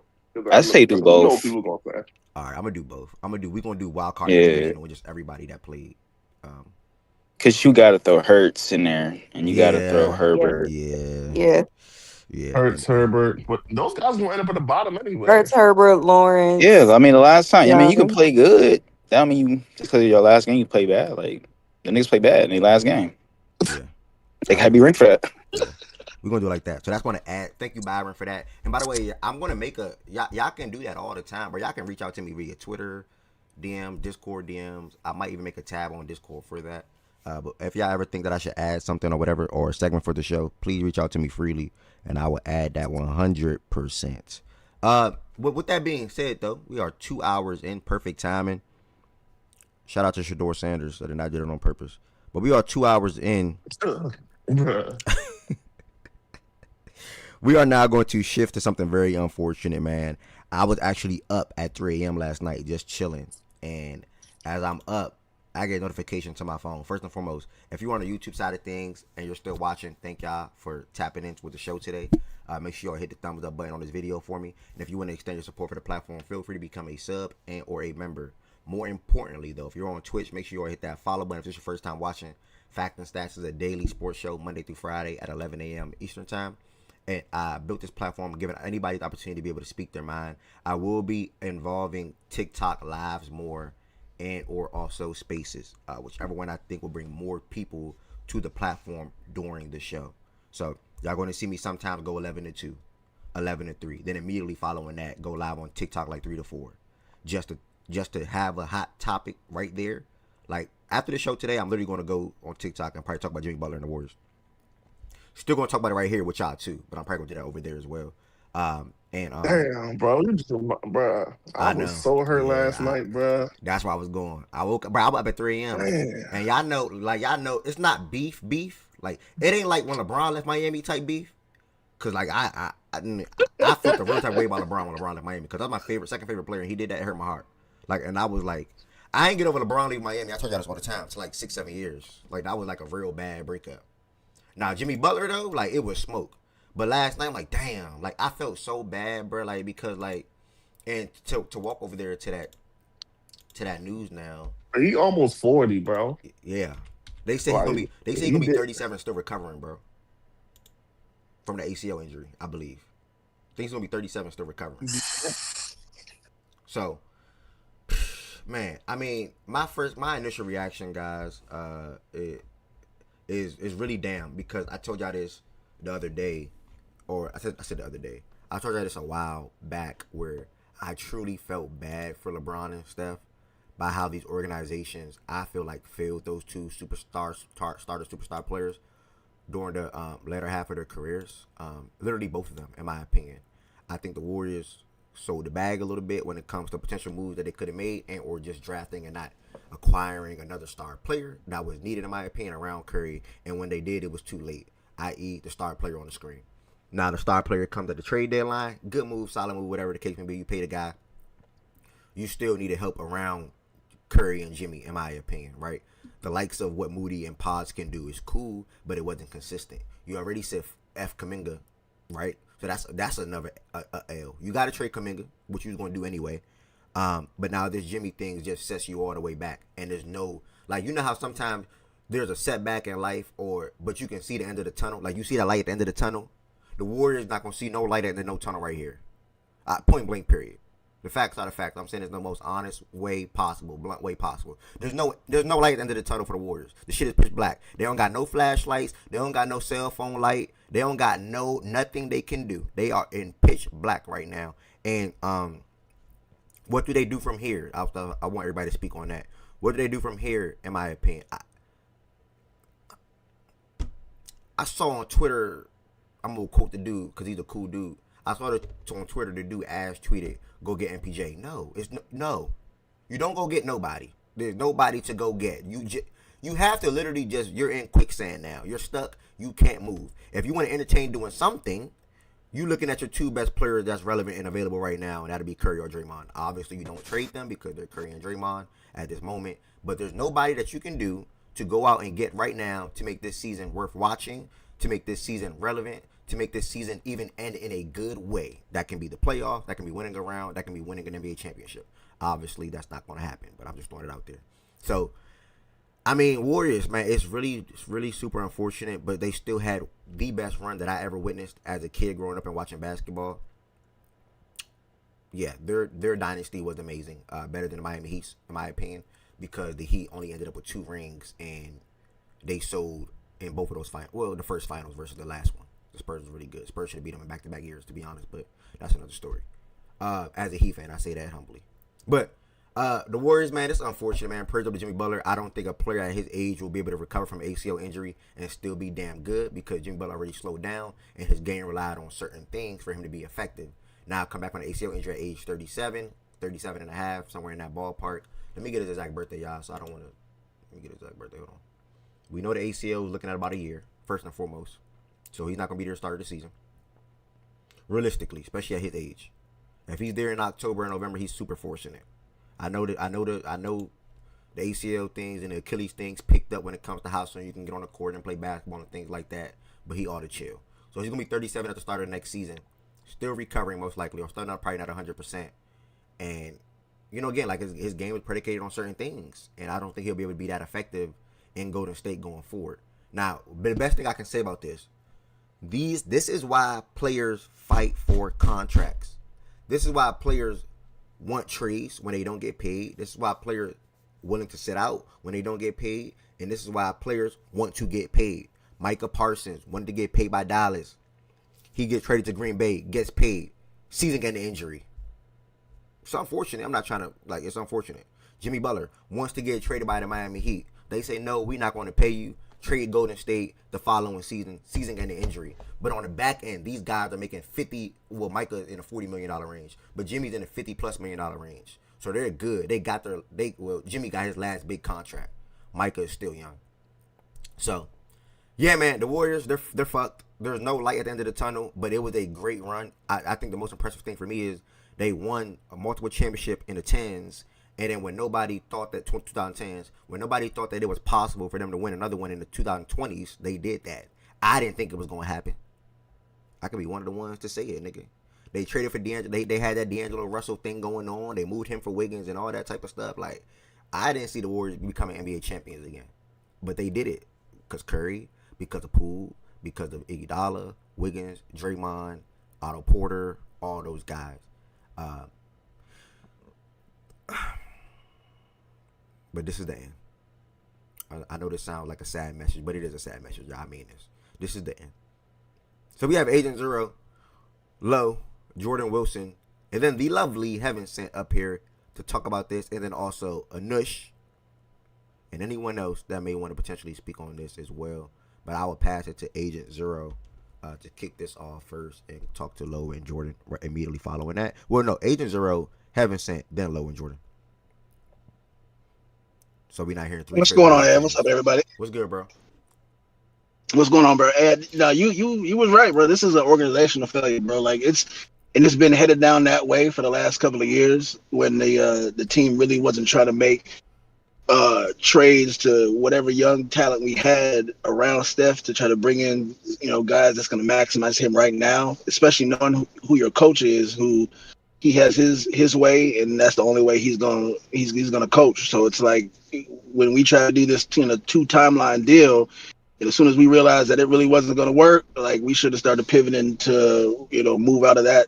I say do both. What people gonna say. All right, I'm gonna do both. We're gonna do wild card and Yeah, divisional with just everybody that played. because you got to throw Hurts in there, and you got to throw Yeah, Herbert. yeah, Yeah. Hurts, Herbert, but those guys gonna end up at the bottom anyway. Hurts, Herbert, Lawrence. Yeah, I mean, the last time, I mean, you can Young. play good. That mean you just because of your last game, you play bad. Like the niggas play bad in their last game. yeah. They gotta be ranked for that. Yeah. We're gonna do it like that. So that's gonna add. Thank you, Byron, for that. And by the way, I'm gonna make y'all can do that all the time, but y'all can reach out to me via Twitter, DM, Discord DMs. I might even make a tab on Discord for that. But if y'all ever think that I should add something or whatever or a segment for the show, please reach out to me freely, and I will add that 100%. With that being said, though, we are 2 hours in, perfect timing. Shout out to Shador Sanders. I did not do it on purpose, but we are 2 hours in. We are now going to shift to something very unfortunate, man. I was actually up at 3 a.m. last night just chilling. And as I'm up, I get a notification to my phone. First and foremost, if you're on the YouTube side of things and you're still watching, thank y'all for tapping in with the show today. Make sure y'all hit the thumbs up button on this video for me. And if you want to extend your support for the platform, feel free to become a sub and or a member. More importantly, though, if you're on Twitch, make sure you all hit that follow button. If this is your first time watching, Fact and Stats is a daily sports show Monday through Friday at 11 a.m. Eastern Time. And I built this platform giving anybody the opportunity to be able to speak their mind. I will be involving TikTok lives more and or also spaces, whichever one I think will bring more people to the platform during the show. So y'all going to see me sometimes go 11 to 2, 11 to 3. Then immediately following that, go live on TikTok like 3 to 4. Just to have a hot topic right there. Like after the show today, I'm literally going to go on TikTok and probably talk about Jimmy Butler and the Warriors. Still going to talk about it right here with y'all too, but I'm probably going to do that over there as well. Damn, bro, you just, bro. I was so hurt last night, bro. That's where I was going. I woke up, bro. I was up at 3 a.m. And y'all know, it's not beef. Like it ain't like when LeBron left Miami type beef. Cause like I felt the real type of way about LeBron when LeBron left Miami. Cause that's my second favorite player, and he did that. It hurt my heart. Like, and I was like, I ain't get over LeBron leaving Miami. I told y'all this all the time. It's like 6-7 years. Like that was like a real bad breakup. Now Jimmy Butler though, like it was smoke. But last night I'm like, damn, like I felt so bad, bro. Like because like, and to walk over there to that news now. He almost 40, bro. Yeah, they say he's gonna be 37, still recovering, bro, from the ACL injury, I believe. I think he's gonna be 37, still recovering. So, man, I mean, my initial reaction, guys, is really damn, because I told y'all this the other day, or I said the other day. I told y'all this a while back where I truly felt bad for LeBron and Steph by how these organizations, I feel like, failed those two superstar players during the latter half of their careers. Literally both of them, in my opinion. I think the Warriors sold the bag a little bit when it comes to potential moves that they could have made, and or just drafting and not acquiring another star player that was needed, in my opinion, around Curry. And when they did, it was too late, i.e. the star player on the screen. Now the star player comes at the trade deadline. Good move, solid move, whatever the case may be. You pay the guy. You still needed help around Curry and Jimmy, in my opinion, right? The likes of what Moody and Pods can do is cool, but it wasn't consistent. You already said F. Kuminga, right? So that's another L. You got to trade Kuminga, which you was going to do anyway. But now this Jimmy thing just sets you all the way back. And there's no, like, you know how sometimes there's a setback in life, but you can see the end of the tunnel. Like, you see the light at the end of the tunnel. The Warriors not going to see no light at the end of no tunnel right here. Point blank, period. The facts are the facts. I'm saying it's the most honest way possible, blunt way possible. There's no light at the end of the tunnel for the Warriors. The shit is pitch black. They don't got no flashlights. They don't got no cell phone light. They don't got nothing they can do. They are in pitch black right now. And what do they do from here? I want everybody to speak on that. What do they do from here, in my opinion? I saw on Twitter, I'm going to quote the dude because he's a cool dude. I saw on Twitter the dude tweeted, go get MPJ. No, no. You don't go get nobody. There's nobody to go get. You have to literally you're in quicksand now. You're stuck. You can't move. If you want to entertain doing something, you looking at your two best players that's relevant and available right now, and that'll be Curry or Draymond. Obviously, you don't trade them because they're Curry and Draymond at this moment. But there's nobody that you can do to go out and get right now to make this season worth watching, to make this season relevant, to make this season even end in a good way. That can be the playoffs, that can be winning a round, that can be winning an NBA championship. Obviously, that's not going to happen, but I'm just throwing it out there. So, I mean, Warriors, man, it's really super unfortunate, but they still had the best run that I ever witnessed as a kid growing up and watching basketball. Yeah, their dynasty was amazing, better than the Miami Heat's, in my opinion, because the Heat only ended up with 2 rings, and they sold in both of those finals. Well, the first finals versus the last one. The Spurs was really good. Spurs should have beat them in back-to-back years, to be honest, but that's another story. As a Heat fan, I say that humbly. But the Warriors, man, it's unfortunate, man. Praise up to Jimmy Butler. I don't think a player at his age will be able to recover from ACL injury and still be damn good, because Jimmy Butler already slowed down, and his game relied on certain things for him to be effective. Now, come back on the ACL injury at age 37 and a half, somewhere in that ballpark. Let me get his exact birthday, y'all, so I don't want to. Let me get his exact birthday. Hold on. We know the ACL is looking at about a year, first and foremost. So he's not going to be there to start the season. Realistically, especially at his age. If he's there in October and November, he's super fortunate. I know the ACL things and the Achilles things picked up when it comes to how soon you can get on the court and play basketball and things like that. But he ought to chill. So he's gonna be 37 at the start of the next season, still recovering most likely, or still not probably not 100%. And again, like his game is predicated on certain things, and I don't think he'll be able to be that effective in Golden State going forward. Now, the best thing I can say about this is why players fight for contracts. This is why players want trades when they don't get paid. This is why players willing to sit out when they don't get paid, and this is why players want to get paid. Micah Parsons wanted to get paid by Dallas. He gets traded to Green Bay, gets paid, season getting injury. It's unfortunate. I'm not trying to it's unfortunate. Jimmy Butler wants to get traded by the Miami Heat. They say no, we're not going to pay you. Trade Golden State the following season getting injury. But on the back end, these guys are making 50. Well, Micah in a $40 million range, but Jimmy's in a $50+ million range. So they're good. They got Jimmy got his last big contract. Micah is still young. So, yeah, man, the Warriors, they're fucked. There's no light at the end of the tunnel, but it was a great run. I think the most impressive thing for me is they won a multiple championship in the 10s, and then when nobody thought that 2010s, when nobody thought that it was possible for them to win another one in the 2020s, they did that. I didn't think it was going to happen. I could be one of the ones to say it, nigga. They traded for D'Angelo. They had that D'Angelo Russell thing going on. They moved him for Wiggins and all that type of stuff. Like, I didn't see the Warriors becoming NBA champions again. But they did it because Curry, because of Poole, because of Iguodala, Wiggins, Draymond, Otto Porter, all those guys. But this is the end. I know this sounds like a sad message, but it is a sad message. I mean this. This is the end. So we have Agent Zero, Low, Jordan Wilson, and then the lovely Heaven Sent up here to talk about this, and then also Anush and anyone else that may want to potentially speak on this as well. But I will pass it to Agent Zero to kick this off first and talk to Low and Jordan immediately following that. Well, no, Agent Zero, Heaven Sent, then Low and Jordan. So we're not hearing three. What's going on, Ed? What's up, everybody? What's good, bro? What's going on, bro? Ed, no, you was right, bro. This is an organizational failure, bro. Like it's been headed down that way for the last couple of years when the team really wasn't trying to make trades to whatever young talent we had around Steph to try to bring in, guys that's going to maximize him right now, especially knowing who your coach is, who he has his way, and that's the only way he's gonna coach. So it's like when we try to do this 2 timeline deal, and as soon as we realized that it really wasn't going to work, like we should have started pivoting to move out of that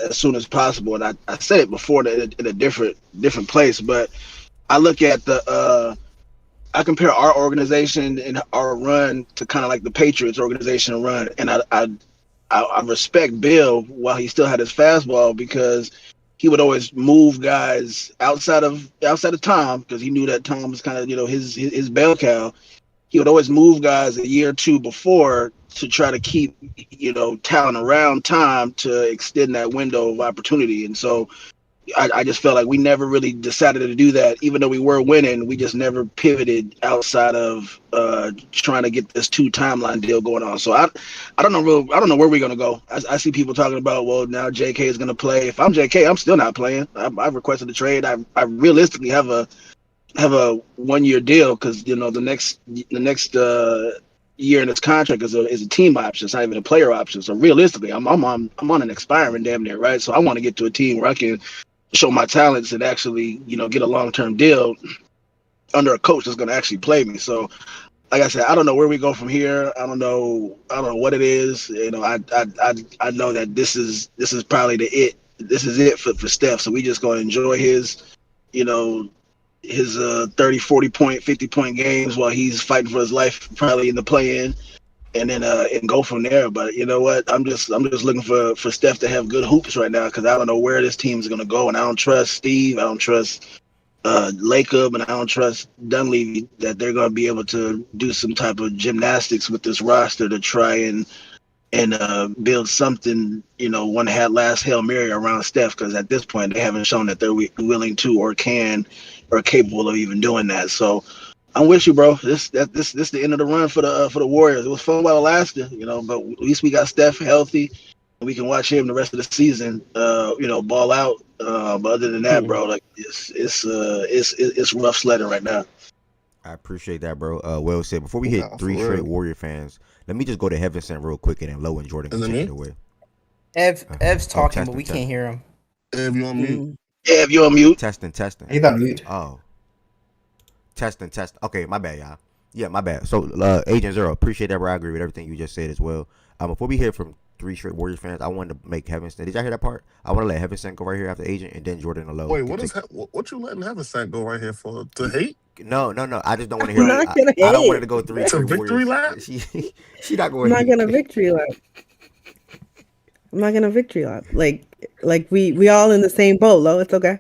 as soon as possible. And I said it before in a different place, but I look at I compare our organization and our run to kind of like the Patriots organization run, and I respect Bill while he still had his fastball because he would always move guys outside of Tom because he knew that Tom was kind of his bell cow. He would always move guys a year or two before to try to keep talent around Tom to extend that window of opportunity. And so I just felt like we never really decided to do that, even though we were winning. We just never pivoted outside of trying to get this 2 timeline deal going on. So I don't know where we're gonna go. I see people talking about, well, now JK is gonna play. If I'm JK, I'm still not playing. I've requested a trade. I realistically have a 1-year deal because the next year in its contract is a team option. It's not even a player option. So realistically, I'm on an expiring damn near, right? So I want to get to a team where I can show my talents and actually, get a long-term deal under a coach that's going to actually play me. So, like I said, I don't know where we go from here. I don't know what it is. I know that this is probably this is it for Steph. So we just going to enjoy his 30, 40 point, 50 point games while he's fighting for his life, probably in the play-in. And then and go from there. But you know what? I'm just looking for Steph to have good hoops right now because I don't know where this team is gonna go, and I don't trust Steve. I don't trust Lacob, and I don't trust Dunleavy that they're gonna be able to do some type of gymnastics with this roster to try and build something. One had last Hail Mary around Steph because at this point they haven't shown that they're willing to or can or capable of even doing that. So. I'm with you, bro. This the end of the run for the Warriors. It was fun while it lasted, but at least we got Steph healthy, and we can watch him the rest of the season, ball out. But other than that, bro, like it's rough sledding right now. I appreciate that, bro. Well said. Before we hit Nah, three for straight real. Warrior fans, let me just go to Heaven Sent real quick, and then Low and Jordan can Is it take it me? away. Ev's talking, but Testing, we can't testing, hear him. Ev, you on mute? Yeah, if you're on mute. testing. He's on mute. Oh, testing. Okay, my bad, y'all. Yeah, my bad. So, Agent Zero, appreciate that, bro. I agree with everything you just said as well. Before we hear from three straight Warriors fans, I wanted to make Heaven Sent. Did y'all hear that part? I want to let Heaven Sent go right here after Agent, and then Jordan and Low. Wait, what you letting Haversack go right here for? To hate? No. I just don't want to I'm hear. not gonna I don't want hate. her to go three To straight victory Warriors. lap? She not I'm going. not gonna victory lap. I'm not gonna victory lap. Like we all in the same boat, Lo. It's okay.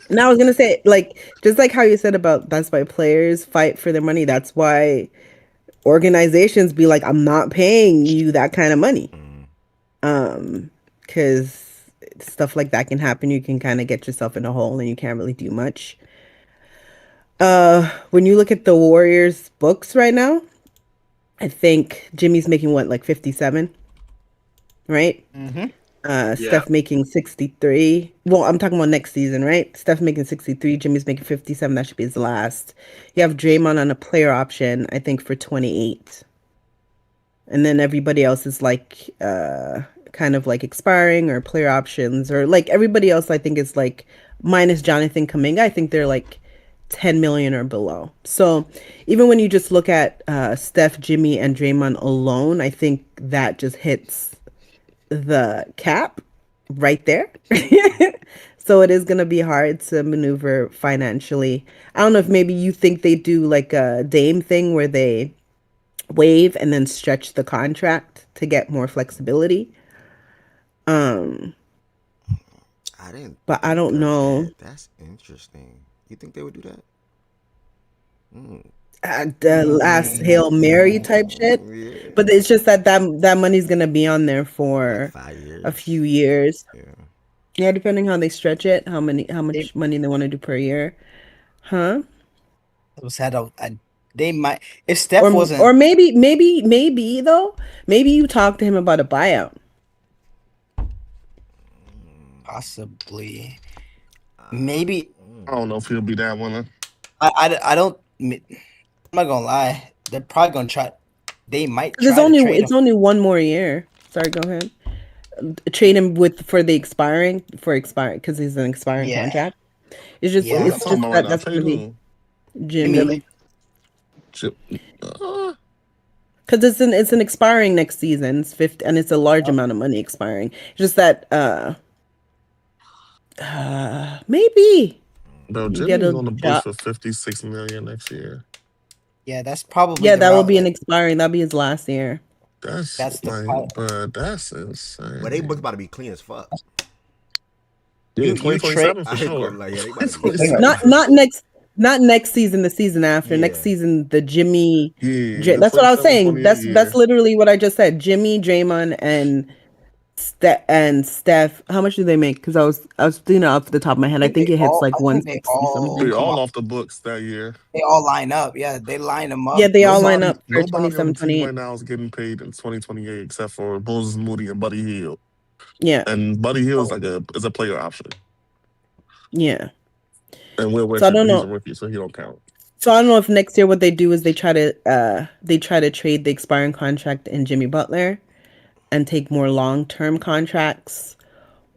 Now I was gonna say, like, just like how you said about that's why players fight for their money. That's why organizations be like, I'm not paying you that kind of money. Because stuff like that can happen. You can kind of get yourself in a hole and you can't really do much. When you look at the Warriors books right now, I think Jimmy's making what, like 57, right? Mm-hmm. Steph making 63. Well, I'm talking about next season, right? Steph making 63. Jimmy's making 57. That should be his last. You have Draymond on a player option, I think, for 28. And then everybody else is like kind of like expiring or player options, or like everybody else I think is like minus Jonathan Kuminga. I think they're like 10 million or below. So even when you just look at Steph, Jimmy, and Draymond alone, I think that just hits the cap right there. So it is going to be hard to maneuver financially. I don't know if maybe you think they do like a Dame thing where they waive and then stretch the contract to get more flexibility. I didn't. But I don't know. That's interesting. You think they would do that? The last Hail Mary type shit. Yeah. But it's just that money's gonna be on there for Like 5 years. a few years. Yeah. Yeah, depending how they stretch it, how much money they want to do per year. Huh? They might, if Steph wasn't, or maybe though, maybe you talk to him about a buyout. possibly, maybe. I don't know if he'll be that one. I don't. I'm not gonna lie. They're probably gonna try. They might. There's try to only trade it's him. only one more year. Sorry, go ahead. Trade him for expiring because he's an expiring contract. It's just Yeah. it's just that that's gonna be Jimmy. Because it's an expiring next season. It's 50, and it's a large amount of money expiring. It's just that maybe Bro, you Jimmy's get a on the books job. for 56 million next year. Yeah, that's probably. Yeah, the that will route be an expiring. That'll be his last year. That's the like, but that's insane. But they books about to be clean as fuck. Yeah, You 2027 for I ain't sure. gonna lie, yeah, they about to be Not next season. The season after. Yeah. Next season, the Jimmy. Yeah, That's what I was saying. 27-28 That's year. literally what I just said. Jimmy, Draymond, and Steph. How much do they make? Because I was doing it off the top of my head. I think it hits like 160 something. They're all off the books that year. They all line up. Yeah, they line them up. Yeah, they all line up for Nobody on 27, the team 28. right now is getting paid in 2028 except for Moses Moody and Buddy Hield. Yeah. And Buddy Hield is a player option. Yeah. And Will So I Richard, don't he's know. a rookie, so he don't count. So I don't know if next year what they do is they try to trade the expiring contract in Jimmy Butler and take more long-term contracts,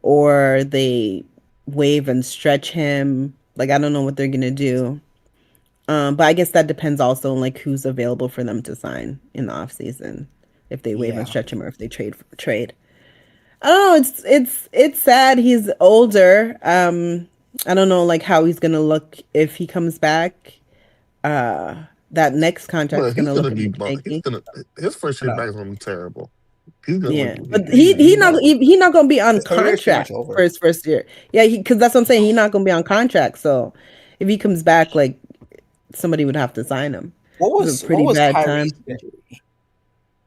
or they waive and stretch him. Like, I don't know what they're gonna do. But I guess that depends also on like who's available for them to sign in the off season, if they waive and stretch him or if they trade. I don't know. It's sad. He's older. I don't know like how he's gonna look if he comes back. That next contract But is he's gonna look gonna a be bit shaky. his first year back is gonna be terrible. He's gonna Yeah, but he not gonna be on His career is pretty much contract over. for his first year. Yeah, because that's what I'm saying. He's not gonna be on contract. So if he comes back, like somebody would have to sign him. What It was a pretty what was bad Kyrie's time. injury?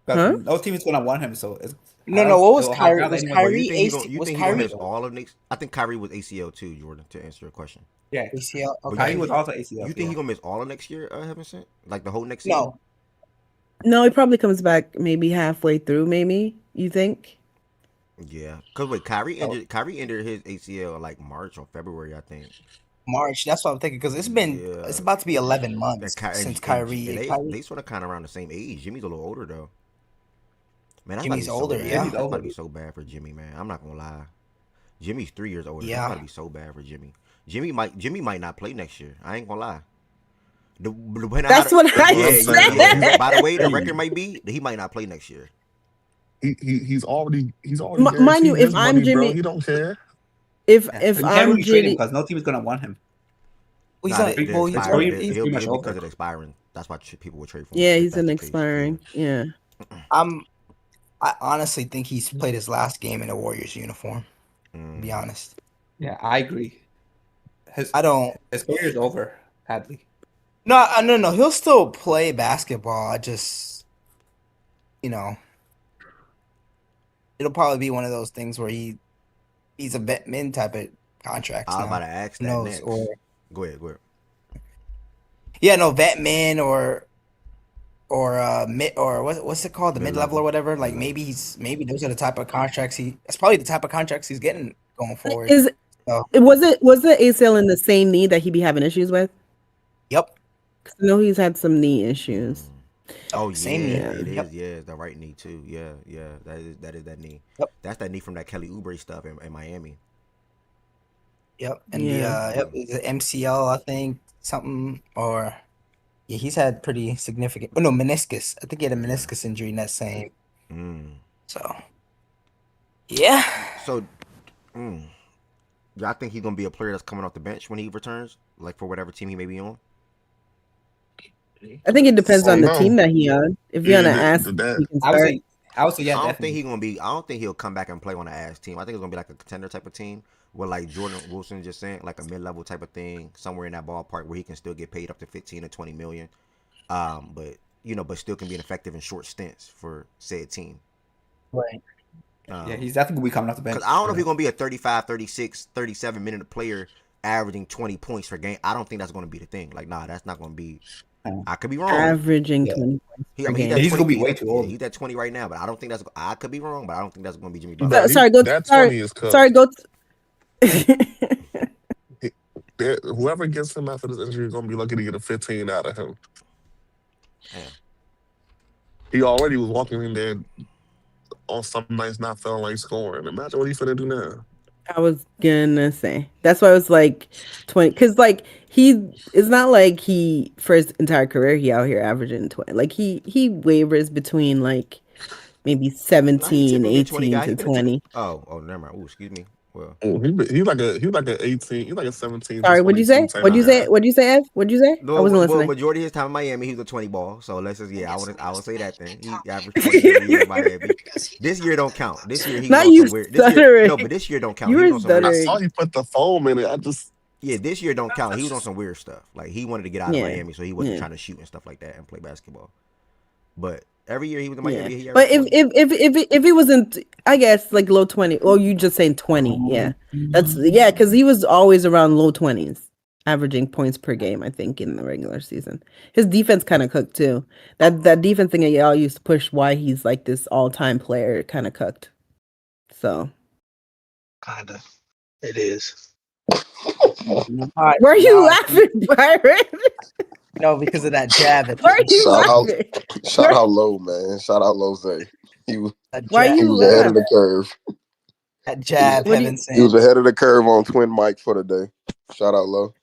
Huh? No team is gonna want him. So No. What was Kyrie? how's Was anyone- Kyrie You AC? think Was he gonna Kyrie? miss all of next? I think Kyrie was ACL too, Jordan. To answer your question, Yeah, ACL. But Kyrie you was think- also ACL. You think he gonna miss all of next year? Heaven sent, like the whole next season? No. No, he probably comes back maybe halfway through. Maybe you think? Yeah, cause wait, Kyrie ended his ACL like March or February, I think. March. That's what I'm thinking because it's about to be 11 months since Kyrie. They sort of kind of around the same age. Jimmy's a little older though. Man, that's Jimmy's older. That's about to be so bad for Jimmy, man. I'm not gonna lie. Jimmy's 3 years older. Yeah. That's about to be so bad for Jimmy. Jimmy might not play next year. I ain't gonna lie. That's what I said. Yeah. By the way, the record might be that he might not play next year. He's already mind you, if I'm money, Jimmy, bro. He don't care. If you I'm can't really trade him Jimmy, because no team is gonna want him. Well, He'll pretty much be over. because of the expiring. That's why people would trade for him. yeah, he's an expiring. Yeah. I honestly think he's played his last game in a Warriors uniform. To be honest. Yeah, I agree. His career's over, Hadley. No. He'll still play basketball. I just, it'll probably be one of those things where he's a vet min type of contract. I was about to ask that next. Go ahead. Yeah, no, vet min or mid or what's it called, the mid level or whatever. Like maybe those are the type of contracts that's probably the type of contracts he's getting going forward. Was the ACL in the same knee that he be having issues with? Yep. I know he's had some knee issues. Oh, same knee. It is. Yep. Yeah, the right knee too. Yeah. That is that knee. Yep. That's that knee from that Kelly Oubre stuff in Miami. Yep. And the MCL, I think something or he's had pretty significant. Oh no, meniscus. I think he had a meniscus injury in that same. So. Yeah. So, y'all think he's gonna be a player that's coming off the bench when he returns, like for whatever team he may be on? I think it depends on the team that he on. If you're on an ass, he can start. I would say yeah. I don't definitely. think he's gonna be. I don't think he'll come back and play on an ass team. I think it's gonna be like a contender type of team, where like Jordan Wilson just saying, like a mid-level type of thing, somewhere in that ballpark where he can still get paid up to 15 or 20 million, but still can be effective in short stints for said team. Right. Yeah, he's definitely gonna be coming off the bench. Because I don't know if he's gonna be a 35, 36, 37 minute player averaging 20 points per game. I don't think that's gonna be the thing. Like, nah, that's not gonna be. I could be wrong. Averaging 20 points per game. He's gonna be way too old. He's at 20 right now, but I don't think that's. I could be wrong, but I don't think that's gonna be Jimmy Sorry, Butler. go. Whoever gets him after this injury is gonna be lucky to get a 15 out of him. Yeah. He already was walking in there on some nights not feeling like scoring. Imagine what he's finna do now. I was gonna say that's why I was like 20, because like it's not like he for his entire career he out here averaging 20. Like he wavers between like maybe 17, 18 to 20. Oh, never mind. Oh, excuse me. Well, he like a 18. He's like a 17. Sorry, what'd you say? What'd you say? Ev? What'd you say? No, I wasn't listening. Majority of his time in Miami, he was a 20 ball. So let's just I would say that then. He averaged 20 every year in Miami. This year don't count. This year he not was you on weird. stuttering. This year don't count. You were stuttering. I saw you put the foam in it. This year don't count. He was on some weird stuff. Like he wanted to get out of Miami, so he wasn't trying to shoot and stuff like that and play basketball. But every year he was in Miami. Yeah. But if he wasn't, I guess like low 20. Oh, you just saying 20? Yeah, because he was always around low 20s, averaging points per game. I think in the regular season, his defense kind of cooked too. That defense thing that y'all used to push why he's like this all-time player kind of cooked. So, kinda, it is. Why are you laughing, Byron? No, because of that jab. Shout out Low, man. Shout out Low Zay. He was ahead of the curve. That jab, he was ahead of the curve on twin mic for the day. Shout out Low.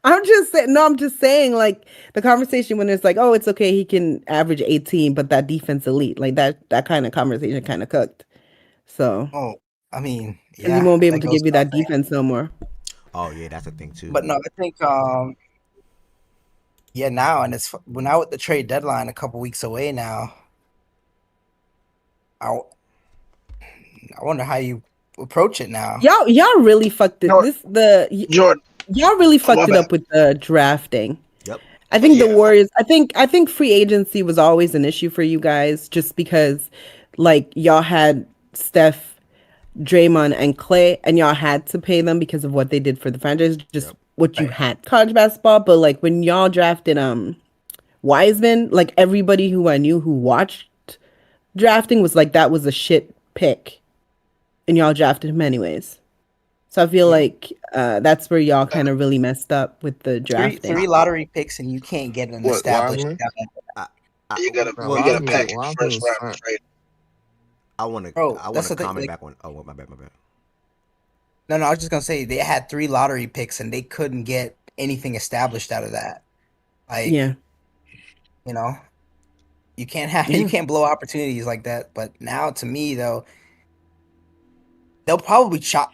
I'm just saying, like the conversation when it's like, oh, it's okay, he can average 18, but that defense elite, like that kind of conversation kind of cooked. So, I mean, he won't be able to give you that defense no more. Oh yeah, that's a thing too. But no, I think now and we're now with the trade deadline a couple weeks away now. I wonder how you approach it now. Y'all really fucked it. Jordan. Y'all really fucked it up with the drafting. Yep. I think the Warriors. I think free agency was always an issue for you guys, just because, like, y'all had Steph, Draymond, and Clay, and y'all had to pay them because of what they did for the franchise. Just what you had college basketball, but like when y'all drafted Wiseman, like everybody who I knew who watched drafting was like that was a shit pick, and y'all drafted him anyways. So I feel like that's where y'all kind of really messed up with the drafting. Three lottery picks and you can't get an What, established Wiseman? guy. You gotta No, you gotta Wiseman, package the Wiseman first was round fine. trade. I want Bro, that's to the thing. comment Like, back on. Oh, my bad. no, I was just gonna say they had 3 lottery picks and they couldn't get anything established out of that. Like, Yeah. you know, you can't blow opportunities like that. But now, to me though, they'll probably shop.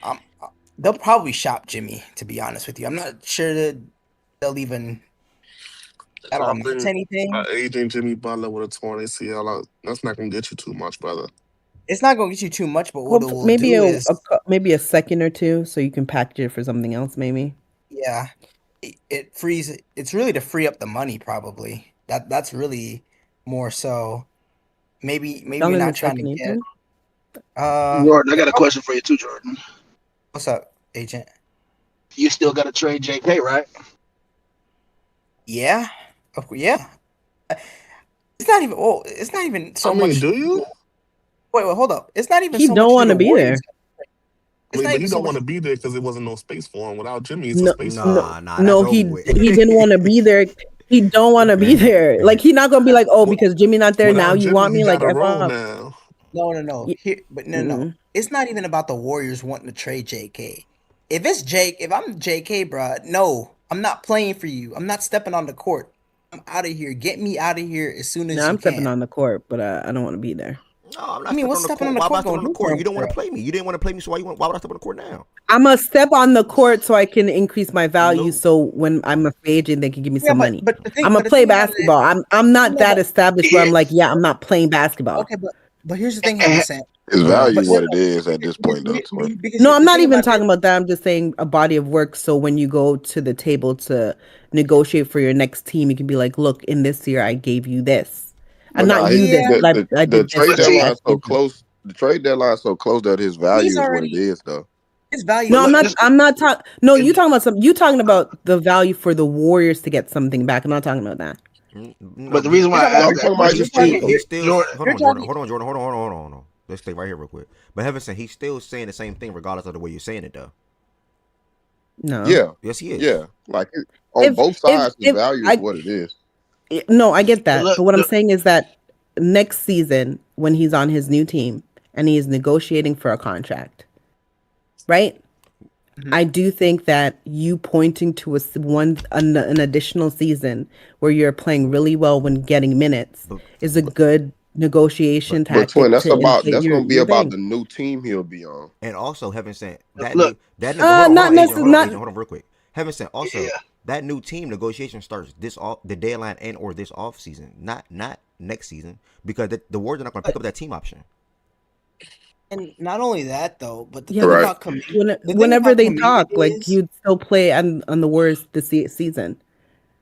They'll probably shop Jimmy. To be honest with you, I'm not sure that they'll even. I don't amount to anything. Aging Jimmy Butler with a torn ACL, that's not gonna get you too much, brother. It's not gonna get you too much, but what it will Maybe do is, maybe a second or two, so you can package it for something else. Maybe. yeah, it frees. It's really to free up the money, probably. That's really more so. Maybe Down you're in the not trying to second, you get. think? Jordan, I got a question for you too, Jordan. What's up, agent? You still got to trade JK, right? Yeah, yeah. It's not even. Oh, it's not even so much. Do you? Wait, hold up. It's not even He so don't much want to the be Warriors. there. But he don't want to be there because there wasn't no space for him. Without Jimmy, it's a No, space for him. no, he didn't want to be there. He don't want to be there. Like he's not gonna be like, oh, because Jimmy not there now, Without you Jimmy, want he me? Like, got a F role up. now. No. Here, but no. It's not even about the Warriors wanting to trade JK. If I'm JK, bro, no, I'm not playing for you. I'm not stepping on the court. I'm out of here. Get me out of here as soon as No, you I'm stepping can. on the court, but I don't want to be there. No, I'm not I mean, what's stepping stepping on on the the court. Why am I court stepping on gonna the do court? for You didn't want him, to play me. You didn't want to play me, so why would I step on the court now? I'm gonna step on the court so I can increase my value. So when I'm a free agent, they can give me some money. I'm gonna play basketball. I'm not that established where I'm like, yeah, I'm not playing basketball. Okay, but here's the thing, Heaven Sent. His value what it is at this point, though. Twin. No, I'm not even talking about that. I'm just saying a body of work. So when you go to the table to negotiate for your next team, you can be like, look, in this year, I gave you this. And not you this. I The did trade this. deadline so close. The trade deadline so close that his value is what it is, though. His value. No, I'm not talking. No, you talking about something. You talking about the value for the Warriors to get something back. I'm not talking about that. But the reason why I asked that question, He's still Jordan, hold on. Let's stay right here real quick. But Heaven said he's still saying the same thing regardless of the way you're saying it, though. No. Yeah. Yes, he is. Yeah. Like on both sides, his value is what it is. No, I get that. But what I'm saying is that next season, when he's on his new team and he is negotiating for a contract, right? I do think that you pointing to an additional season where you're playing really well when getting minutes is a good negotiation tactic. But Twin, that's to inflate going to be your about thing. the new team he'll be on. And also, Heaven sent that Look, hold on, Agent, hold on real quick. Heaven sent also that new team negotiation starts the deadline and or this off season, not next season, because the Warriors are not going to pick up that team option. And not only that though, but the Yeah, thing right. about Whenever they Kuminga talk, like is- you'd still play on the Warriors this season.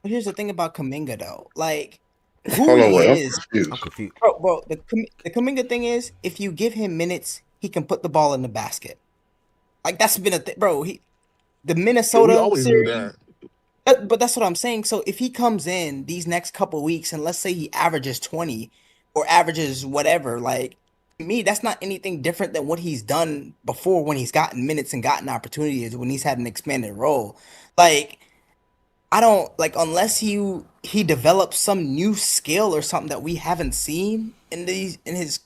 But here's the thing about Kuminga though, like who Hold on, he wait, is. I'm confused. Bro, the Kuminga thing is, if you give him minutes, he can put the ball in the basket. Like that's been a thing, bro. The Minnesota we always knew series. that. But that's what I'm saying. So if he comes in these next couple weeks and let's say he averages 20 or averages whatever, like to me, that's not anything different than what he's done before when he's gotten minutes and gotten opportunities when he's had an expanded role. Like I don't like unless he develops some new skill or something that we haven't seen in his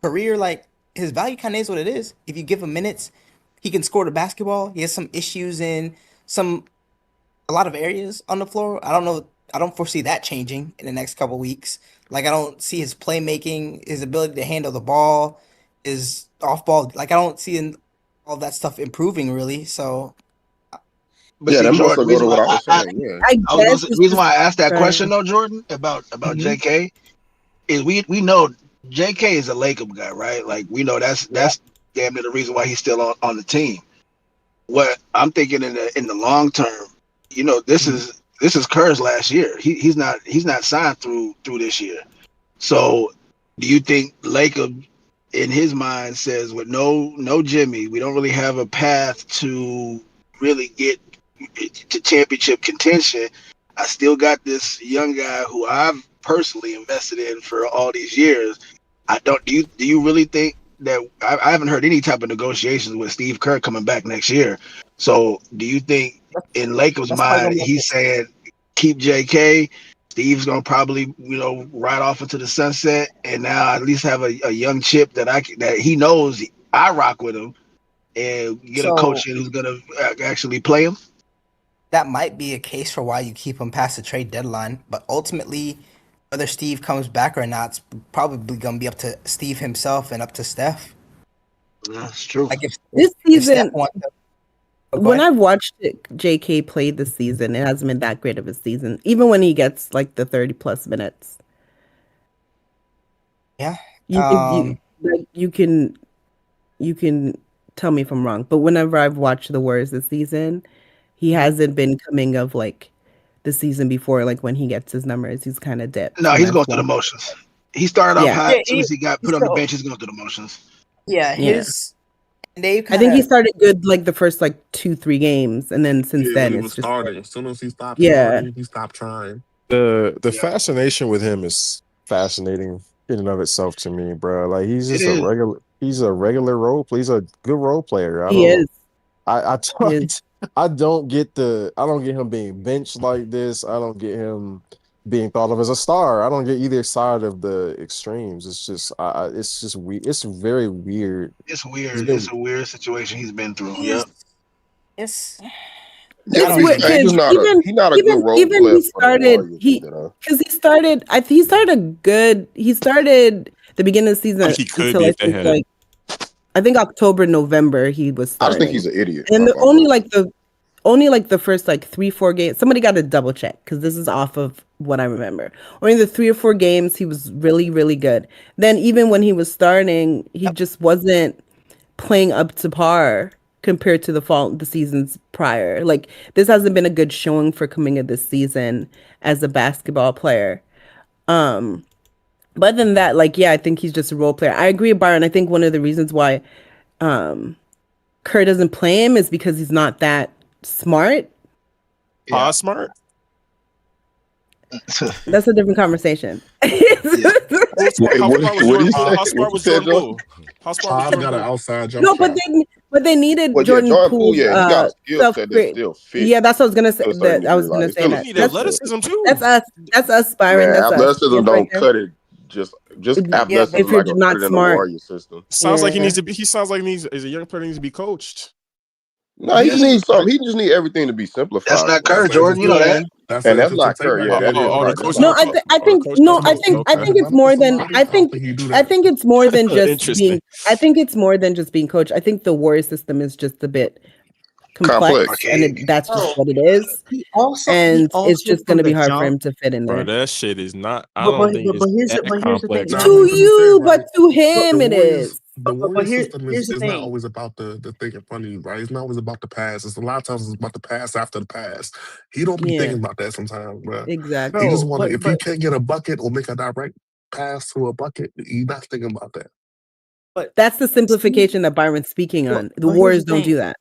career. Like his value kind of is what it is. If you give him minutes, he can score the basketball. He has some issues in a lot of areas on the floor. I don't know. I don't foresee that changing in the next couple weeks. Like I don't see his playmaking, his ability to handle the ball, his off ball. Like I don't see all that stuff improving really. So. But yeah, see, that must Jordan, go to what I was saying. the reason why I asked that question though, Jordan, about JK, is we know JK is a Laker guy, right? Like we know that's damn near the reason why he's still on the team. What I'm thinking in the long term, this is Kerr's last year. He's not signed through this year. So do you think Laker in his mind says with no Jimmy, we don't really have a path to really get to championship contention? I still got this young guy who I've personally invested in for all these years. Do you really think that I haven't heard any type of negotiations with Steve Kerr coming back next year. So, do you think in Lakers' That's probably mind, gonna be he's saying keep JK? Steve's gonna probably ride off into the sunset, and now I at least have a young chip that he knows I rock with him, and get a so coach in who's gonna actually play him. that might be a case for why you keep him past the trade deadline. But ultimately, whether Steve comes back or not, it's probably gonna be up to Steve himself and up to Steph. That's true. Like This if Steph season, wants to, when I've watched JK play this season, it hasn't been that great of a season. Even when he gets like the 30+ minutes. Yeah. You can tell me if I'm wrong, but whenever I've watched the Warriors this season, he hasn't been coming of like the season before, like when he gets his numbers, he's kind of dipped. No, when he's I've going through the watched. motions. He started off Yeah. hot. Yeah, As soon as he got put on the so- bench, he's going through the motions. Yeah, Yeah. they I think he started good like the first like 2-3 games, and then since Yeah, then when he it's was just starting. As soon as he stopped Yeah. starting, he stopped trying. The fascination with him is fascinating in and of itself to me, bro. Like he's It just a is. regular role player. He's a good role player. He is. I He is. I don't get him being benched like this. I don't get him being thought of as a star. I don't get either side of the extremes. It's just it's just weird. It's very weird. It's weird. He's been- It's a weird situation he's been through. Yep. It's Yeah, to be weird, fair, he's 'cause not a good role even player he for the started Warriors either, though. because he started the beginning of the season he could until be I if they think had like I think October, November he was I starting. just think he's an idiot. And That's all I'm saying. only like the first like 3-4 games. Somebody got to double check because this is off of what I remember. Only the 3 or 4 games he was really really good. Then even when he was starting, he just wasn't playing up to par compared to the seasons prior. Like this hasn't been a good showing for coming of this season as a basketball player. But other than that, like yeah, I think he's just a role player. I agree with Byron. I think one of the reasons why Kerr doesn't play him is because he's not that smart. smart. That's a different conversation. How How smart was Jordan Poole? How smart was I've Jordan got an Poole? outside jump No, shot. but they needed Well, yeah, Jordan Jordan Poole, Poole's he got a skill set that self-create. still fit Yeah, that's what I was gonna say. to a certain That I was degree. gonna Like, say still a that. He need skill athleticism set. too. That's us, Byron. Man, That's us. athleticism Yes, right don't there. cut it. Just athleticism if you're not gonna not cut it in the smart. Warrior system. Sounds like he Yeah. needs to be. He sounds like he's as a young player needs to be coached. No, he just needs something. He just need everything to be simplified. That's not for him. Kerr, Jordan. You know that. That's And that's the not take Kerr. back Yeah, that the is the right. coach. That's No, not Kerr. I think it's more than I think it's more than just Interesting. being. I think it's more than just being coached. I think the Warrior system is just a bit complex, Complex. and that's just Bro, what it is. he And also it's just going from to be the hard for jump. him to fit in Bro, there. that shit is not. I But don't think it's here's that the thing. complex. Nah, To but to be fair, you, but right? to him, it is. The Warrior system here's the is thing. not always about the thing in front of you, right? It's not always about the pass. It's a lot of times it's about the pass after the pass. He don't be Yeah, thinking about that sometimes, bro. exactly. He just Bro, want to, but if he can't get a bucket or make a direct pass to a bucket, he's not thinking about that. but That's the simplification that Byron's speaking on. The but here's Warriors the don't do thing. that.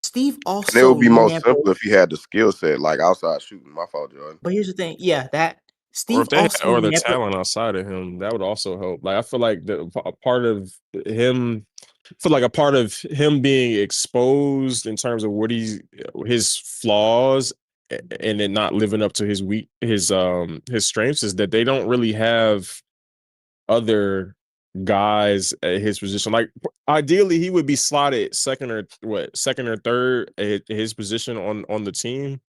Steve And it also would be more never. simple if he had the skill set, like outside shooting. My fault, Jordan. But here's the thing. Yeah, that Or Steve if they had, also or the never. talent outside of him, that would also help. Like I feel like a part of him, I feel like a part of him being exposed in terms of what his flaws and it not living up to his strengths is that they don't really have other guys at his position. Like ideally, he would be slotted second or third at his position on the team.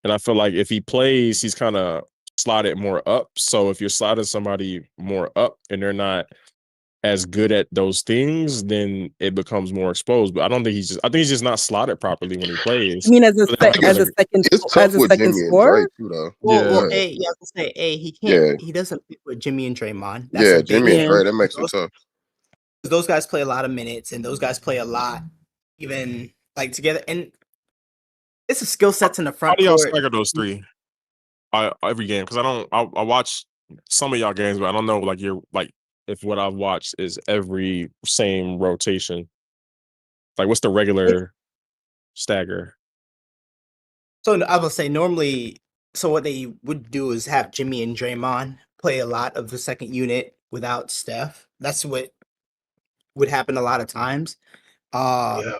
And I feel like if he plays, he's kind of slotted more up. So if you're slotting somebody more up and they're not as good at those things, then it becomes more exposed. But I don't think I think he's just not slotted properly when he plays. I mean, as a So they have to as a better- second It's tough as a with second Jimmy and scorer. Dre too, though. Well, Yeah. I was gonna say, he Yeah, can't. He doesn't fit with Jimmy and Draymond. That's yeah, a big Jimmy and Yeah. Dre, that makes it those, tough. those guys play a lot of minutes, and those guys play a lot, even like together. And it's a skill sets in the How front do y'all court. stagger those three every game? Because I watch some of y'all games, but I don't know if what I've watched is every same rotation. Like what's the regular stagger? So I will say normally. So what they would do is have Jimmy and Draymond play a lot of the second unit without Steph. That's what would happen a lot of times. Yeah.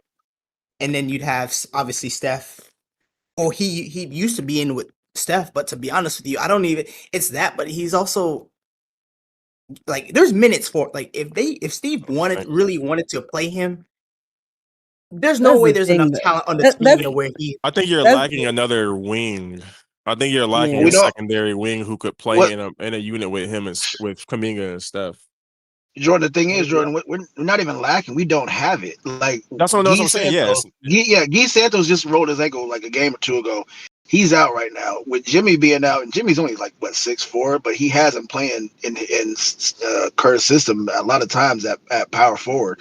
And then you'd have obviously Steph. Or he used to be in with Steph, but to be honest with you, I don't even. It's that, but he's also like there's minutes for like if Steve really wanted to play him, there's no That's way the there's thing. enough talent on the That, team that's to where he. I think you're that's lacking another wing. I think you're lacking yeah. a We don't. secondary wing who could play What in a unit with him and with Kuminga and Steph. Jordan? The thing is, Jordan, we're not even lacking. We don't have it. Like That's what I'm saying. Yes. Guy Santos just rolled his ankle like a game or two ago. He's out right now. With Jimmy being out, and Jimmy's only like what 6'4", but he hasn't playing in Kerr's system a lot of times at power forward.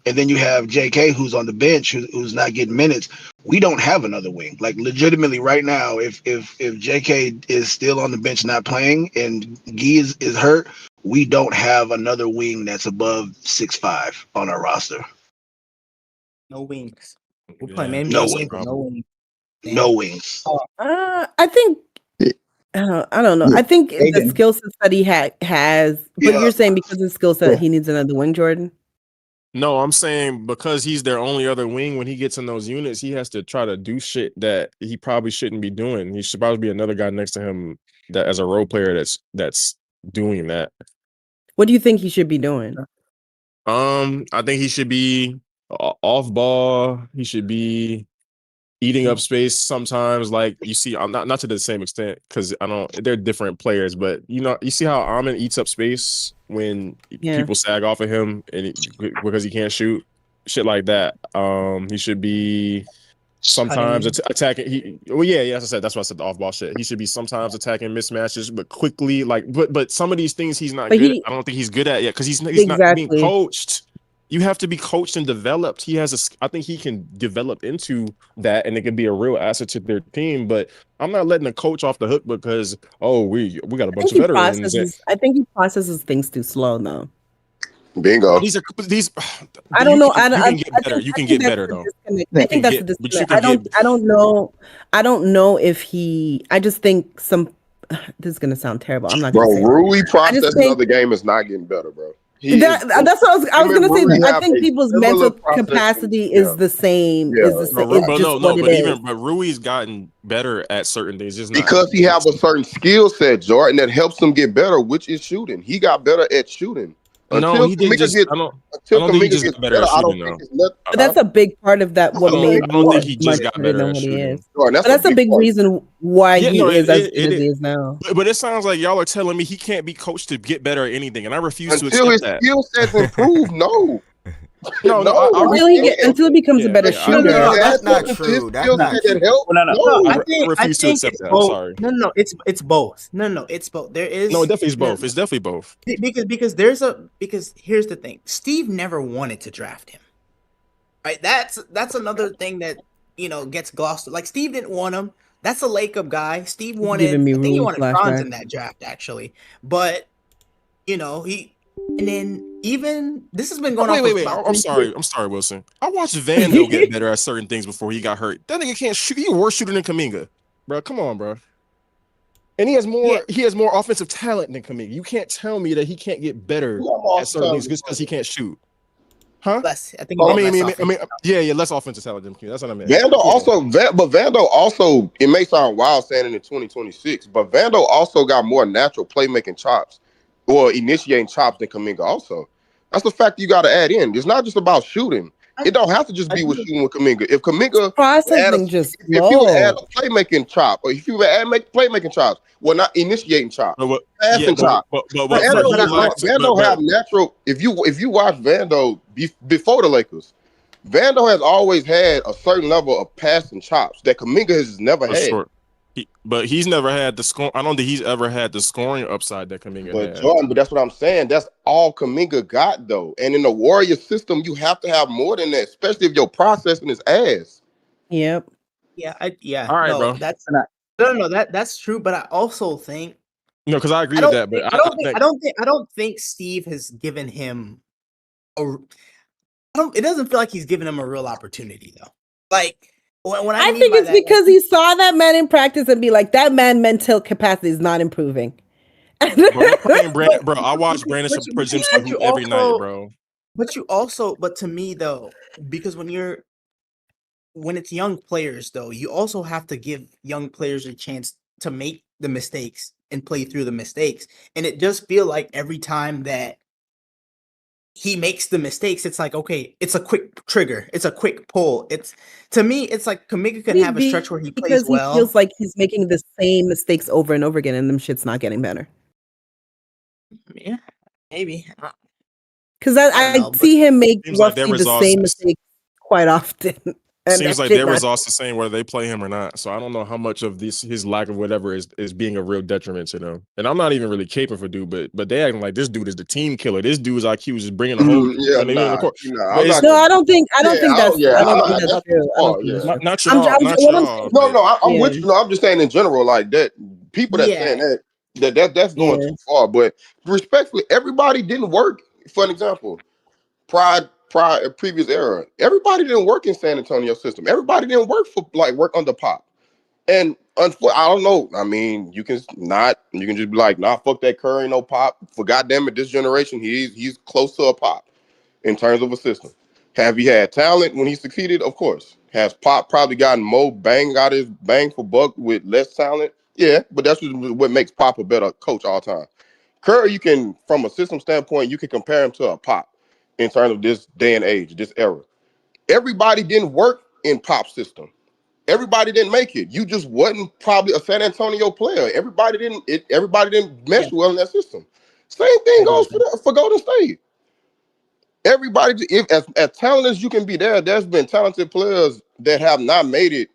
And then you have JK who's on the bench who's not getting minutes. We don't have another wing. Like legitimately right now, if JK is still on the bench not playing and Guy is hurt, we don't have another wing that's above 6'5" on our roster. No wings. We're playing No Mendoza. wings. No wings. No wings. I think I don't know. Yeah. I think the Hagen. skill set that he has, but Yeah. you're saying because of his skill set, Yeah. he needs another wing, Jordan. No, I'm saying because he's their only other wing. When he gets in those units, he has to try to do shit that he probably shouldn't be doing. He should probably be another guy next to him that as a role player that's doing that. What do you think he should be doing? I think he should be off ball. He should be eating up space sometimes. Like you see, I'm not to the same extent because they're different players, but you see how Amon eats up space when people sag off of him because he can't shoot, shit like that. He should be sometimes attacking. As I said, that's why I said the off ball shit. He should be sometimes attacking mismatches, but quickly. But some of these things he's not good. I don't think he's good at yet because he's not being coached. You have to be coached and developed. I think he can develop into that, and it can be a real asset to their team. But I'm not letting the coach off the hook because we got a bunch of veterans. I think he processes things too slow, though. Bingo. These. I don't know. You can get better. You can get better though. I think that's the disconnect. I don't know. I don't know if he. I just think some. This is gonna sound terrible. I'm not gonna say. Rui processing of the game is not getting better, bro. That's what I was gonna say. I think people's mental capacity is the same. But Rui's gotten better at certain things. Just because he have a certain skill set, Jordan, that helps him get better, which is shooting. He got better at shooting. No, he didn't just. I don't think he just got better at shooting though. But that's a big part of that. What made I don't think he just got better at shooting. But that's a big reason why he is as good as he is now. But it sounds like y'all are telling me he can't be coached to get better at anything, and I refuse to accept that. Until his skill sets improve, no. Until he becomes a better shooter. No, that's not true. That's not true. I refuse to accept that. I'm sorry. No, it's both. No, it's both. There is. No, it definitely is both. It's definitely both. Because here's the thing. Steve never wanted to draft him. Right. That's another thing that gets glossed. Like Steve didn't want him. That's a Lake Up guy. Steve wanted. I think he wanted Franz in that draft actually, but he. And then even this has been going on. Wait. I'm sorry, Wilson. I watched Vando get better at certain things before he got hurt. That nigga can't shoot. He's a worse shooter than Kuminga, bro. Come on, bro. And he has more. He has more offensive talent than Kuminga. You can't tell me that he can't get better at certain things just because he can't shoot. Huh? Less. I think. Less offensive talent than Kuminga. That's what I meant. Vando also. It may sound wild saying it in 2026, but Vando also got more natural playmaking chops. Or initiating chops than Kuminga also. That's the fact you got to add in. It's not just about shooting. It don't have to just be with shooting with Kuminga. If Kuminga if you would add a playmaking chop, or if you would add playmaking chops, well, not initiating chops, passing chops. Vando have natural. If you watch Vando before the Lakers, Vando has always had a certain level of passing chops that Kuminga has never had. Sure. But he's never had the score. I don't think he's ever had the scoring upside that Kuminga had. Jordan, but that's what I'm saying. That's all Kuminga got, though. And in the Warrior system, you have to have more than that, especially if your processing is ass. Yep. Yeah. All right, bro. That's true. But I also think because I agree with that. But I don't think Steve has given him it doesn't feel like he's given him a real opportunity though. Like. I think it's because he saw that man in practice and be like, that man mental capacity is not improving. Bro, I watch Brandon Przemski every night, bro. But to me though, because when it's young players though, you also have to give young players a chance to make the mistakes and play through the mistakes. And it does feel like every time that he makes the mistakes, it's like, okay, it's a quick trigger, it's a quick pull. To me, it's like Kuminga can have a stretch where he plays Because he well. feels like he's making the same mistakes over and over again, and them shit's not getting better. Yeah, maybe. Because I see him make Seems like their roughly the results. same mistakes quite often. And Seems that like shit their not- results the same whether they play him or not. So I don't know how much of his lack of whatever is being a real detriment to them. And I'm not even really caping for dude, but they acting like this dude is the team killer. This dude's IQ is just bringing the whole Yeah, when they in the court. nah, But I'm it's, not. No, I don't think Yeah, that's yeah, I don't I, think that's not true. I don't far, think that's yeah. true. not I'm y'all, not what I'm y'all. saying. No, I'm Yeah, with you. No, I'm just saying in general, like that. People that saying that's going yeah. too far. But respectfully, everybody didn't work. For an example, previous era, everybody didn't work in San Antonio system. Everybody didn't work under Pop. And I don't know. I mean, you can just be like, nah, fuck that Curry, no Pop. For goddamn it, this generation, he's close to a Pop in terms of a system. Have he had talent when he succeeded? Of course. Has Pop probably gotten more got his bang for buck with less talent? Yeah, but that's what makes Pop a better coach all time. Curry, you can, from a system standpoint, you can compare him to a Pop in terms of this day and age, this era. Everybody didn't work in Pop's system. Everybody didn't make it. You just wasn't probably a San Antonio player. Everybody didn't mesh well in that system. Same thing goes for Golden State. Everybody, as talented as you can be, there's been talented players that have not made it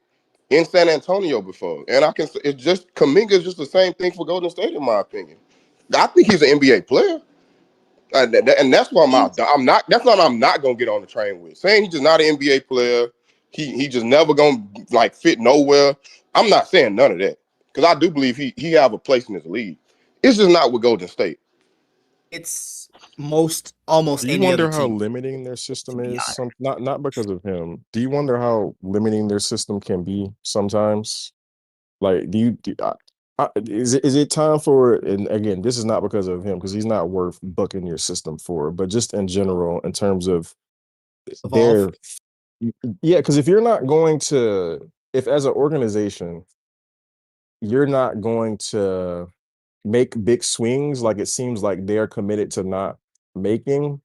in San Antonio before, and it's just Kuminga is just the same thing for Golden State, in my opinion. I think he's an NBA player, and that's why I'm not. That's what I'm not gonna get on the train with. Saying he's just not an NBA player, he just never gonna like fit nowhere. I'm not saying none of that because I do believe he have a place in this league. It's just not with Golden State. It's almost Do you any other wonder how team. limiting their system is? Not because of him. Do you wonder how limiting their system can be sometimes? Like, is it time for? And again, this is not because of him because he's not worth bucking your system for. But just in general, in terms of their, Evolve. yeah, because if you're not going to, if as an organization, you're not going to make big swings, like it seems like they're committed to not making.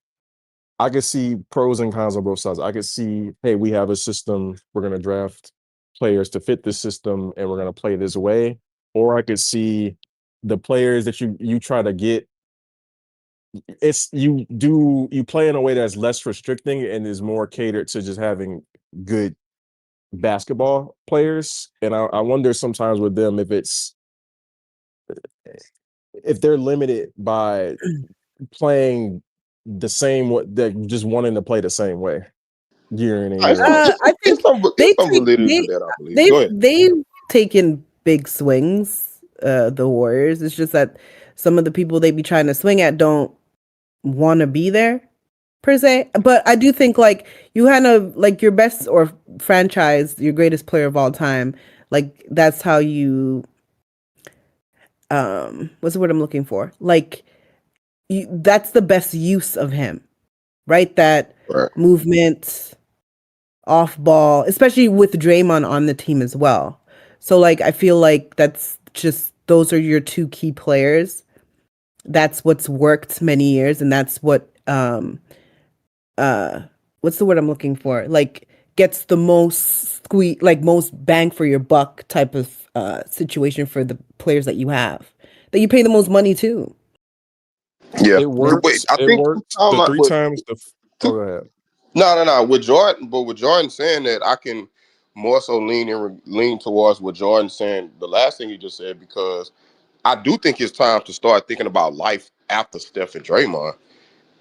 I could see pros and cons on both sides. I could see, hey, we have a system. We're going to draft players to fit this system, and we're going to play this way. Or I could see the players that you try to get. You play in a way that's less restricting and is more catered to just having good basketball players. And I wonder sometimes with them if they're limited by playing the same what they're just wanting to play the same way year in and year out. I think it's some validity to that, I believe. Go ahead. they've taken big swings, the Warriors. It's just that some of the people they be trying to swing at don't want to be there per se. But I do think like you kind of like your best or franchise, your greatest player of all time, like that's how you what's the word I'm looking for? Like that's the best use of him, right? That movement off ball, especially with Draymond on the team as well. So like I feel like that's just those are your two key players. That's what's worked many years, and that's what what's the word I'm looking for? Like gets the most most bang for your buck type of situation for the players that you have. That you pay the most money to. Yeah, It works. I It think worked the three times. Go ahead. No. With Jordan, but with Jordan saying that, I can more so lean towards what Jordan saying. The last thing he just said, because I do think it's time to start thinking about life after Steph and Draymond,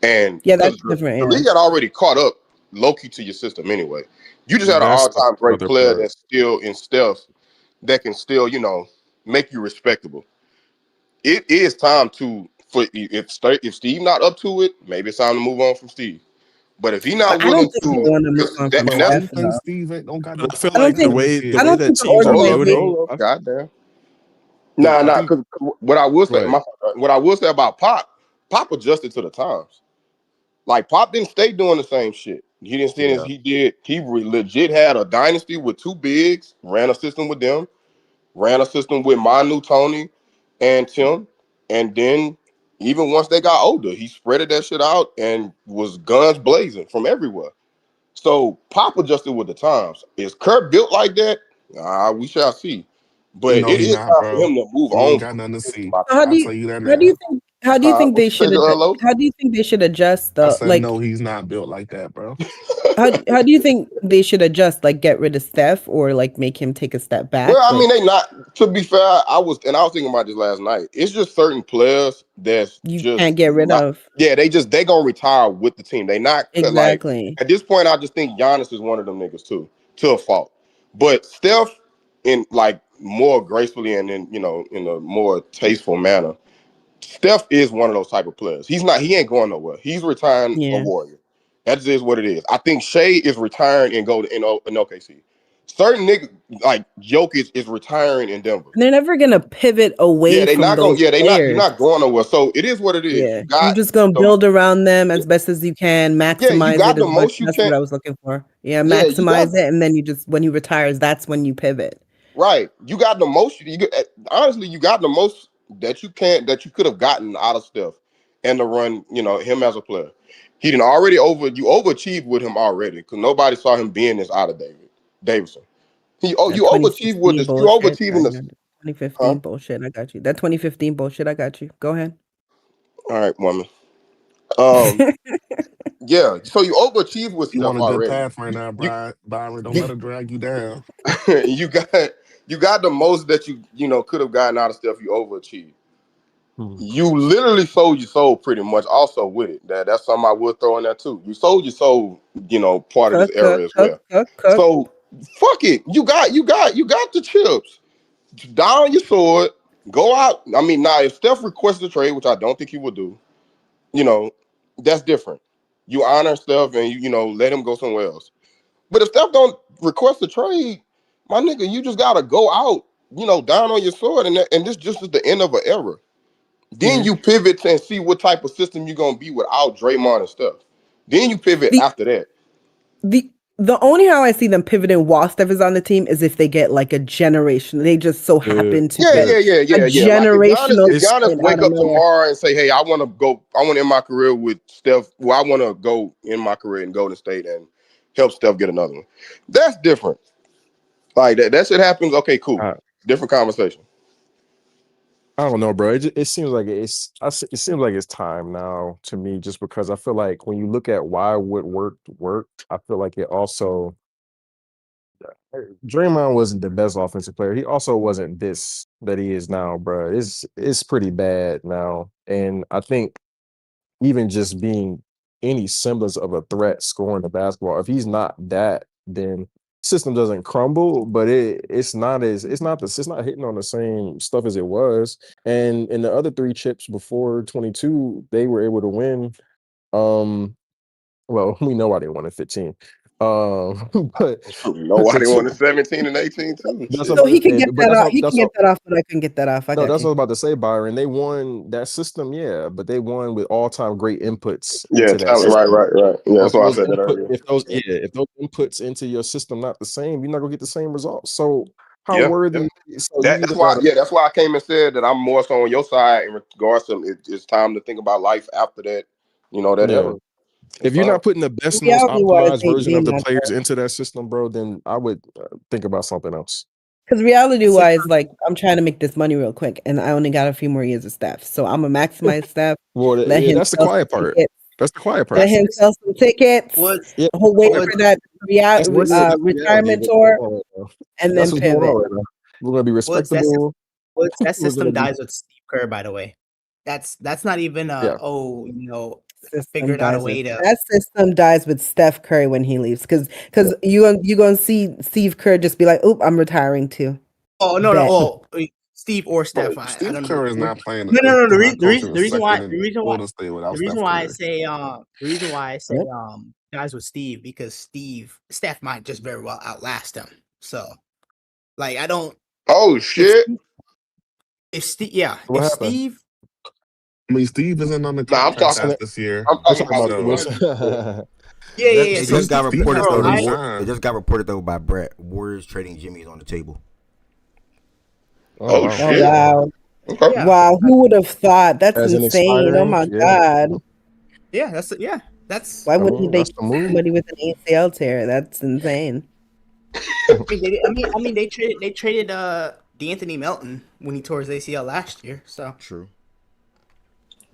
and Yeah, because that's different. the Yeah. league had already caught up low-key to your system anyway. You just had an That's the all-time great other player part. that's still in Steph that can still make you respectable. It is time if Steve not up to it, maybe it's time to move on from Steve. But if he not But I don't willing think they to, want to move on from and that's Why you Steph think though. Steve ain't don't got But no I feel I power don't like like the think Jordan way did? the I way don't that think the teams are organization. building. goddamn. I Nah. think. Because what I will Go say, ahead. what I will say about Pop adjusted to the times. Like Pop didn't stay doing the same shit. He didn't stay as he did. He legit had a dynasty with two bigs, ran a system with them, ran a system with Manu, Tony, and Tim. And then even once they got older, he spreaded that shit out and was guns blazing from everywhere. So Pop adjusted with the times. Is Kurt built like that? We shall see. But No, it he is not, time for bro. him to move He ain't on got from nothing to this. see. How do I'll you tell you that how do you now. think how do you think What they you say, should adjust, Joello? how do you think they should adjust I the said like no, he's not built like that, bro. how do you think they should adjust, like get rid of Steph or like make him take a step Well, back? I mean, Like they not. To be fair, I was thinking about this last night. It's just certain players that's you can't just get rid not. of. Yeah, they gonna retire with the team. They not like Exactly. at this point. I just think Giannis is one of them niggas too, to a fault. But Steph, in like more gracefully and in a more tasteful manner, Steph is one of those type of players. He's not. He ain't going nowhere. He's retiring a Yeah. Warrior. That just is what it is. I think Shea is retiring and go to in OKC. Certain niggas like Jokic is retiring in Denver. They're never gonna pivot away Yeah, they from not going. those Yeah, they not. You're players. not going nowhere. So it is what it is. Yeah. You You're got just gonna the build around them as best as you can, yeah. You maximize got it the as much. most you That's can. what I was looking for. Yeah, Yeah, you got maximize it, and then you just when he retires, that's when you pivot. right. You got the most. Honestly, you got the most that you could have gotten out of Steph and to run. Him as a player. He didn't already you overachieved with him already because nobody saw him being this out of Davidson. That You overachieved with 2016 this. You bullshit. overachieving this. Huh? 2015 bullshit. I got you. That 2015 bullshit. I got you. Go ahead. All right, woman. Um, yeah. So you overachieved with You on Steph a good already. path right now, You Byron. Don't you let her drag you down. you got the most that you could have gotten out of Steph. You overachieved. You literally sold your soul pretty much. Also with it, that's something I would throw in there too. You sold your soul. Part of this era as well. Cook. So fuck it. You got the chips. Down your sword. Go out. I mean, now if Steph requests a trade, which I don't think he would do, that's different. You honor Steph and you let him go somewhere else. But if Steph don't request a trade, my nigga, you just gotta go out, down on your sword, and this just is the end of an era. Then Yeah. you pivot and see what type of system you're gonna be without Draymond and stuff. Then you pivot The after that. the the only how I see them pivoting while Steph is on the team is if they get like a generation. They just so happen to Yeah, get yeah, yeah, a yeah, yeah. Like generational if Giannis talent out wake of up nowhere. tomorrow and say, "Hey, I want to end my career with Steph. Well, I want to go in my career in Golden State and help Steph get another one." That's different. Like that shit happens. Okay, cool. Different conversation. I don't know, bro. It seems like it seems like it's time now to me, just because I feel like when you look at why what worked, I feel like it also Draymond wasn't the best offensive player. He also wasn't this that he is now, bro. It's pretty bad now, and I think even just being any semblance of a threat scoring the basketball, if he's not that, then system doesn't crumble, but it's not hitting on the same stuff as it was. And in the other three chips before 22, they were able to win. Well, we know why they won in 15. But the Nobody chip, wanted 17 and 18 too. that's Shit. what So I'm he can saying. get But that that's off. what He that's can get what that off, but I can get that off. I no, got that's what I you. was about to say, Byron. They won that system, yeah, but they won with all-time great inputs Yeah, into that talent. Right, system. right, right. Yeah, So that's why I said that earlier. if those inputs into your system not the same, you're not gonna get the same results. So how Yeah, worthy? So you that's either why. gotta Yeah, that's why I came and said that I'm more so on your side in regards to it's time to think about life after that. That yeah. era. It's If you're time. not putting the best, most Reality wise, optimized version they of the not players into that system, bro, then I would think about something else. because reality wise, like I'm trying to make this money real quick, and I only got a few more years of Steph, so I'm gonna maximize Steph. Well, Let yeah, him that's the sell some quiet part. tickets. That's the quiet Let part. him sell some tickets. Yeah, Wait quiet for part. that That's the reality of retirement what's tour, going on right now. and That's then what's going pivot. on right now. We're gonna be What's respectable. that We're system gonna be dies with Steve Kerr, by the way. That's not even yeah. I System figured out a dies way with to. that system dies with Steph Curry when he leaves, because you gonna see Steve Kerr just be like, "Oop, I'm retiring too." Oh no, Bet. Steve or Bro, Steph. I Steve don't know. Kerr is not playing. No. Is not The coaching reason a the reason why second in Golden State without the reason Steph why I Curry. say the reason why I say Yep. guys with Steve, because Steph might just very well outlast him. So like I don't Oh if shit! Steve, if Steve yeah What if happened? Steve I mean, Steve isn't on the Nah, I'm contract talking. past this year. I'm We're talking talking about about So, Wilson. Yeah. It So just got Steve reported has though. to bro, It resign. just got reported though by Brett. Warriors trading Jimmy is on the table. Oh Oh wow. Oh shit. wow. Okay. yeah, Wow, who would have thought? That's As an insane. Oh expiring, my yeah. God. That's. Why I would he mean, take that's the move. somebody with an ACL tear? That's insane. I mean, they traded D'Anthony Melton when he tore his ACL last year. So True.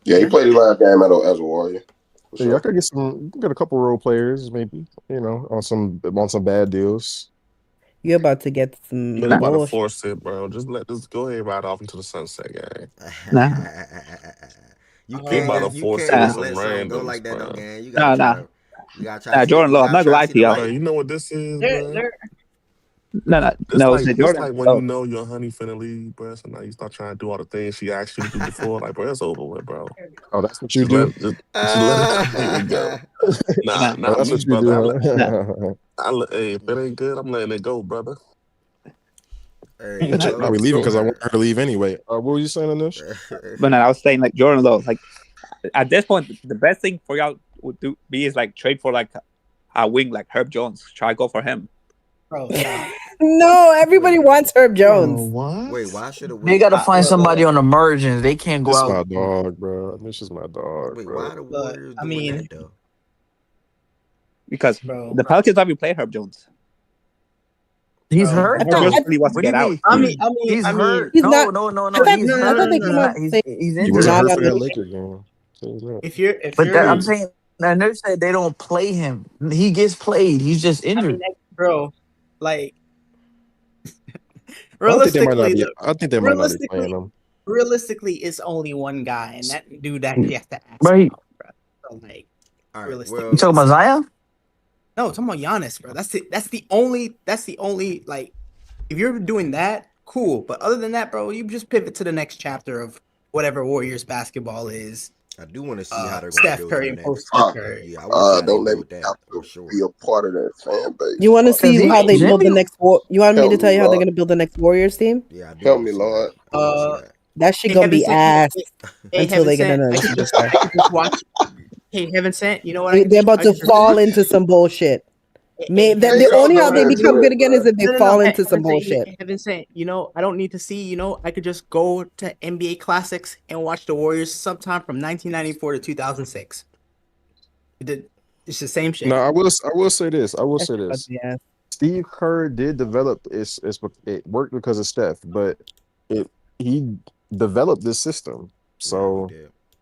Yeah, he played his last game as a Warrior. For Yeah, I sure. could get a couple role players, maybe, on some bad deals. You're about to get You're some about to bullshit. force it, bro. Just let this go ahead, ride off into the sunset, gang. Nah, You're about to You force can't it with nah, just some let something go randoms, like that though, bro. gang. nah, nah, You gotta try to nah. see the Jordan you Love. I'm gotta not gonna try to lie see to the y'all. Bro, light. you know what this is, bro? they're No. This Listen, like this Jordan like when you Love. know your honey finna leave, bro. So now you start trying to do all the things she asked you to do before. Like, bro, it's over with, bro. Oh, that's what you do? Just let it completely go. Nah, Nah, Oh, not that's me, what you brother. do, nah. Hey, if it ain't good, I'm letting it go, brother. Hey, She's yo, probably leaving because I want Smart. her to leave anyway. What were you saying, Anish? But no, I was saying like Jordan Love. Like at this point, the best thing for y'all would be is like trade for like a wing like Herb Jones. Try go for him. bro. Stop. No, everybody wants Herb Bro, Jones. what? Wait, why should a They wing? got to find somebody on emergence. They can't go This is out. my dog, bro. Anish is my dog, Wait, bro. why the But Warriors I doing mean, that though? Because bro. the Pelicans already played Herb Jones. He's Bro. hurt Herb I Jones though. really wants to What do you get out. mean? He's I mean, hurt. he's No, not. no, no, I no. thought He's I thought hurt. they came out He's saying he's He he's wasn't injured. not hurt on for that the. Laker game. So he's not. if But you're, I'm saying, and they said they don't play him. He gets played. He's just I mean, injured. bro, like I think they might not realistically, be. I think they might not be playing realistically, him. realistically, it's only one guy, and that dude actually has to ask But him he, out, bro. So like, All right, realistically, you talking about Zion? no, I'm talking about Giannis, bro. That's the only like. If you're doing that, cool. But other than that, bro, you just pivot to the next chapter of whatever Warriors basketball is. I do want to see how they're going to Steph build Curry that and post next. Steph Curry. Yeah, I want to see how they Don't let me build that have for to sure. be a part of that fan base. You want to see how they build the Jimmy- next war? You want me Help to tell me, you how they're Lord. gonna build the next Warriors team? Yeah, I do Help want me, to see Lord. that. I want to see that. That shit Hey, gonna Heaven be Sent, ass hey, until they Heaven get Sent, another I could superstar. just watch. Hey, Heaven Sent, you know what? They're about to fall into some bullshit. Hey, The y'all only how don't they have to become do good that, again bro. is if they fall into some Heaven Sent, bullshit. Heaven Sent, I don't need to see. I could just go to NBA Classics and watch the Warriors sometime from 1994 to 2006. It's the same shit. No, I will say this. I will That's say about this. to be ass. Steve Kerr did develop. It worked because of Steph, but he developed this system. So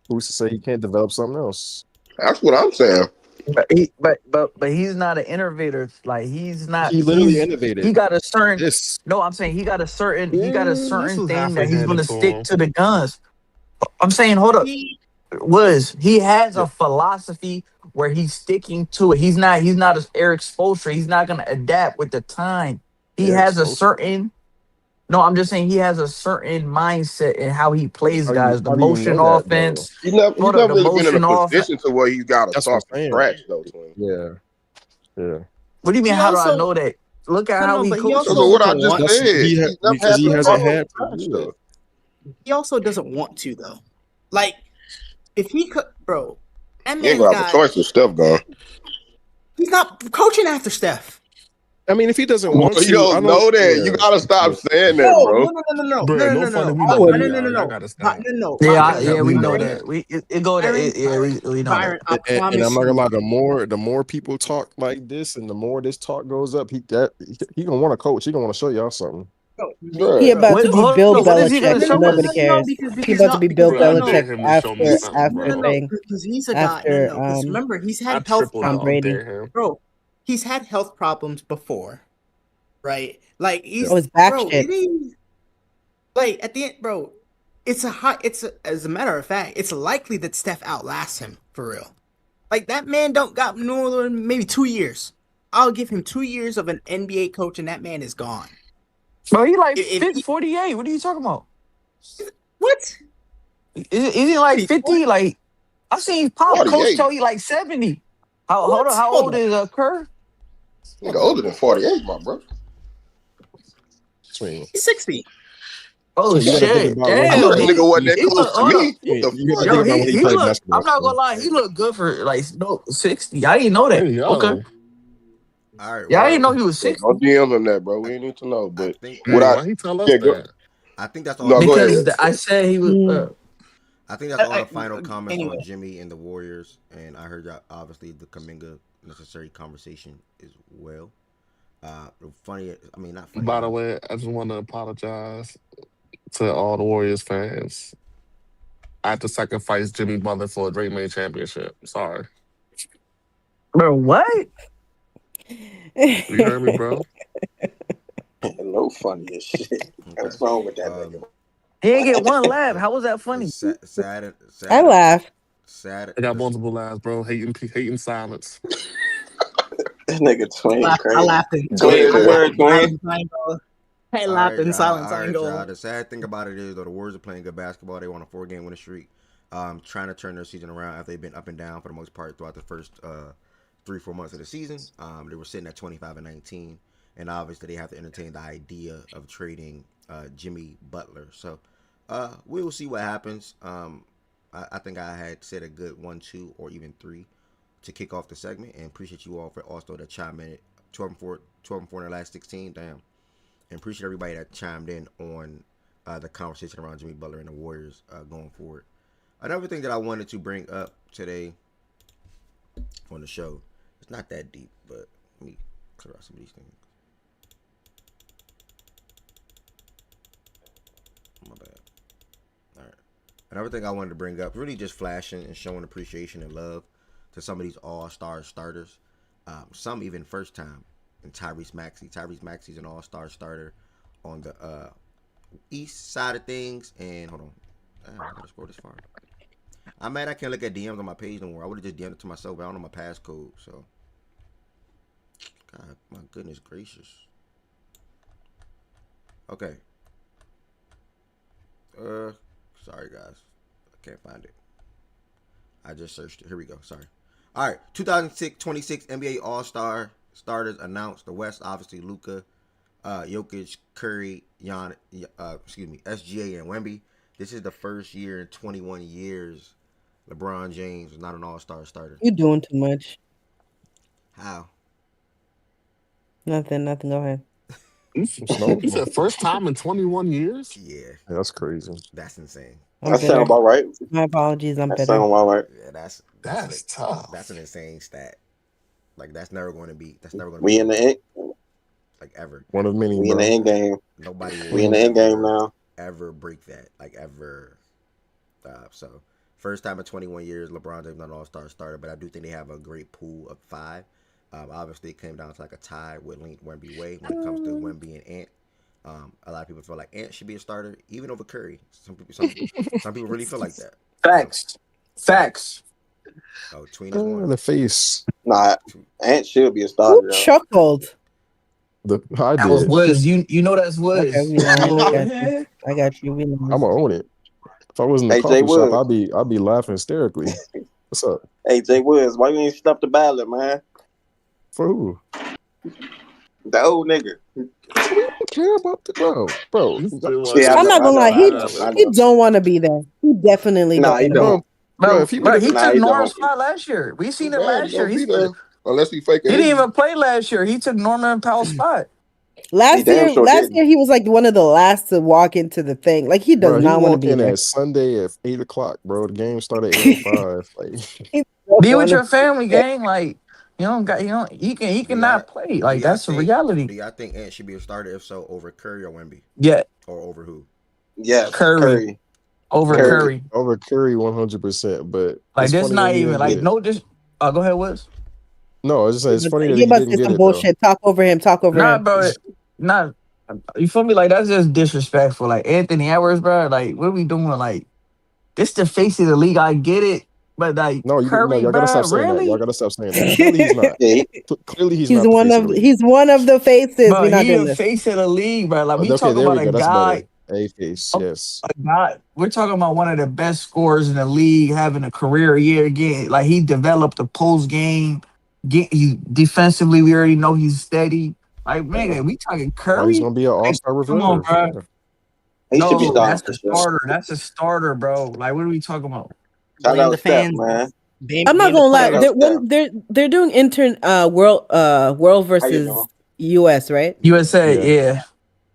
who's to say he can't develop something else? That's what I'm saying. But he's not an innovator. Like he's not. He literally innovated. He got a certain. This. No, I'm saying he got a certain This was thing halfway that he's handed gonna to stick him. to the guns. I'm saying, hold up. He has a philosophy where he's sticking to it. He's not as Eric Spoelstra. He's not gonna adapt with the time. He Eric has a Spoelstra. certain. No, I'm just saying he has a certain mindset in how he plays guys. The How do you motion know that though? offense. He's never Hold up, the really been in a motion offense. position to where he's got to That's what start I'm from saying. scratch, though, twin. Yeah. What do you mean? He How do I also- know that? Look at how he but he coaches. also So what I doesn't just want. said, he's never Because had he to hasn't start from had to scratch, do though. it. He also doesn't want to though. Like if he could, bro, that He ain't man's gonna have a got. choice with Steph gone. He's not coaching after Steph. I mean, if he doesn't Well, want you to, don't know that. You gotta stop saying that, bro. Bro, no funny. We I know that, wouldn't. y'all. Y'all gotta stop. Yeah, we know Byron, that. We know Byron, that. I And I'm promise not gonna you. lie. The more people talk like this, and the more this talk goes up, he gonna want to coach. He gonna want to show y'all something. He about to be Bill What is he Belichick. gonna show Nobody us? cares. Because He about to be Bill Bro, I dare Belichick him to show me something, after bro. thing. because he's a guy. After Because remember, he's I had health triple Tom dog problems, Brady. dare him. bro. He's had health problems before, right? Like he's his back bro. shit. It ain't like at the end, bro. As a matter of fact, it's likely that Steph outlasts him for real. Like that man don't got no more than maybe 2 years. I'll give him 2 years of an NBA coach, and that man is gone. Bro, he like 48. What are you talking about? What? Is he like 50? Like I seen Pop coach 48. tell you like 70. Hold on, how old is Kerr? Nigga older than 48, my bro. Sweet. He's 60. Oh So you got to think shit! about when he Damn, That played. nigga wasn't that he close look. to Hold up, me. What the You got to fuck? think yo, about when he he played look. I'm basketball. not So. gonna lie, he look good for like no 60. I didn't know that. Hey Okay, yo, All right. yeah, I didn't Well, know he was Yeah, 60 don't DM him that, bro. I We ain't need to know. I But think what hey, I why he tell us yeah go that? I think that's all no the go final. because ahead. I said he was. I think that's all the I, final comments on anyway, Jimmy and the Warriors. And I heard y'all, obviously the Kaminga necessary conversation as well. Funny. I mean, not funny. By the way, I just want to apologize to all the Warriors fans. I had to sacrifice Jimmy Butler for a Drake May championship. Sorry. Bro, what? You heard me, bro? No funny as shit. Okay. What's wrong with that nigga? He ain't get one laugh. It, How was that funny? it's sad. Sad. I Sad. laugh. Sad. I got multiple lives, bro. Hating silence. This nigga Twin I crazy. laughed in Go ahead, the word, Twin. silence. I ain't gonna- I All laughed right, in y'all. silence. All I ain't right, y'all. gonna. The sad thing about it is, though, the Warriors are playing good basketball. They won a 4-game winning streak. Trying to turn their season around after they've been up and down for the most part throughout the first 3-4 months of the season. They were sitting at 25-19, and obviously they have to entertain the idea of trading Jimmy Butler. So we will see what happens. I think I had said a good 1, 2, or even 3 to kick off the segment, and appreciate you all for also to chime in. 12-4 in the last 16. Damn. And appreciate everybody that chimed in on the conversation around Jimmy Butler and the Warriors going forward. Another thing that I wanted to bring up today on the show, it's not that deep, but let me clear out some of these things. My bad. All right. Another thing I wanted to bring up, really just flashing and showing appreciation and love to some of these all-star starters. Some even first time. And Tyrese Maxey. Tyrese Maxey's an all-star starter on the east side of things. And hold on. Damn, I gotta scroll this far. I'm mad I can't look at DMs on my page no more. I would have just DM'd it to myself, but I don't know my passcode. So, God, my goodness gracious. Okay. Sorry guys, I can't find it. I just searched it. Here we go. Sorry. All right, 2026 NBA All-Star starters announced. The West, obviously, Luka, Jokic, Curry, SGA, and Wemby. This is the first year in 21 years LeBron James was not an all-star starter. You doing too much. How? Nothing. Go ahead. You said first time in 21 years? Yeah. That's crazy. That's insane. I'm That sound bitter. about right. My apologies. I'm That bitter. sound about right. Yeah, that's tough. That's an insane stat. Like that's never going to be. We in the end. Like ever. One of many. We in the end game. Nobody. We in the end game now. Ever break that? Like ever. So first time in 21 years, LeBron James not an all-star starter, but I do think they have a great pool of 5. Obviously, it came down to like a tie with Link Wemby Way when it comes to Wemby and Ant. A lot of people feel like Ant should be a starter, even over Curry. Some people really feel like that. Facts. Facts. Oh, Tween is one. In the face. Nah, Ant should be a Who starter. Though. chuckled? I That was did. Wiz. You know that's Wiz. Okay, we know. I got you. We know. I'm gonna own it. If I was in the Hey, coffee Jay shop, Woods. I'd be laughing hysterically. What's up? Hey, Jay Woods, why you ain't stop the ballot, man? For who? The old nigga. We don't care about the bro. Yeah, I'm not gonna lie. I He know. don't want to be there. He definitely Nah, he don't. don't. Bro, if he would have He Nah, took he Norman's don't. spot last year. We seen it Bad, last he year. gonna be there unless he fake He an didn't injury. even play last year. He took Norman Powell's spot. Last damn year, sure didn't. he was like one of the last to walk into the thing. Like he does Bro, he not want to walk be in there. at Sunday at 8:00, bro. The game started at 8:05. Like He don't Be with wanna your family, be there. gang. Like he Do cannot y'all play. Like that's a do reality. y'all think Ant should be a starter? If so, over Curry or Wemby, Yeah, or over who? Yes, Curry over Curry. over Curry 100%. But Like it's that's funny that not he even didn't get like it. no just. Go ahead, Wiz. No, I was just saying it's funny that He he must didn't say get some it though. bullshit. Talk over him. Nah, bro. Not you feel me? Like that's just disrespectful. Like Anthony Edwards, bro. Like what are we doing? Like this the face of the league. I get it, but like No, Curry, y'all gotta bro. stop saying that. Y'all Really? gotta stop saying that. Clearly he's not. Yeah, Clearly he's He's not the one face of of the league. the faces. But We're not he doing the this. face of the league, bro. Like we Okay, talk there about we a go. That's better. guy. A face, yes. A guy. We're talking about one of the best scorers in the league, having a career year again. Like he developed a post game. He defensively, we already know he's steady. Like man, we talking Well, he's Curry. gonna be an Like all-star come on, reserve. bro. Yeah. He should be No, starting that's for a sure. starter. That's a starter, bro. Like, what are we talking about? Shout Blame the out Steph, fans. man. I'm not Blame the gonna lie. Shout out players. Steph. They're doing world How you versus doing? US, right? USA, Yeah, yeah. but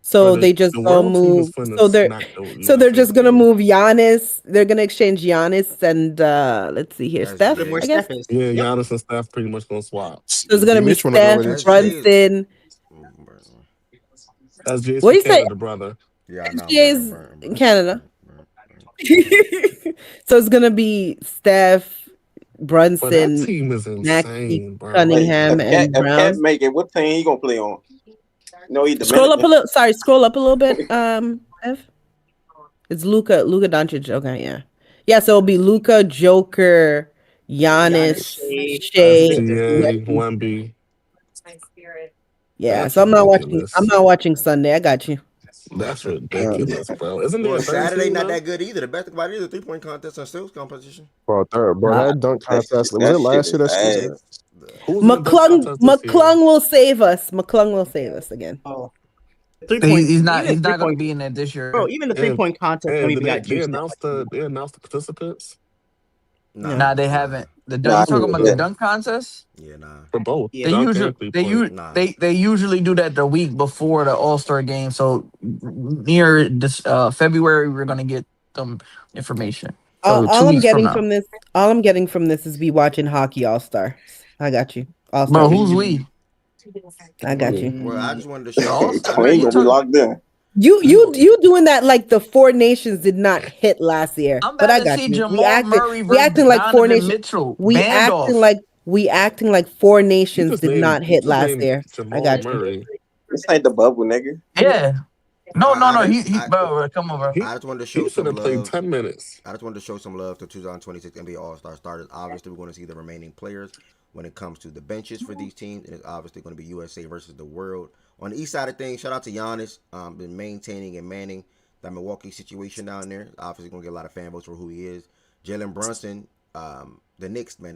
So they just the gonna world team is move. finna So they're smack the so they're USA just gonna team. move Giannis. They're gonna exchange Giannis and let's see here, That's Put him Steph. where I Jay. guess Steph is. Yeah, Yep. Giannis and Steph pretty much gonna swap. so. It's gonna be Mitch won it Steph, already. That's Jay's. Brunson. That's Jays What for do you say? Canada, brother. Yeah, I know. SGA is in Canada. So it's gonna be Steph, But that Brunson, team is Maxey, insane, bro. Hey, Cunningham, and if Cat Brown. make it, what team he gonna play on? No, he Scroll up a Dominican. little. Sorry, scroll up a little bit. F. It's Luka Doncic. Okay, yeah, yeah. So it'll be Luka, Joker, Giannis, Giannis, Shea, Shea. Victor. SGA, Wemby. Yeah. That's So I'm not watching. I'm ridiculous. not watching Sunday. I got you. That's ridiculous, bro. Isn't there Well, a third Saturday team not now? that good either. The best thing about it is the 3-point contest and skills competition. Bro, Nah, that dunk contest. Was That it shit last year is that shit was ass. good? Who's in the dunk contest this year? McClung will save us. McClung will save us again. Oh, 3 point. he's not. Even He's not 3 gonna point. be in it this Bro, year. even the And 3 point contest don't and even did got they juiced that announced much anymore. the participants No. Nah, they haven't. The dunk. Nah, You talking about the yeah. dunk contest? Yeah, nah. for both Yeah. They dunk usually and 3-point. they usually do that the week before the All-Star game. So near this February, we're gonna get some information. So All 2 I'm weeks from getting now, from this, all I'm getting from this is be watching hockey All Stars. I got you. All Star bro. Who's weekend. we? I got you. Well, I just wanted to show All some. Star. Twin You gonna be talking? locked in. You doing that like the Four Nations did not hit last year, I'm but about I to got see you. Jamal Murray We versus acting like Four Donovan Nations. Mitchell. We acting like Four Nations Just did named not hit last named year. I Jamal got you. Murray. This ain't the bubble, nigga. Yeah. No, I, no. I, He I, bro, come on, bro. He I just wanted to he show should some have played love. 10 minutes. I just wanted to show some love to 2026 NBA All-Star starters. Obviously, we're going to see the remaining players when it comes to the benches for these teams, and it's obviously going to be USA versus the world. On the east side of things, shout out to Giannis, been maintaining and manning that Milwaukee situation down there. Obviously, going to get a lot of fan votes for who he is. Jalen Brunson, the Knicks, man,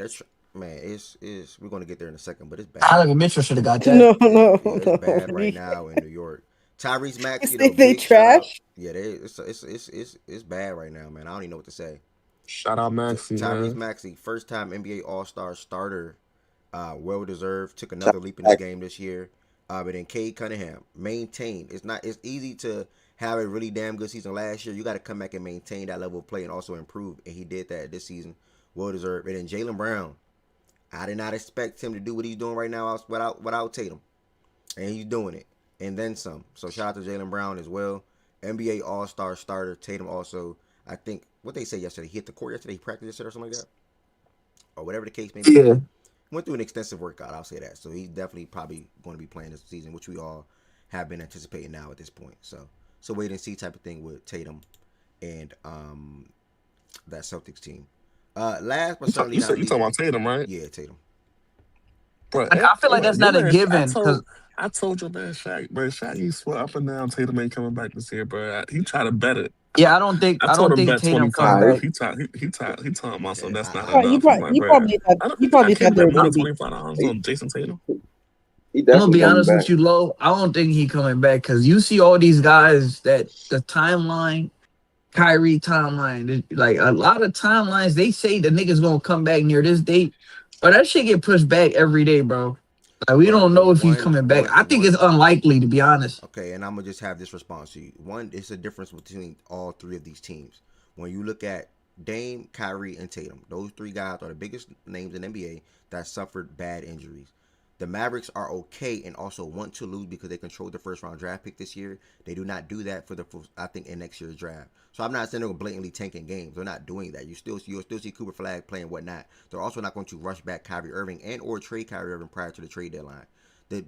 we're going to get there in a second, but it's bad. Donovan Mitchell should have got that. No. It's bad right now in New York. Tyrese Maxey, They big shout out. trash. Yeah, it's bad right now, man. I don't even know what to say. Shout out Maxey, Tyrese man. Maxey, first time NBA All-Star starter, well deserved. Took another leap in his game this year. But then Cade Cunningham maintained. It's easy to have a really damn good season last year. You got to come back and maintain that level of play and also improve. And he did that this season. Well deserved. And then Jaylen Brown, I did not expect him to do what he's doing right now without Tatum, and he's doing it. And then some. So shout out to Jaylen Brown as well. NBA All-Star starter. Tatum also, I think, what they say yesterday, he hit the court yesterday, he practiced yesterday or something like that. Or whatever the case may be. Yeah. Went through an extensive workout, I'll say that. So he's definitely probably going to be playing this season, which we all have been anticipating now at this point. So wait and see type of thing with Tatum and that Celtics team. Last but certainly not You least. talking about Tatum, right? Yeah, Tatum. Bro, I feel like that's not a given. I told your man Shaq, bro. Shaq, he swear up and down Tatum ain't coming back this year, bro. He tried to bet it. Yeah, I don't think I told him Tatum bet coming 25. back. He told about so that's not You enough. I'm like, bro, I can't thought they bet were more gonna than be. $25 on Jason Tatum. He I'm gonna definitely be coming honest back. with you, Lo. I don't think he coming back because you see all these guys that the timeline, Kyrie timeline, like a lot of timelines, they say the niggas gonna come back near this date, but that shit get pushed back every day, bro. Like we don't know if he's coming back. I think it's unlikely, to be honest. Okay, and I'm gonna just have this response to you. One, it's a difference between all three of these teams. When you look at Dame, Kyrie, and Tatum, those three guys are the biggest names in NBA that suffered bad injuries. The Mavericks are okay and also want to lose because they controlled the first round draft pick this year. They do not do that I think in next year's draft. So I'm not saying they're blatantly tanking games. They're not doing that. You'll still see Cooper Flag playing whatnot. They're also not going to rush back Kyrie Irving and or trade Kyrie Irving prior to the trade deadline. The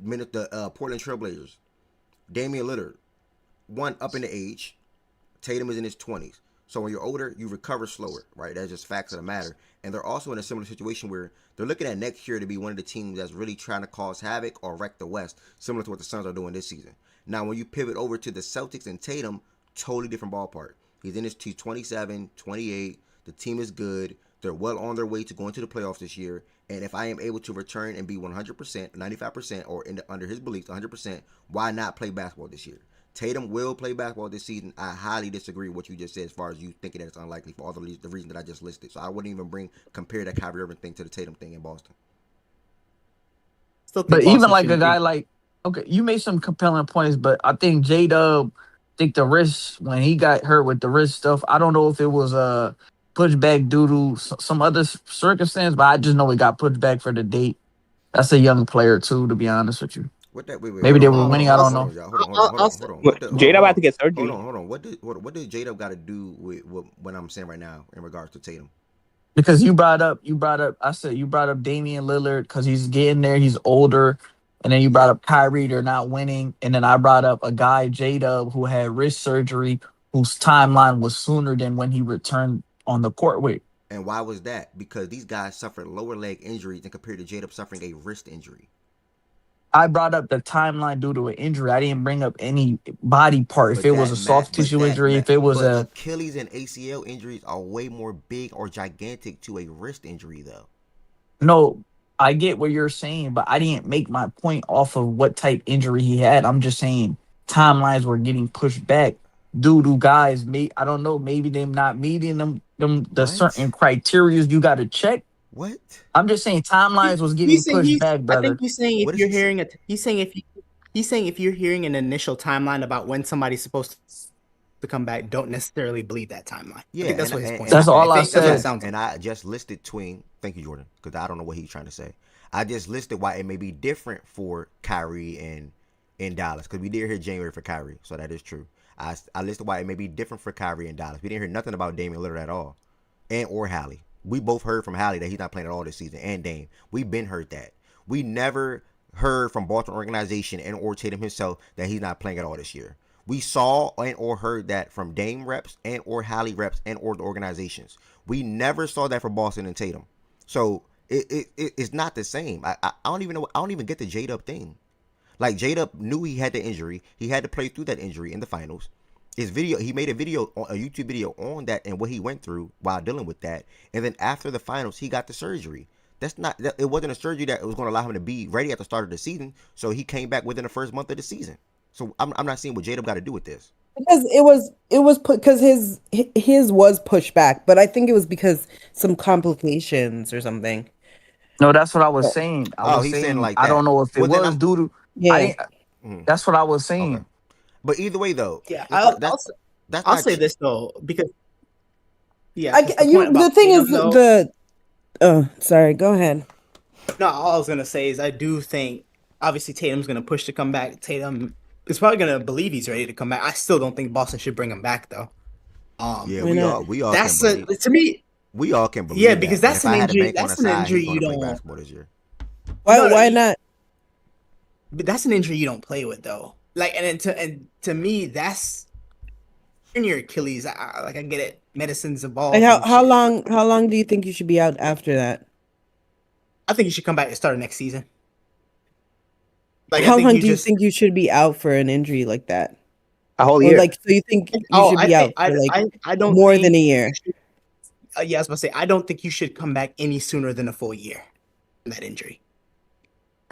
Portland Trailblazers, Damian Lillard, one up in the age. Tatum is in his 20s. So when you're older, you recover slower, right? That's just facts of the matter. And they're also in a similar situation where they're looking at next year to be one of the teams that's really trying to cause havoc or wreck the West, similar to what the Suns are doing this season. Now, when you pivot over to the Celtics and Tatum, totally different ballpark. He's 27, 28. The team is good. They're well on their way to going to the playoffs this year. And if I am able to return and be 100%, 95%, or under his beliefs, 100%, why not play basketball this year? Tatum will play basketball this season. I highly disagree with what you just said as far as you thinking that it's unlikely for all the reasons that I just listed. So I wouldn't even compare that Kyrie Irving thing to the Tatum thing in Boston. Still think But even Boston like a should guy be. like, okay, you made some compelling points, but I think J-Dub, think the wrist, when he got hurt with the wrist stuff, I don't know if it was a pushback due to some other circumstance, but I just know he got pushed back for the date. That's a young player too, to be honest with you. What that? Wait, Maybe hold they on, were hold on, winning. I hold on, don't hold know. on, y'all. Hold on. Jada about to get surgery. Hold on. What did J Dub got to do with what I'm saying right now in regards to Tatum? Because you brought up, I said you brought up Damian Lillard because he's getting there, he's older, and then you brought up Kyrie, they're not winning, and then I brought up a guy J-Dub who had wrist surgery, whose timeline was sooner than when he returned on the court with. And why was that? Because these guys suffered lower leg injuries and compared to J Dub suffering a wrist injury. I brought up the timeline due to an injury. I didn't bring up any body part. If it was a soft tissue injury, if it was a Achilles and ACL injuries are way more big or gigantic to a wrist injury, though. No, I get what you're saying, but I didn't make my point off of what type injury he had. I'm just saying timelines were getting pushed back due to guys. I don't know, maybe them not meeting them the certain criteria you got to check. What? I'm just saying timelines was getting pushed back, I brother. think he's saying if you're hearing it, he's saying if you're hearing an initial timeline about when somebody's supposed to come back, don't necessarily believe that timeline. Yeah, I think that's what his point is. That's all I That's what it said. sounds like. And I just listed tween. Thank you, Jordan, because I don't know what he's trying to say. I just listed why it may be different for Kyrie and in Dallas, because we did hear January for Kyrie, so that is true. I listed why it may be different for Kyrie in Dallas. We didn't hear nothing about Damian Lillard at all, and or Hallie. We both heard from Hallie that he's not playing at all this season, and Dame. We've been heard that. We never heard from Boston organization and or Tatum himself that he's not playing at all this year. We saw and or heard that from Dame reps and or Hallie reps and or the organizations. We never saw that from Boston and Tatum. So it's not the same. I don't even know. I don't even get the J-Dub thing. Like J-Dub knew he had the injury. He had to play through that injury in the finals. He made a YouTube video on that and what he went through while dealing with that. And then after the finals, he got the surgery. It wasn't a surgery that was going to allow him to be ready at the start of the season. So he came back within the first month of the season. So I'm not seeing what J-Dub got to do with this. Because it was put because his was pushed back, but I think it was because some complications or something. No, that's what I was saying. He's saying like I that. don't know if it was due to. Yeah. I didn't. That's what I was saying. Okay. But either way, though, Yeah, that's I'll not say this though, because the thing is sorry, go ahead. No, all I was gonna say is I do think obviously Tatum's gonna push to come back. Tatum is probably gonna believe he's ready to come back. I still don't think Boston should bring him back though. Yeah, we all that's can believe. to me. We all can believe. Yeah, because that. that's If an I had to injury. bank on That's the an side, injury he's you gonna play don't. basketball this year. Why not? But that's an injury you don't play with though. Like and to me that's in your Achilles. I get it. Medicine's involved. Like how long do you think you should be out after that? I think you should come back and start next season. Like, how long do you think you should be out for an injury like that? A whole Or year. like, so you think you should be out for I don't more think than a year? Yeah, I was about to say I don't think you should come back any sooner than a full year from that injury.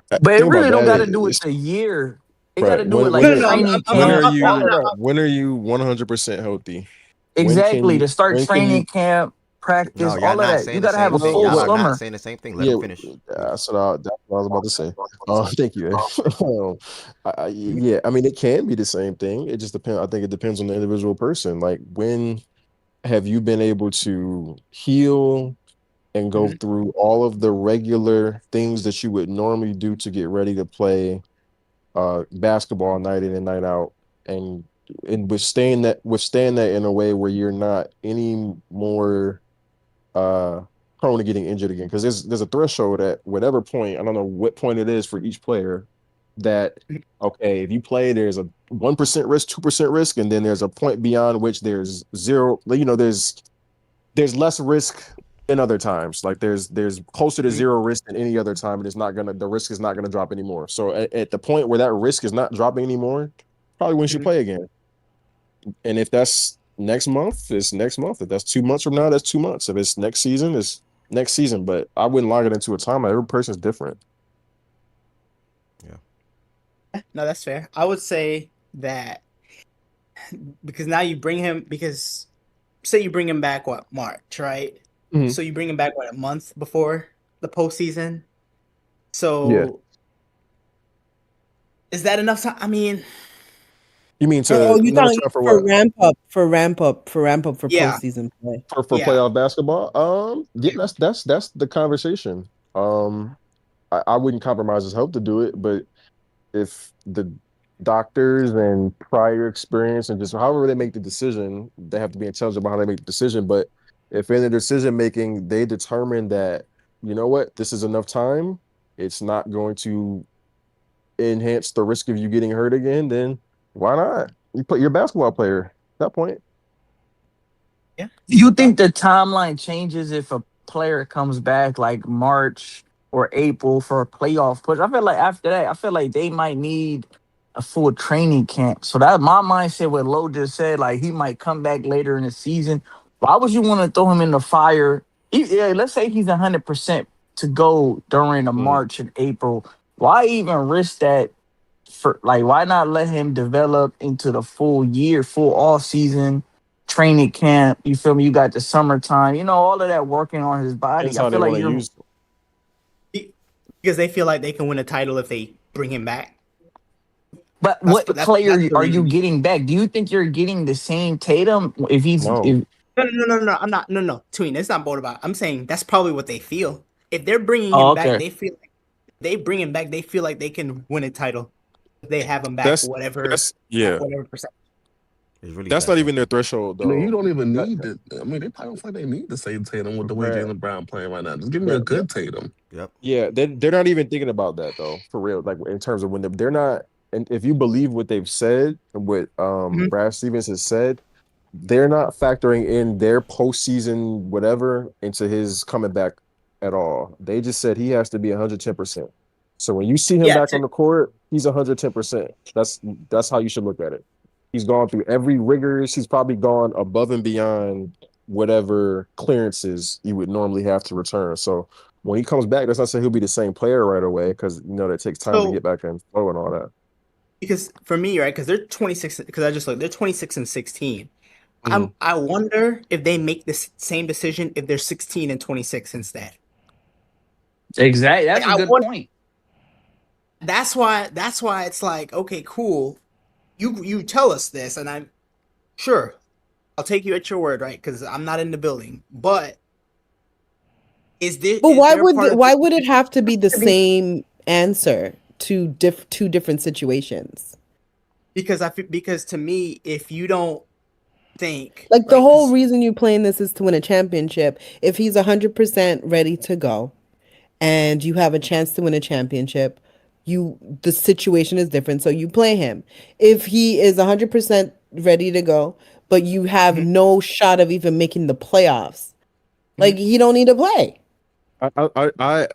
But it really don't got to do with the year. It got to do with like training camp. When are you 100% healthy? Exactly, to start training camp, practice, No, y'all all of not that. saying You the got to have same a thing. full Y'all are summer. not saying the same thing. Let him finish. That's what I was about to say. Thank you. Yeah, I mean, it can be the same thing. It just depends. I think it depends on the individual person. Like, when have you been able to heal and go through all of the regular things that you would normally do to get ready to play basketball night in and night out, and withstand that in a way where you're not any more prone to getting injured again? Because there's a threshold at whatever point, I don't know what point it is for each player, that okay, if you play, there's a 1% risk, 2% risk, and then there's a point beyond which there's zero. There's less risk than other times. Like there's closer to zero risk than any other time, and the risk is not gonna drop anymore. So at the point where that risk is not dropping anymore, probably when you play again. And if that's next month, it's next month. If that's 2 months from now, that's 2 months. If it's next season, it's next season. But I wouldn't lock it into a timeline. Every person's different. No, that's fair. I would say that because now you bring him because say you bring him back March, right? Mhm. So you bring him back a month before the postseason. Yeah. So is that enough time? I mean, You mean Oh, to you another talking time for for what? ramp up for yeah, postseason play? For yeah. playoff basketball? Yeah, that's the conversation. I wouldn't compromise his health to do it, but if the doctors and prior experience and just however they make the decision, they have to be intelligent about how they make the decision. But if in the decision making they determine that, you know what, this is enough time, it's not going to enhance the risk of you getting hurt again, then why not? You put your basketball player at that point. Yeah. Do you think the timeline changes if a player comes back like March or April for a playoff push? I feel like after that, I feel like they might need a full training camp. So that my mindset, what Lo just said, like he might come back later in the season. Why would you want to throw him in the fire? Yeah, let's say he's 100% to go during the March and April. Why even risk that? For like, why not let him develop into the full year, full off season? Training camp. You feel me? You got the summertime. You know, all of that working on his body. Depends I how they feel like want to you're use Because they feel like they can win a title if they bring him back. But That's what player that's the are you reason. getting back? Do you think you're getting the same Tatum if he's no. if No. I'm not. No. Tween. It's not bold about. I'm saying that's probably what they feel. If they're bringing oh him back, okay. they feel like they bring him back. They feel like they can win a title. If they have him back, That's whatever, that's at yeah. whatever percent. It's really That's that not even simple. their threshold I mean, you though. don't even That, need it. I mean, they probably don't feel like they need to save Tatum with the way Brad, Jaylen Brown playing right now. Just give me a Brad, good Tatum. Yep. yeah, they're not even thinking about that though, for real. Like in terms of when they're not, and if you believe what they've said, and what Mhm. Brad Stevens has said, they're not factoring in their postseason whatever into his coming back at all. They just said he has to be 110%. So when you see him Yeah. back on the court, he's 110%. That's how you should look at it. He's gone through every rigorous. He's probably gone above and beyond whatever clearances you would normally have to return. So when he comes back, that's not saying he'll be the same player right away because you know that takes time to So get back and flow and all that. because for me, right, because they're 26. Because I just looked, they're 26 and 16. Mhm. I wonder if they make this same decision if they're 16 and 26 instead. Exactly. Like, That's a I good want. point. That's why it's like, okay, cool. You tell us this, and I'm sure I'll take you at your word, right? Because I'm not in the building. But But is there part of why it? would it have to be the same answer to two different situations? Because to me, if you don't think Like the right, whole because reason you playing this is to win a championship. If he's 100% ready to go and you have a chance to win a championship, the situation is different, so you play him. If he is 100% ready to go, but you have no shot of even making the playoffs, like he don't need to play. I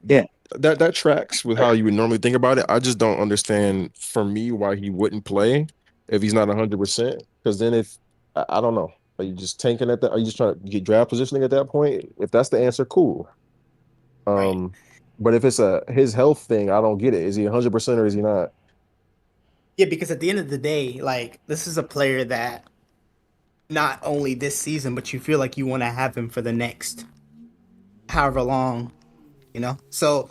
Yeah. that tracks with how you would normally think about it. I just don't understand for me why he wouldn't play if he's not 100%. Because then if I don't know, are you just tanking at that? Are you just trying to get draft positioning at that point? If that's the answer, cool. right, But if it's his health thing, I don't get it. Is he 100% or is he not? yeah, because at the end of the day, like this is a player that not only this season, but you feel like you want to have him for the next however long, you know. So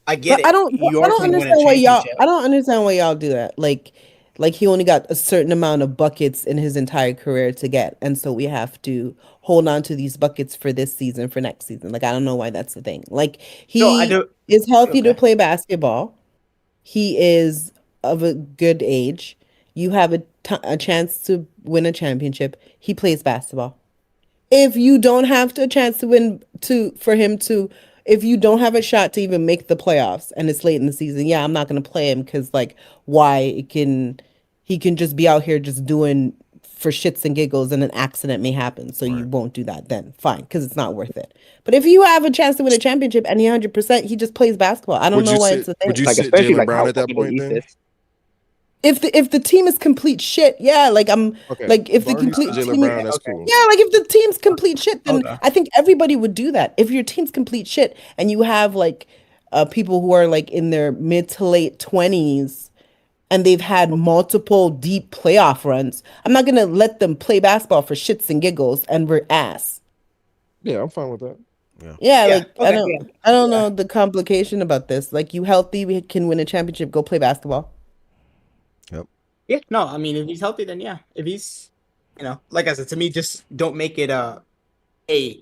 I get But it. You I are don't trying to win a understand why y'all championship. I don't understand why y'all do that. Like he only got a certain amount of buckets in his entire career to get, and so we have to hold on to these buckets for this season, for next season. Like I don't know why that's the thing. Like No, I he do. is healthy to Okay. play basketball. He is of a good age. You have a chance to win a championship. He plays basketball. If you don't have a chance to win to for him to if you don't have a shot to even make the playoffs and it's late in the season, yeah, I'm not gonna play him because like why he can just be out here just doing for shits and giggles and an accident may happen. So you Right. won't do that then. Fine, because it's not worth it. But if you have a chance to win a championship and he 100%, he just plays basketball. I don't Would know you why it's sit a would thing. you Like sit especially Jalen like Brown how at that early point is then? this? If the team is complete shit, yeah, like I'm Okay. like if As the long as you sit complete Jalen team is Brown, that's Okay. cool. yeah, like if the team's complete shit, then Okay. I think everybody would do that. If your team's complete shit and you have like people who are like in their mid to late 20s and they've had multiple deep playoff runs. I'm not gonna let them play basketball for shits and giggles and we're ass. Yeah, I'm fine with that. Yeah. Yeah, Yeah, like okay, yeah. I don't Yeah. know the complication about this. Like you healthy, we can win a championship. Go play basketball. Yep. Yeah, no, I mean, if he's healthy, then yeah. If he's, like I said, to me, just don't make it hey,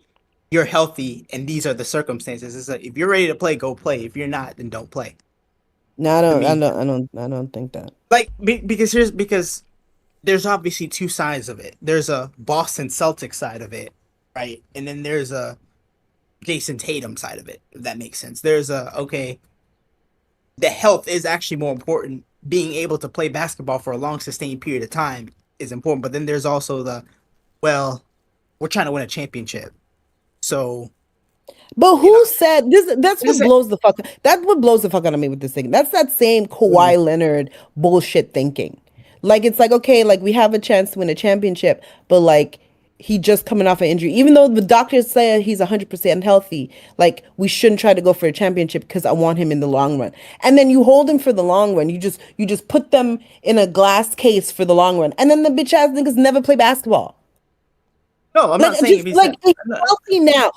you're healthy and these are the circumstances. It's like, if you're ready to play, go play. If you're not, then don't play. No, To me, I don't think that. like because there's obviously two sides of it. There's a Boston Celtics side of it, right? And then there's a Jason Tatum side of it, if that makes sense. There's okay, the health is actually more important. Being able to play basketball for a long sustained period of time is important. But then there's also well, we're trying to win a championship. So But who said this? That's what blows the fuck. That's what blows the fuck out of me with this thing. That's that same Kawhi Leonard bullshit thinking. Like it's like okay, like we have a chance to win a championship, but like he just coming off an injury. Even though the doctors say he's 100% healthy, like we shouldn't try to go for a championship because I want him in the long run. And then you hold him for the long run. You just put them in a glass case for the long run. And then the bitch ass niggas never play basketball. no, I'm Like not saying if he's he's healthy now.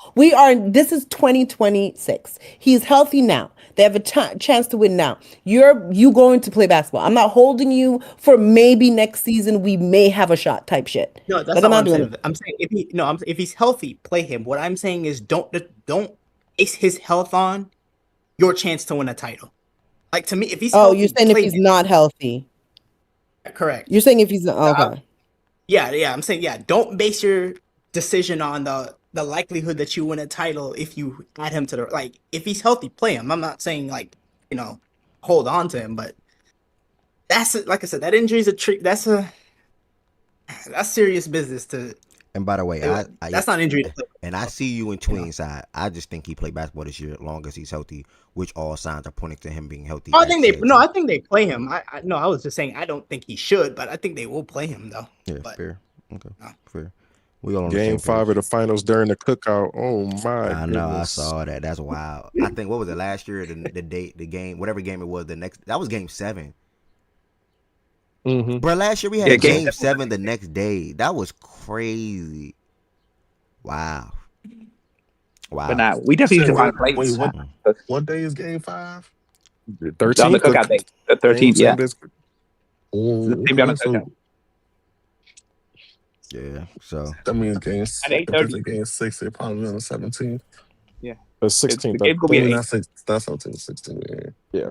This is 2026. He's healthy now. They have a chance to win now. You going to play basketball. I'm not holding you for maybe next season we may have a shot type shit. no, that's Like not I'm what not I'm doing saying. I'm saying if he's healthy, play him. What I'm saying is don't base his health on your chance to win a title. Like to me, if he's Oh, healthy, you're saying if play he's him. not healthy. Correct. You're saying if he's okay. Yeah. I'm saying don't base your decision on the likelihood that you win a title if you add him to the like. If he's healthy, play him. I'm not saying like hold on to him, but that's like I said, that injury is a trick. That's serious business to. And by the way, That's not injury to play. And I see you in tween side. I just think he play basketball this year as long as he's healthy, which all signs are pointing to him being healthy. I think they play him. I was just saying I don't think he should, but I think they will play him though. Yeah, but, fair. Okay, fair. We all on Game the same 5 page. of the finals during the cookout. Oh my I know, goodness. I saw that. That's wild. I think what was it last year? The game, whatever game it was. That was game 7. Mm-hmm. Bro, last year we had Yeah, a game game 7 the next day. That was crazy. Wow. But nah, we definitely need to find a place. What day is game 5? The On the 13th. cookout day. The 13th, yeah. Oh, The same on the cookout. Yeah, so that means game At 6. If 8:30. it's a game 6, it probably be on the 17th. Yeah. The 16th. It's gonna be at 8. That's 16th. Yeah.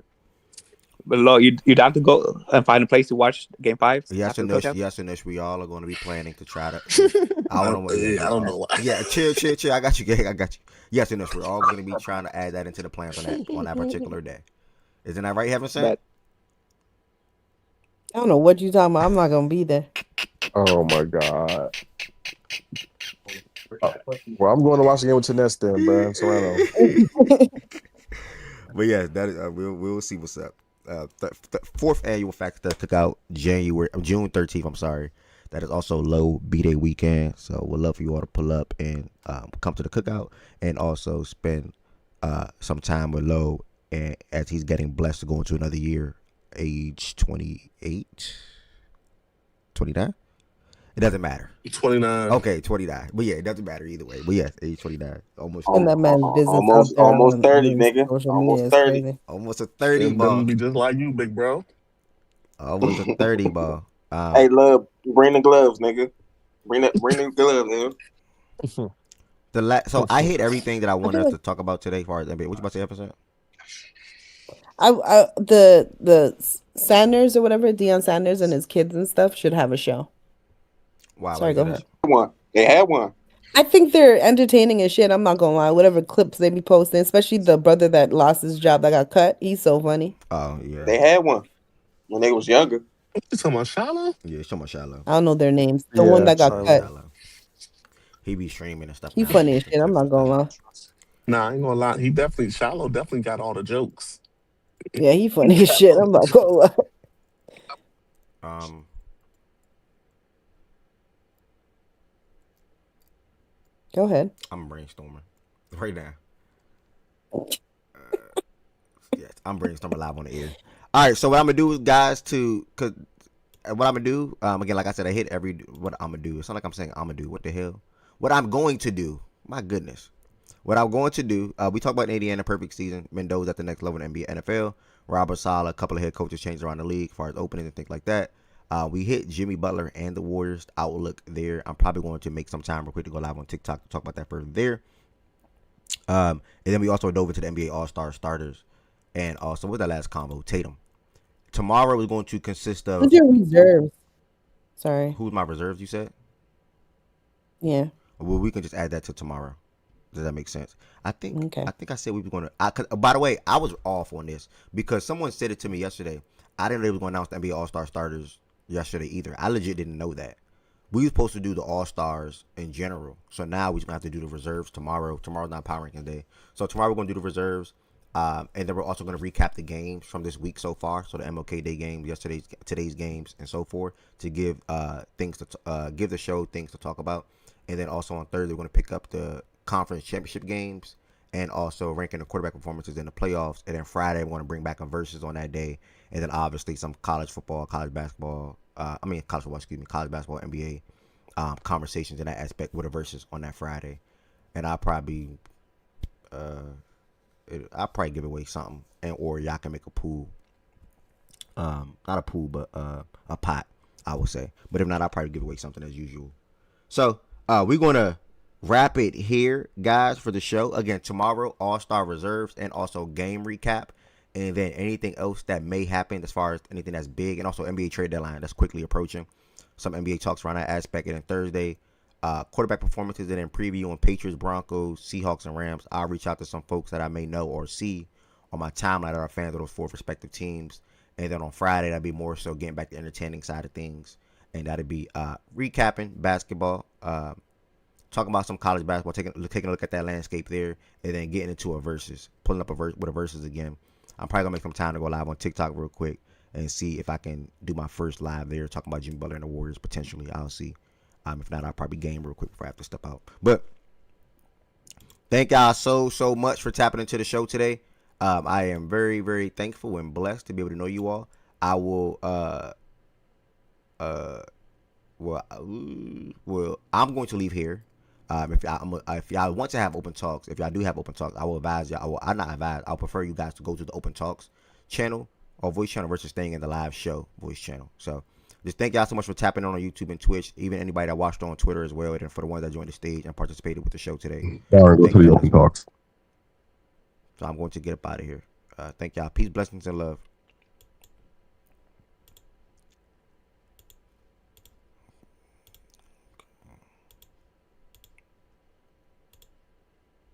But Lo, you down to go and find a place to watch game 5? Yes, and Nush, we all are going to be planning to try to. I don't know why. Yeah, chill. I got you, gang. I got you. Yes, and Nush, we're all going to be trying to add that into the plans on that particular day. Isn't that right, Heaven Said? I don't know what you talking about. I'm not gonna be there. Oh my god. Well, I'm going to watch the game with Taness then, bro. Toronto. But yeah, that is, we'll see what's up. The 4th annual Factor took out June 13th. I'm sorry. That is also Low B-Day weekend. So we'd love for you all to pull up and come to the cookout and also spend some time with Low and as he's getting blessed to go into another year, age 28, 29. It doesn't matter. 29. Okay, 29. But yeah, it doesn't matter either way. But yes, age 29. Almost. And that man's business Almost out there 30, on nigga. social Almost media is 30. crazy. Almost a 30 Them ball. be just like you, big bro. Almost a 30 ball. Hey, love, bring the gloves, nigga. Bring the gloves, nigga. So I hit everything that I wanted us to talk about today as far as NBA. What you about to say, episode? The Sanders or whatever, Deion Sanders and his kids and stuff should have a show. Wow. Sorry, go ahead. They had one. I think they're entertaining as shit. I'm not gonna lie. Whatever clips they be posting, especially the brother that lost his job that got cut. He's so funny. Oh yeah. They had one when they was younger. You talking about Shallow? Yeah, talking about Shallow. I don't know their names. The one that got cut. He be streaming and stuff. He funny as shit. I'm not gonna lie. Nah, I ain't gonna lie. Shallow definitely got all the jokes. Yeah, he funny as shit. I'm not gonna lie. Go ahead. I'm brainstorming right now. Yes, I'm brainstorming live on the air. All right, so what I'm gonna do, guys, cause what I'm gonna do, again, like I said, I hit what I'm gonna do. It's not like I'm saying I'm gonna do. What the hell? What I'm going to do? My goodness. What I'm going to do, we talked about Indiana perfect season. Mendoza at the next level in NBA NFL. Robert Saleh, a couple of head coaches changed around the league as far as openings and things like that. We hit Jimmy Butler and the Warriors outlook there. I'm probably going to make some time real quick to go live on TikTok to talk about that further there. And then we also dove into the NBA All-Star starters. And also, what's that last combo? Tatum. Tomorrow is going to consist of... Who's your reserves? Sorry. Who's my reserves, you said? Yeah. Well, we can just add that to tomorrow. Does that make sense? I think I said we were going to... by the way, I was off on this because someone said it to me yesterday. I didn't know they were going to announce the NBA All-Star starters yesterday either. I legit didn't know that. We were supposed to do the All-Stars in general. So now we're going to have to do the reserves tomorrow. Tomorrow's not Power Rankings Day. So tomorrow we're going to do the reserves. And then we're also going to recap the games from this week so far. So the MLK Day games, today's games, and so forth, to give give the show things to talk about. And then also on Thursday, we're going to pick up the conference championship games and also ranking the quarterback performances in the playoffs. And then Friday, we're going to bring back a versus on that day. And then obviously some college football, college basketball, college basketball, NBA conversations in that aspect with a versus on that Friday. And I'll probably give away something, or y'all can make a pool. Not a pool, but a pot, I would say. But if not, I'll probably give away something as usual. So we're gonna wrap it here, guys, for the show. Again, tomorrow, All-Star reserves and also game recap, and then anything else that may happen as far as anything that's big, and also NBA trade deadline that's quickly approaching. Some NBA talks around that aspect, and then Thursday, quarterback performances, and then preview on Patriots, Broncos, Seahawks, and Rams. I'll reach out to some folks that I may know or see on my timeline that are fans of those four respective teams. And then on Friday, that'll be more so getting back to the entertaining side of things. And that'll be recapping basketball, talking about some college basketball, taking a look at that landscape there, and then getting into a versus, pulling up with a versus again. I'm probably going to make some time to go live on TikTok real quick and see if I can do my first live there, talking about Jimmy Butler and the Warriors potentially. I'll see. If not, I'll probably game real quick before I have to step out. But thank y'all so much for tapping into the show today. I am very, very thankful and blessed to be able to know you all. I will I'm going to leave here. If y'all want to have open talks, if y'all do have open talks, I will advise y'all. I'll prefer you guys to go to the open talks channel or voice channel versus staying in the live show voice channel. So just thank y'all so much for tapping on YouTube and Twitch, even anybody that watched on Twitter as well, and for the ones that joined the stage and participated with the show today. Darren, go to the open talks. So I'm going to get up out of here. Thank y'all. Peace, blessings, and love.